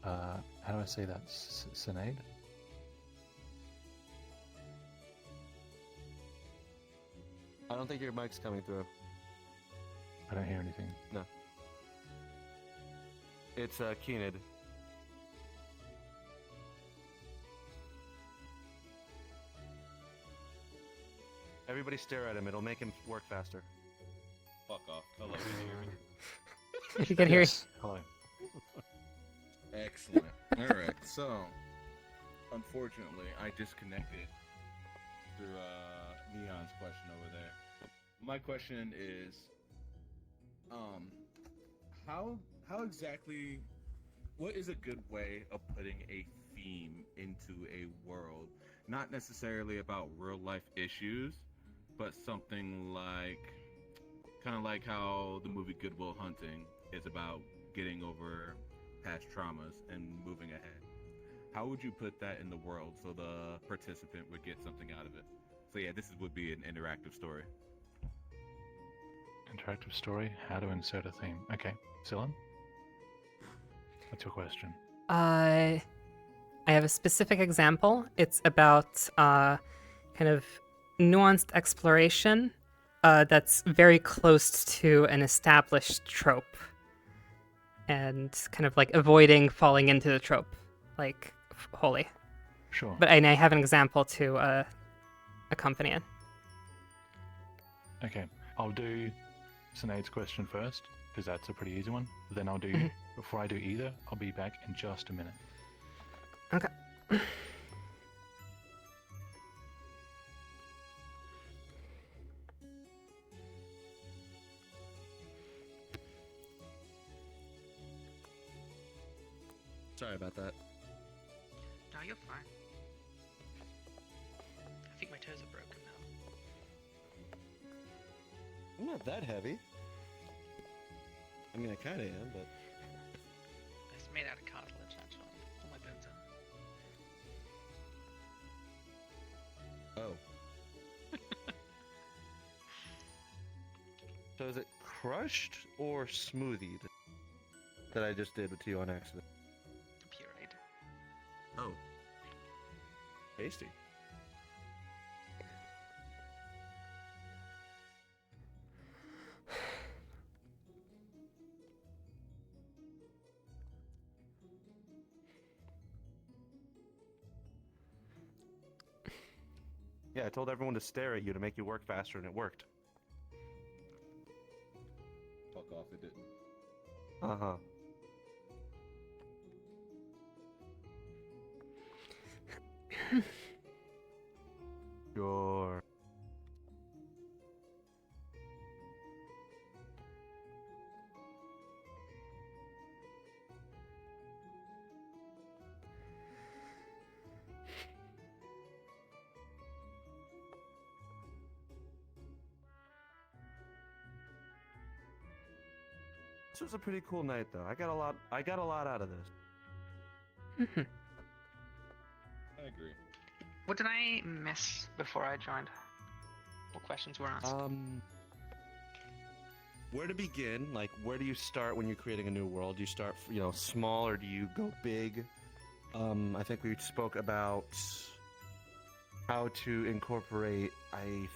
Speaker 1: How do I say that? Sinead?
Speaker 3: I don't think your mic's coming through.
Speaker 1: I don't hear anything.
Speaker 3: No. It's Keenid. Everybody stare at him. It'll make him work faster.
Speaker 18: Fuck off. Hello, can you hear me?
Speaker 10: You can hear you.
Speaker 1: Hello.
Speaker 18: Excellent. Alright, so unfortunately I disconnected through Neon's question over there. My question is how exactly, what is a good way of putting a theme into a world? Not necessarily about real life issues, but something like, kind of like how the movie Good Will Hunting is about getting over past traumas and moving ahead. how would you put that in the world so the participant would get something out of it? So yeah, would be an interactive story.
Speaker 1: Interactive story, how to insert a theme. Okay, Scylla? What's your question?
Speaker 10: I have a specific example. It's about kind of nuanced exploration that's very close to an established trope. And kind of like avoiding falling into the trope, like wholly.
Speaker 1: Sure.
Speaker 10: But I have an example to accompany it.
Speaker 1: Okay, I'll do Sinead's question first, because that's a pretty easy one. Then I'll do, before I do either, I'll be back in just a minute.
Speaker 10: Okay.
Speaker 3: Sorry about that.
Speaker 15: No, you're fine. I think my toes are broken now.
Speaker 3: I'm not that heavy. I mean, I kind of am, but...
Speaker 15: It's made out of cartilage, actually. All my bones are.
Speaker 3: Oh. So is it crushed or smoothied that I just did to you on accident?
Speaker 15: Pureed.
Speaker 3: Oh. Tasty. Yeah, I told everyone to stare at you to make you work faster, and it worked.
Speaker 18: Fuck off, it didn't.
Speaker 3: Uh-huh. Sure. This was a pretty cool night, though. I got a lot out of this.
Speaker 18: I agree.
Speaker 15: What did I miss before I joined? What questions were asked?
Speaker 3: Where to begin? Like, where do you start when you're creating a new world? Do you start, small, or do you go big? I think we spoke about how to incorporate. I'm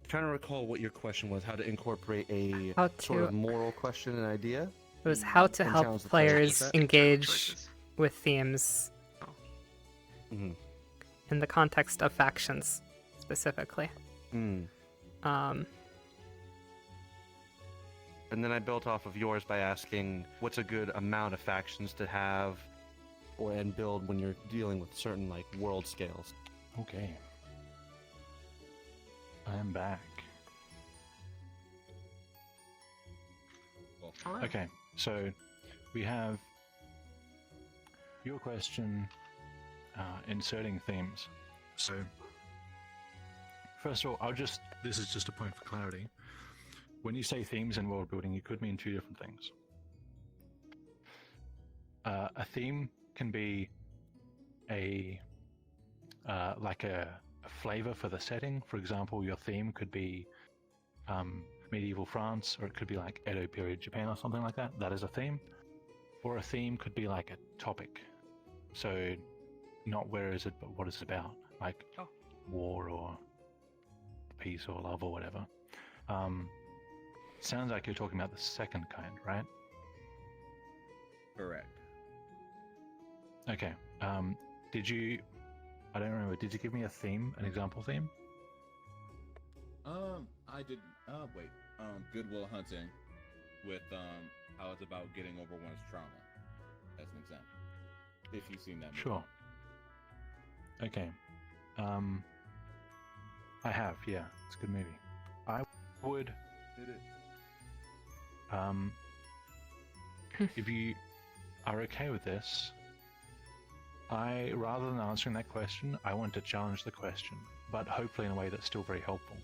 Speaker 3: trying to recall what your question was. How to incorporate a sort of moral question and idea.
Speaker 10: It was how to
Speaker 3: And
Speaker 10: help
Speaker 3: challenge the
Speaker 10: players
Speaker 3: with that.
Speaker 10: engage with themes
Speaker 3: Mhm.
Speaker 10: in the context of factions, specifically.
Speaker 3: Mm. And then I built off of yours by asking what's a good amount of factions to have and build when you're dealing with certain world scales.
Speaker 1: Okay. I am back. Okay, so we have your question, inserting themes. So, first of all, this is just a point for clarity. When you say themes in world building, it could mean two different things. A theme can be a flavor for the setting. For example, your theme could be medieval France, or it could be like Edo period Japan or something like that. That is a theme. Or a theme could be like a topic. So not where is it, but what it's about. Like war or peace or love or whatever. Sounds like you're talking about the second kind, right?
Speaker 18: Correct.
Speaker 1: Okay. I don't remember, did you give me a theme, an example theme?
Speaker 18: I did. Wait. Goodwill Hunting, with how it's about getting over one's trauma, as an example. If you've seen that movie.
Speaker 1: Sure. Okay. I have, yeah. It's a good movie. I would.
Speaker 18: It is.
Speaker 1: If you are okay with this, rather than answering that question, I want to challenge the question, but hopefully in a way that's still very helpful.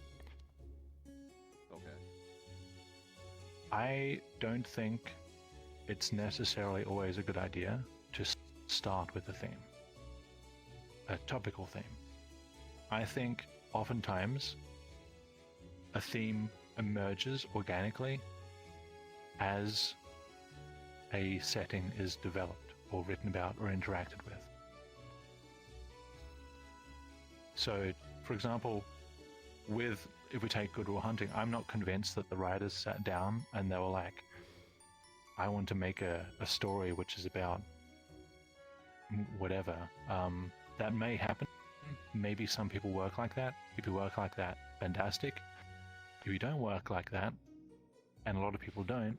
Speaker 18: Okay.
Speaker 1: I don't think it's necessarily always a good idea to start with a theme. a topical theme. I think oftentimes a theme emerges organically as a setting is developed or written about or interacted with. So, for example, if we take Good Will Hunting, I'm not convinced that the writers sat down and they were like, I want to make a story which is about whatever. That may happen. Maybe some people work like that. If you work like that, fantastic. If you don't work like that, and a lot of people don't,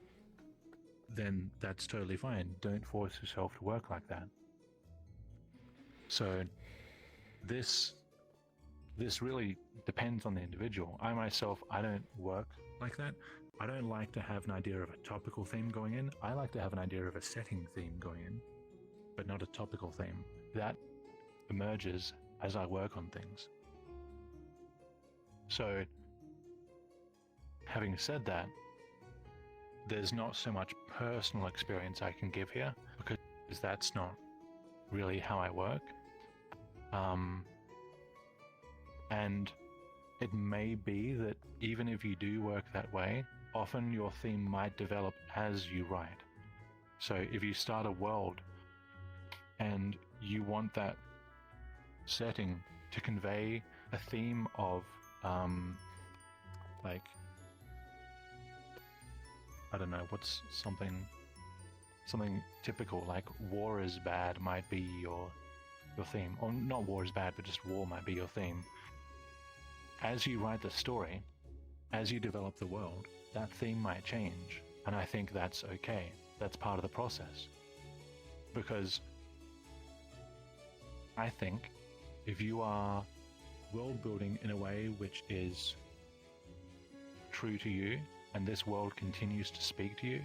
Speaker 1: then that's totally fine. Don't force yourself to work like that. So this really depends on the individual. I myself, I don't work like that. I don't like to have an idea of a topical theme going in. I like to have an idea of a setting theme going in, but not a topical theme. That emerges as I work on things. So, having said that, there's not so much personal experience I can give here, because that's not really how I work. And it may be that even if you do work that way, often your theme might develop as you write. So if you start a world and you want that setting to convey a theme of like, I don't know, what's something typical, like war is bad might be your theme, or not war is bad, but just war might be your theme. As you write the story, as you develop the world, that theme might change, and I think that's okay. That's part of the process. Because I think if you are world building in a way which is true to you, and this world continues to speak to you,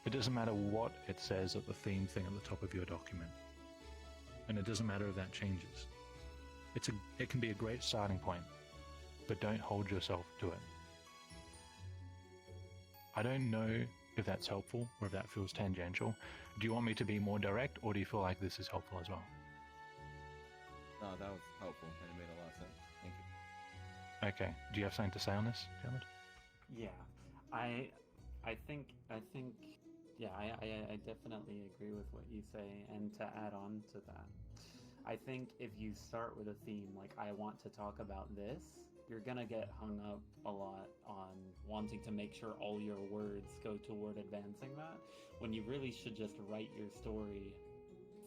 Speaker 1: it doesn't matter what it says at the theme thing at the top of your document. And it doesn't matter if that changes. It can be a great starting point, but don't hold yourself to it. I don't know if that's helpful or if that feels tangential. Do you want me to be more direct, or do you feel like this is helpful as well?
Speaker 18: No, that was helpful and it made a lot of sense. Thank you.
Speaker 1: Okay. Do you have something to say on this, Jared?
Speaker 12: Yeah, I think yeah, I definitely agree with what you say, and to add on to that, I think if you start with a theme like I want to talk about this, you're gonna get hung up a lot on wanting to make sure all your words go toward advancing that, when you really should just write your story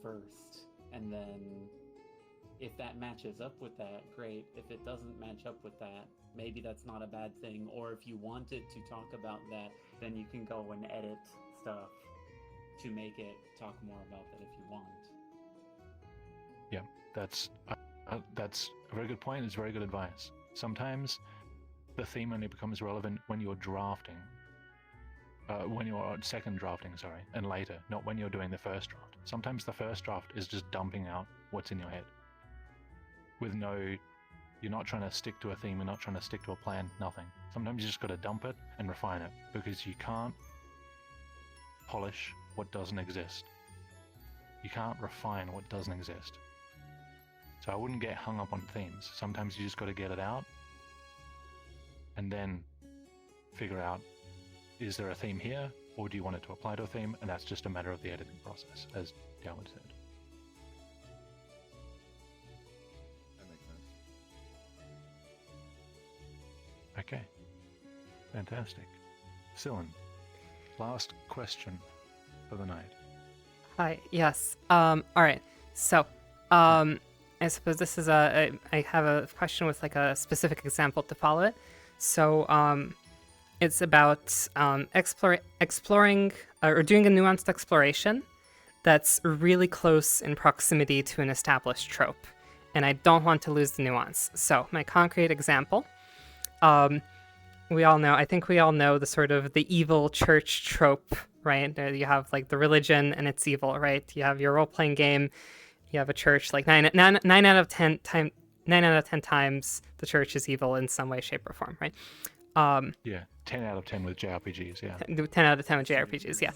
Speaker 12: first, and then if that matches up with that, great. If it doesn't match up with that, maybe that's not a bad thing. Or if you wanted to talk about that, then you can go and edit stuff to make it talk more about that if you want.
Speaker 1: Yeah, that's a very good point. It's very good advice. Sometimes the theme only becomes relevant when you're drafting, when you're second drafting, sorry, and later, not when you're doing the first draft. Sometimes the first draft is just dumping out what's in your head. You're not trying to stick to a theme, you're not trying to stick to a plan, nothing. Sometimes you just got to dump it and refine it, because you can't polish what doesn't exist. You can't refine what doesn't exist. So I wouldn't get hung up on themes. Sometimes you just got to get it out and then figure out, is there a theme here, or do you want it to apply to a theme? And that's just a matter of the editing process, as Dowd said.
Speaker 18: That makes sense.
Speaker 1: Okay, fantastic. Cyllin, last question for the night.
Speaker 10: Hi. Yes. All right. So, I suppose this is I have a question with like a specific example to follow it. So, it's about exploring or doing a nuanced exploration that's really close in proximity to an established trope, and I don't want to lose the nuance. So, my concrete example. I think we all know the sort of the evil church trope, right? You have like the religion and it's evil, right? You have your role-playing game, you have a church, like 9 out of 10 times the church is evil in some way, shape, or form, right?
Speaker 1: Yeah, 10 out of 10 with JRPGs, yeah.
Speaker 10: 10 out of 10 with JRPGs, yeah.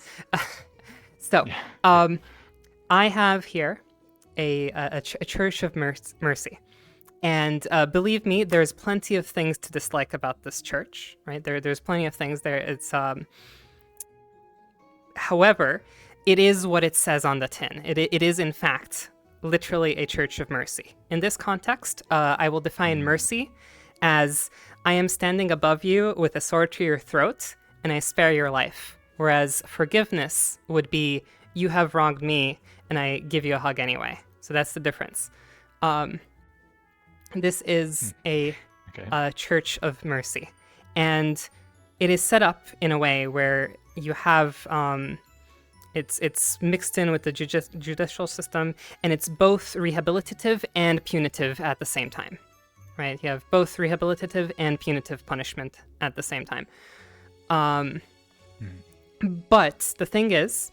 Speaker 10: So, I have here a church of mercy. And believe me, there's plenty of things to dislike about this church, right? There's plenty of things there. It's however, it is what it says on the tin. It is, in fact, literally a church of mercy. In this context, I will define mercy as I am standing above you with a sword to your throat, and I spare your life. Whereas forgiveness would be, you have wronged me, and I give you a hug anyway. So that's the difference. This is a church of mercy. And it is set up in a way where you have... It's mixed in with the judicial system, and it's both rehabilitative and punitive at the same time, right? You have both rehabilitative and punitive punishment at the same time. But the thing is,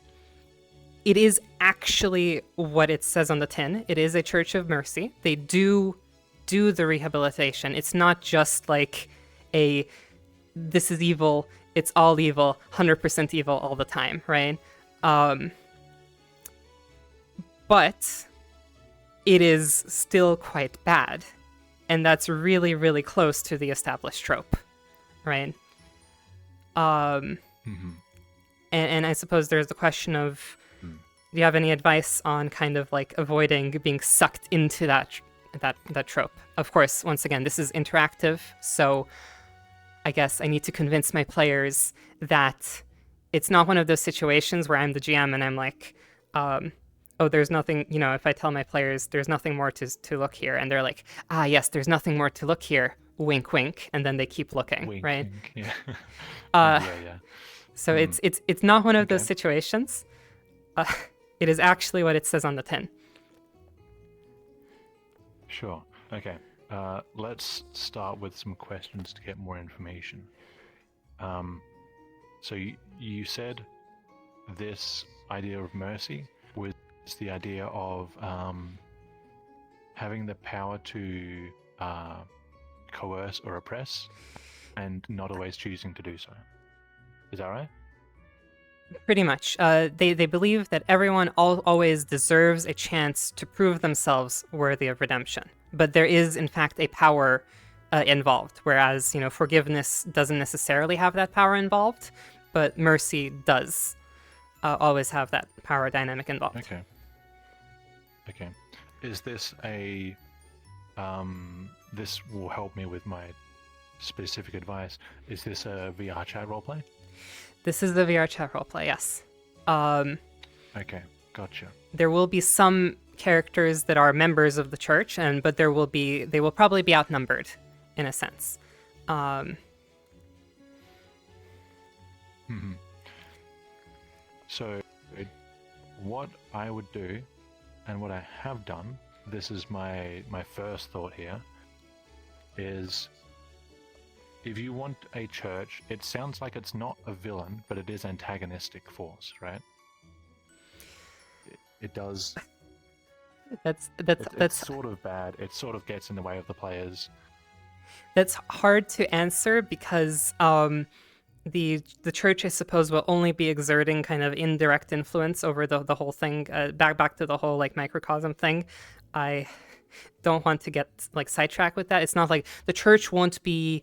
Speaker 10: it is actually what it says on the tin. It is a church of mercy. They do the rehabilitation. It's not just like this is evil, it's all evil, 100% evil all the time, right? But it is still quite bad, and that's really, really close to the established trope, right? And I suppose there's the question of, do you have any advice on kind of like avoiding being sucked into that trope? Of course, once again, this is interactive, so I guess I need to convince my players that it's not one of those situations where I'm the GM and I'm like, oh, there's nothing, if I tell my players there's nothing more to look here, and they're like, yes, there's nothing more to look here, wink, wink, and then they keep looking,
Speaker 1: Wink,
Speaker 10: right?
Speaker 1: wink, yeah. Yeah.
Speaker 10: So it's not one of those situations. It is actually what it says on the tin.
Speaker 1: Sure. Okay. Let's start with some questions to get more information. So you said this idea of mercy was the idea of having the power to coerce or oppress, and not always choosing to do so. Is that right?
Speaker 10: Pretty much. They believe that everyone always deserves a chance to prove themselves worthy of redemption. But there is, in fact, a power involved, whereas, forgiveness doesn't necessarily have that power involved, but mercy does always have that power dynamic involved.
Speaker 1: Okay. Is this this will help me with my specific advice. Is this a VR chat roleplay?
Speaker 10: This is the VR chat roleplay, yes.
Speaker 1: Okay, gotcha.
Speaker 10: There will be some characters that are members of the church, but they will probably be outnumbered, in a sense.
Speaker 1: So, what I would do, and what I have done, this is my first thought here, is if you want a church, it sounds like it's not a villain, but it is antagonistic force, right? It does.
Speaker 10: That's
Speaker 1: sort of bad. It sort of gets in the way of the players.
Speaker 10: That's hard to answer because the church, I suppose, will only be exerting kind of indirect influence over the whole thing. Back to the whole like microcosm thing. I don't want to get like sidetracked with that. It's not like the church won't be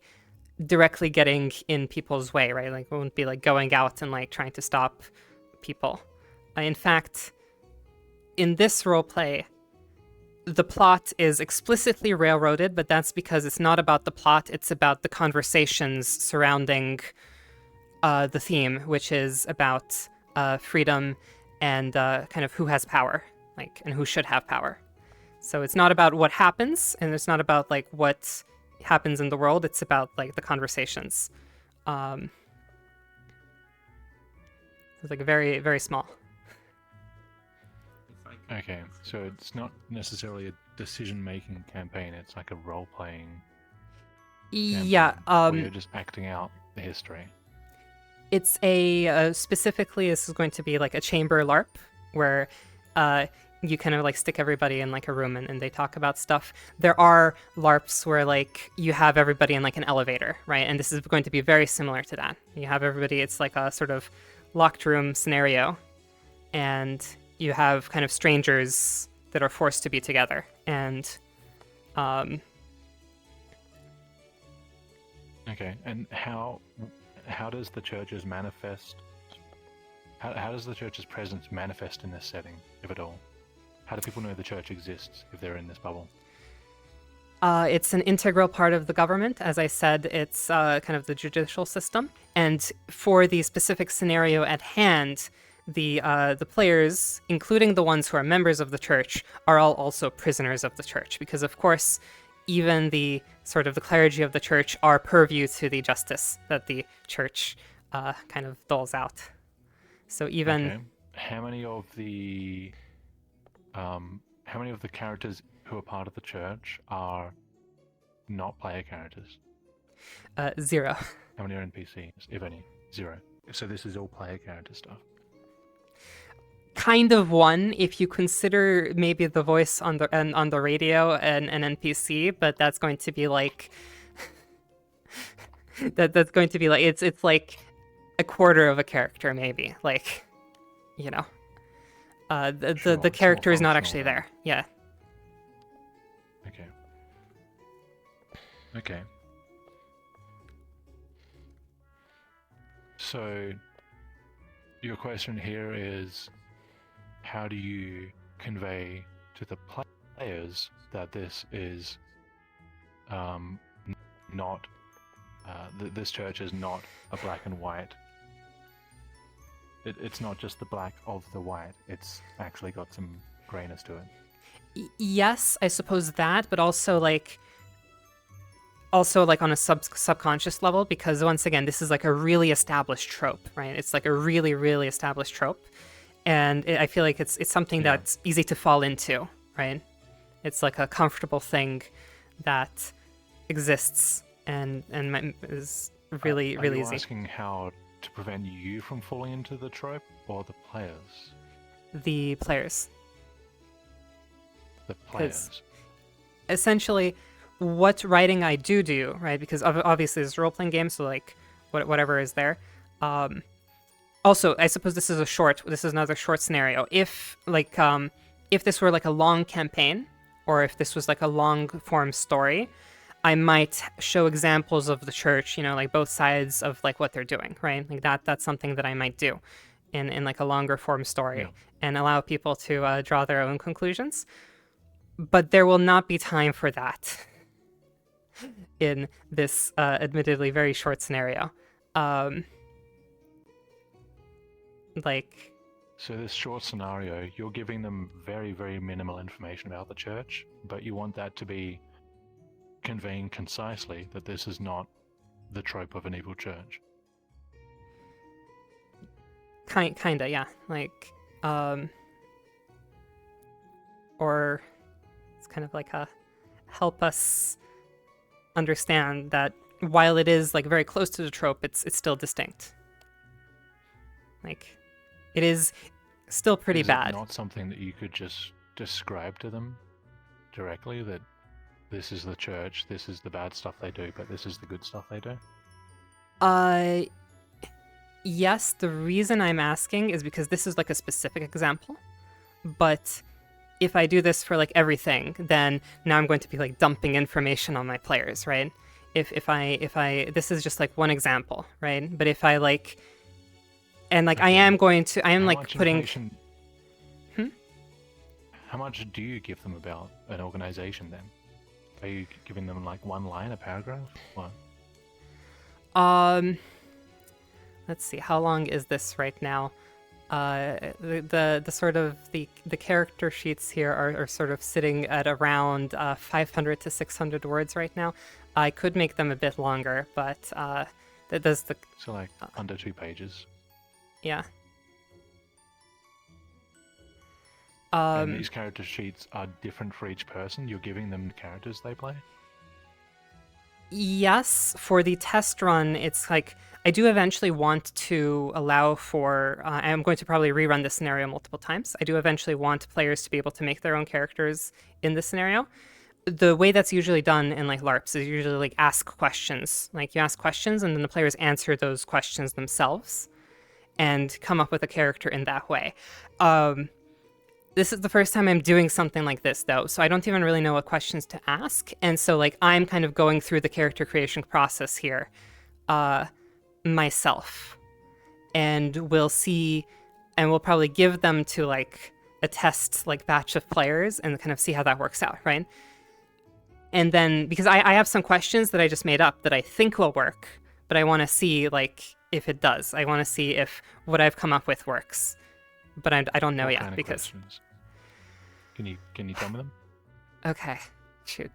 Speaker 10: directly getting in people's way, right? Like it won't be like going out and like trying to stop people. In fact, in this roleplay, the plot is explicitly railroaded, but that's because it's not about the plot, it's about the conversations surrounding the theme, which is about freedom and kind of who has power, like, and who should have power. So it's not about what happens, and it's not about like what happens in the world, it's about like the conversations. It's like very, very small.
Speaker 1: Okay, so it's not necessarily a decision-making campaign, it's like a role-playing campaign,
Speaker 10: Yeah,
Speaker 1: where you're just acting out the history.
Speaker 10: It's specifically, this is going to be like a chamber LARP, where you kind of like stick everybody in like a room and they talk about stuff. There are LARPs where like you have everybody in like an elevator, right? And this is going to be very similar to that. You have everybody, it's like a sort of locked room scenario, and you have kind of strangers that are forced to be together. And
Speaker 1: Okay, and how does the church's manifest? How does the church's presence manifest in this setting, if at all? How do people know the church exists if they're in this bubble?
Speaker 10: It's an integral part of the government. As I said, it's kind of the judicial system. And for the specific scenario at hand, the players, including the ones who are members of the church, are all also prisoners of the church. Because, of course, even the sort of the clergy of the church are purview to the justice that the church kind of doles out. So even...
Speaker 1: Okay. How many of the characters who are part of the church are not player characters?
Speaker 10: 0.
Speaker 1: How many are NPCs, if any? 0. So this is all player character stuff.
Speaker 10: Kind of 1, if you consider maybe the voice on the radio and an NPC, but that's going to be like that's going to be like it's like a quarter of a character maybe, like, you know. The character is not actually there. Yeah.
Speaker 1: Okay. Okay. So, your question here is, how do you convey to the players that this is not this church is not a black and white? It's not just the black of the white. It's actually got some grayness to it.
Speaker 10: Yes, I suppose that, but also like on a subconscious level, because once again, this is like a really established trope, right? It's like a really, really established trope, and I feel like it's something that's easy to fall into, right? It's like a comfortable thing that exists and is really, really easy.
Speaker 1: Are you asking how to prevent you from falling into the trope, or the players?
Speaker 10: The players.
Speaker 1: The players.
Speaker 10: Essentially, what writing I do, right? Because obviously it's a role-playing game, so like whatever is there. Also, I suppose this is another short scenario. If this were like a long campaign, or if this was like a long-form story, I might show examples of the church, you know, like both sides of like what they're doing, right? Like that's something that I might do in like a longer form story, and allow people to draw their own conclusions. But there will not be time for that in this admittedly very short scenario.
Speaker 1: So this short scenario, you're giving them very, very minimal information about the church, but you want that to be conveying concisely that this is not the trope of an evil church.
Speaker 10: Kinda, yeah. Like, or it's kind of like a help us understand that while it is like very close to the trope, it's still distinct. Like, it is still pretty bad.
Speaker 1: Is it not something that you could just describe to them directly, that this is the church, this is the bad stuff they do, but this is the good stuff they do?
Speaker 10: Yes, the reason I'm asking is because this is like a specific example, but if I do this for like everything, then now I'm going to be like dumping information on my players, right? If I this is just like one example, right? But if I like, and like I am like putting.
Speaker 1: How much do you give them about an organization then? Are you giving them like one line, a paragraph? What?
Speaker 10: Let's see. How long is this right now? The sort of the character sheets here are sort of sitting at around 500 to 600 words right now. I could make them a bit longer, but that does the.
Speaker 1: So like under 2 pages.
Speaker 10: Yeah.
Speaker 1: And these character sheets are different for each person? You're giving them the characters they play?
Speaker 10: Yes, for the test run, it's like, I do eventually want to allow for, I'm going to probably rerun this scenario multiple times. I do eventually want players to be able to make their own characters in this scenario. The way that's usually done in like LARPs is usually like ask questions. Like you ask questions and then the players answer those questions themselves and come up with a character in that way. this is the first time I'm doing something like this, though, so I don't even really know what questions to ask. And so, like, I'm kind of going through the character creation process here myself. And we'll see, and we'll probably give them to, like, a test, like, batch of players and kind of see how that works out, right? And then, because I have some questions that I just made up that I think will work, but I want to see, like, if it does. I want to see if what I've come up with works. But I don't know
Speaker 1: What
Speaker 10: yet,
Speaker 1: kind of
Speaker 10: because...
Speaker 1: questions? Can you tell me them?
Speaker 10: Okay, shoot.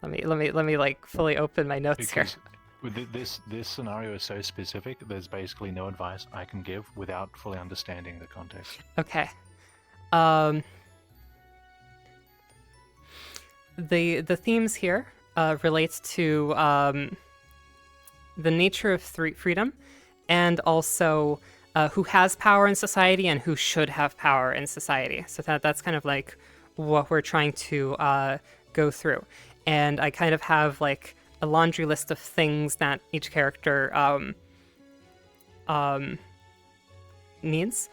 Speaker 10: Let me like fully open my notes here.
Speaker 1: Because with this scenario is so specific, there's basically no advice I can give without fully understanding the context.
Speaker 10: Okay. The themes here relate to the nature of freedom, and also who has power in society and who should have power in society. So that's kind of like what we're trying to go through. And I kind of have like a laundry list of things that each character needs.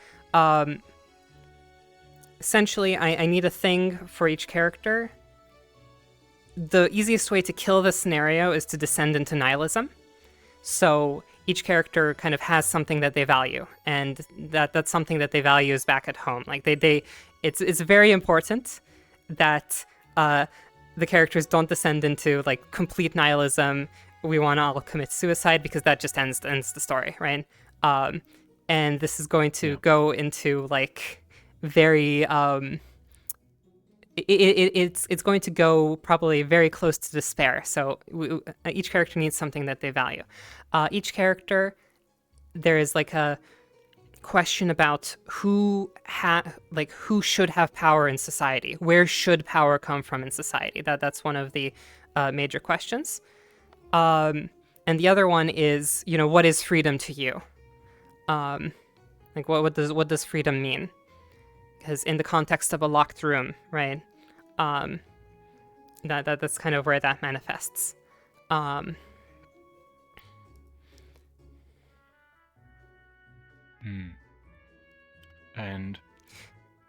Speaker 10: Essentially, I need a thing for each character. The easiest way to kill this scenario is to descend into nihilism. So each character kind of has something that they value, and that's something that they value is back at home. Like it's very important that the characters don't descend into like complete nihilism. We want to all commit suicide because that just ends the story, right? And this is going to go into like very it's going to go probably very close to despair. So each character needs something that they value. Each character, there is like a question about who should have power in society. Where should power come from in society? That's one of the major questions. And the other one is, what is freedom to you? Like what does freedom mean? Because in the context of a locked room, right? That's kind of where that manifests.
Speaker 1: And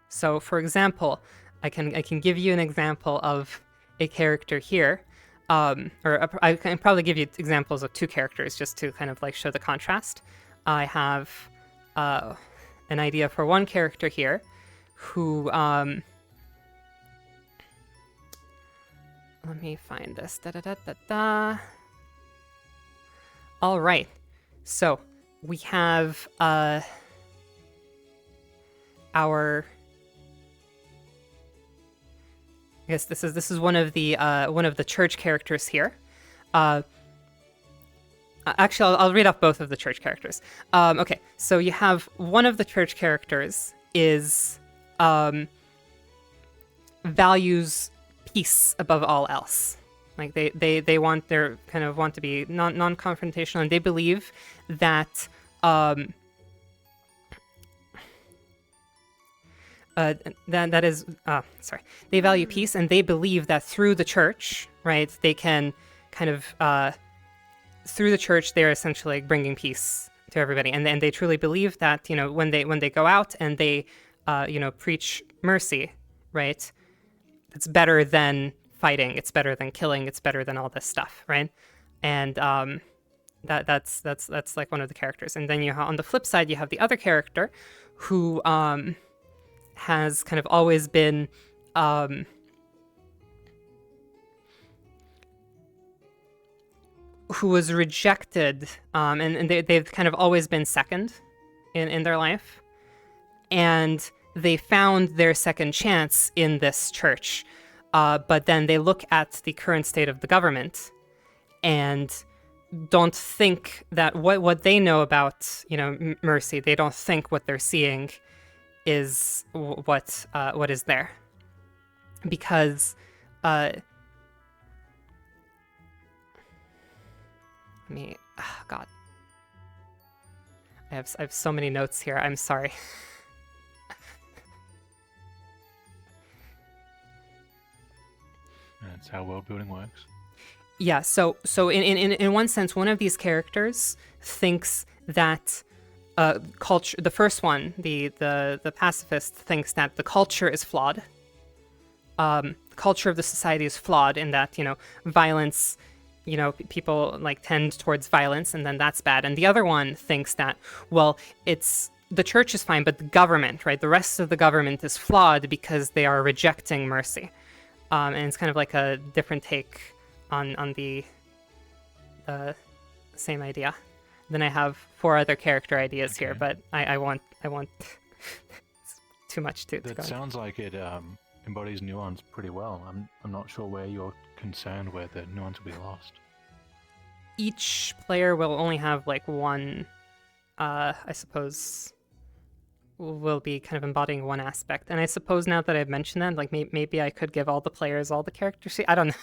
Speaker 10: so, for example, I can give you an example of a character here, or I can probably give you examples of two characters just to kind of like show the contrast. I have an idea for one character here, who let me find this. All right, so we have our. I guess this is one of the church characters here. Actually, I'll read off both of the church characters. Okay, so you have one of the church characters is values peace above all else. Like they want to be non-confrontational, and they believe that they value peace, and they believe that through the church, right, they can kind of through the church they're essentially like bringing peace to everybody, and they truly believe that when they go out and they preach mercy, right, it's better than fighting, it's better than killing, it's better than all this stuff, right? And that's like one of the characters. And then on the flip side you have the other character who has kind of always been who was rejected, and they've kind of always been second in their life, and they found their second chance in this church, but then they look at the current state of the government and don't think that what they know about mercy, they don't think what they're seeing is what is there, because God, I have so many notes here. I'm sorry.
Speaker 1: That's how world building works.
Speaker 10: Yeah. So in one sense, one of these characters thinks that culture. The first one, the pacifist, thinks that the culture is flawed. The culture of the society is flawed in that, violence, people like tend towards violence, and then that's bad. And the other one thinks that, well, the church is fine, but the government, right? The rest of the government is flawed because they are rejecting mercy. And it's kind of like a different take on the same idea. Then I have 4 other character ideas here, but I want it's too much to go.
Speaker 1: That sounds like it embodies nuance pretty well. I'm not sure where you're concerned where the nuance will be lost.
Speaker 10: Each player will only have like one, I suppose, will be kind of embodying one aspect. And I suppose now that I've mentioned that, like maybe I could give all the players all the character sheet. I don't know.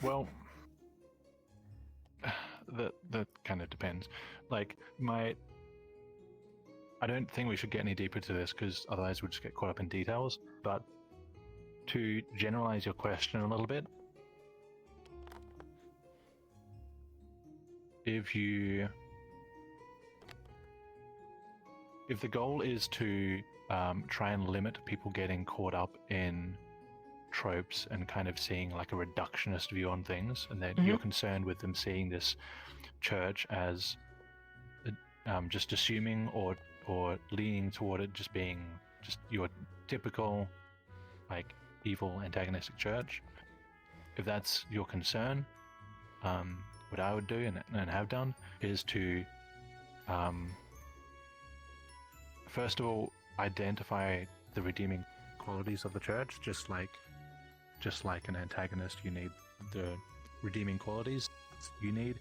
Speaker 1: Well, that kind of depends. Like I don't think we should get any deeper to this because otherwise we'll just get caught up in details. But to generalize your question a little bit, if the goal is to try and limit people getting caught up in tropes and kind of seeing like a reductionist view on things, and that you're concerned with them seeing this church as just assuming or leaning toward it just being just your typical like evil antagonistic church. If that's your concern, what I would do and have done is to first of all identify the redeeming qualities of the church. Just like an antagonist, you need the redeeming qualities. You need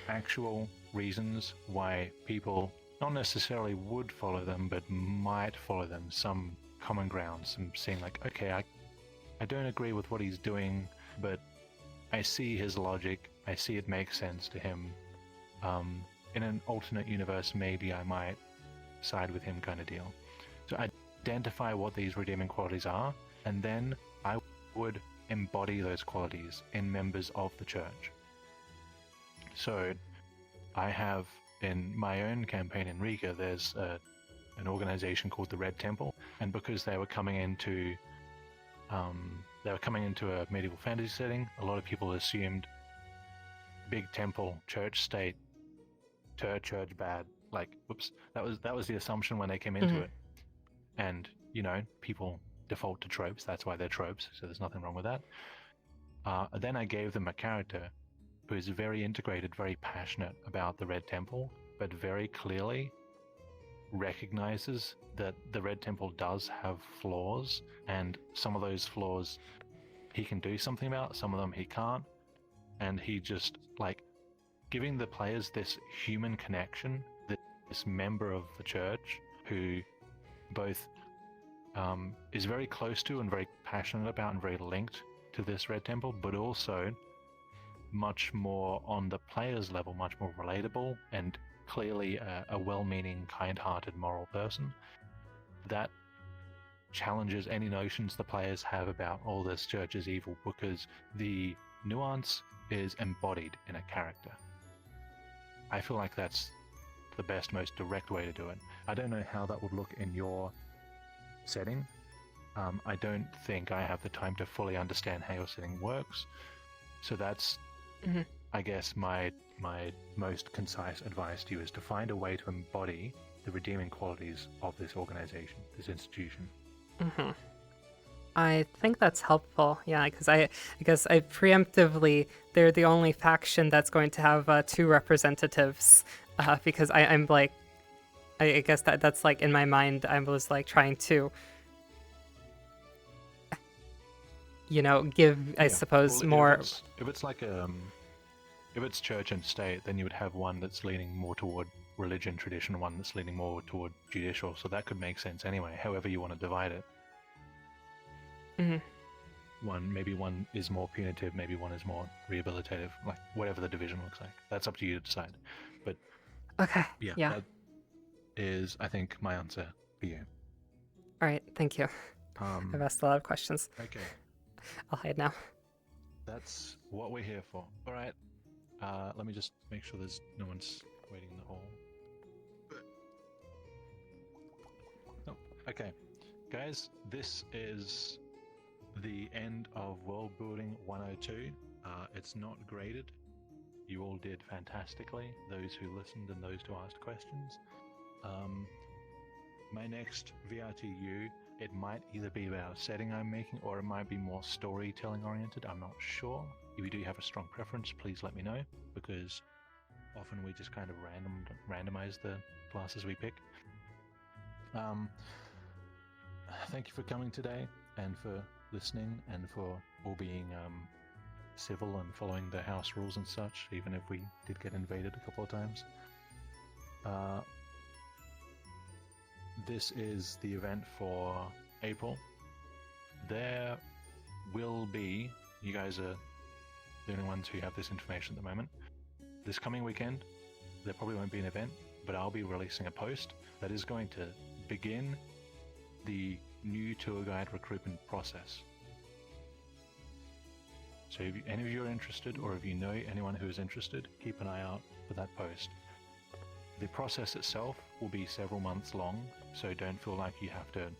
Speaker 1: actual reasons why people not necessarily would follow them, but might follow them. Some common ground, some seeing like, okay, I don't agree with what he's doing, but I see his logic. I see it makes sense to him. In an alternate universe, maybe I might side with him, kind of deal. So identify what these redeeming qualities are, and then I would embody those qualities in members of the church. So I have in my own campaign in Riga, there's an organization called the Red Temple, and because they were coming into a medieval fantasy setting, a lot of people assumed big temple, church state, church bad. Like, whoops, that was the assumption when they came into it. And people default to tropes. That's why they're tropes. So there's nothing wrong with that. Then I gave them a character who is very integrated, very passionate about the Red Temple, but very clearly recognizes that the Red Temple does have flaws, and some of those flaws he can do something about, some of them he can't, and he just like giving the players this human connection, this member of the church who both is very close to and very passionate about and very linked to this Red Temple, but also much more on the player's level, much more relatable and clearly a well-meaning, kind-hearted, moral person. That challenges any notions the players have about, oh, this church is evil, because the nuance is embodied in a character. I feel like that's the best, most direct way to do it. I don't know how that would look in your setting. I don't think I have the time to fully understand how your setting works. So that's, I guess, my most concise advice to you is to find a way to embody the redeeming qualities of this organization, this institution.
Speaker 10: I think that's helpful, yeah, because I guess I preemptively, they're the only faction that's going to have 2 representatives, because I'm like, I guess that's like in my mind, I was like trying to, give, I suppose,
Speaker 1: well,
Speaker 10: more.
Speaker 1: If it's like if it's church and state, then you would have one that's leaning more toward religion tradition, one that's leaning more toward judicial. So that could make sense anyway. However you want to divide it. Maybe one is more punitive, maybe one is more rehabilitative, like whatever the division looks like. That's up to you to decide. But
Speaker 10: okay,
Speaker 1: yeah. That is, I think, my answer for you.
Speaker 10: All right, thank you. I've asked a lot of questions.
Speaker 1: Okay.
Speaker 10: I'll hide now.
Speaker 1: That's what we're here for. All right. Let me just make sure there's no one's waiting in the hall. Oh, okay. Guys, this is the end of World Building 102. It's not graded. You all did fantastically, those who listened and those who asked questions. My next VRTU, it might either be about a setting I'm making or it might be more storytelling oriented. I'm not sure. If you do have a strong preference, please let me know, because often we just kind of randomize the classes we pick. Thank you for coming today and for listening and for all being civil and following the house rules and such, even if we did get invaded a couple of times. This is the event for April. There will be, you guys are the only ones who have this information at the moment. This coming weekend, there probably won't be an event, but I'll be releasing a post that is going to begin the new tour guide recruitment process. So if any of you are interested, or if you know anyone who is interested, keep an eye out for that post. The process itself will be several months long, so don't feel like you have to,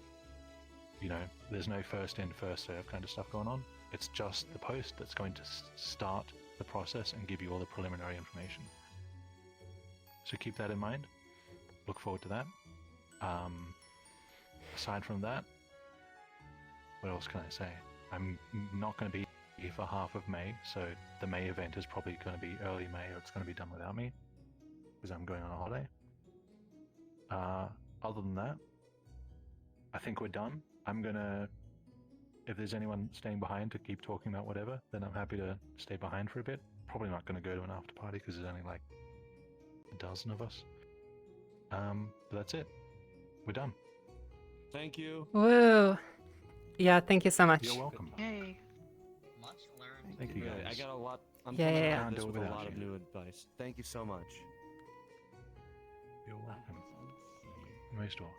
Speaker 1: you know, there's no first in, first serve kind of stuff going on. It's just the post that's going to start the process and give you all the preliminary information. So keep that in mind. Look forward to that. Aside from that, what else can I say? I'm not going to be here for half of May, so the May event is probably going to be early May, or it's going to be done without me, because I'm going on a holiday. Other than that, I think we're done. I'm gonna, if there's anyone staying behind to keep talking about whatever, then I'm happy to stay behind for a bit. Probably not gonna go to an after party because there's only like a dozen of us. But that's it. We're done.
Speaker 3: Thank you.
Speaker 10: Woo. Yeah, thank you so much.
Speaker 1: You're welcome.
Speaker 15: Yay.
Speaker 5: Much learned.
Speaker 1: Thank you guys.
Speaker 3: I got a lot. I'm
Speaker 10: Yeah,
Speaker 3: coming
Speaker 10: yeah,
Speaker 3: out
Speaker 10: yeah.
Speaker 3: of this
Speaker 1: Can't do
Speaker 3: with
Speaker 1: it
Speaker 3: a
Speaker 1: without
Speaker 3: lot of
Speaker 1: you.
Speaker 3: new advice. Thank you so much.
Speaker 1: You're welcome. Most welcome.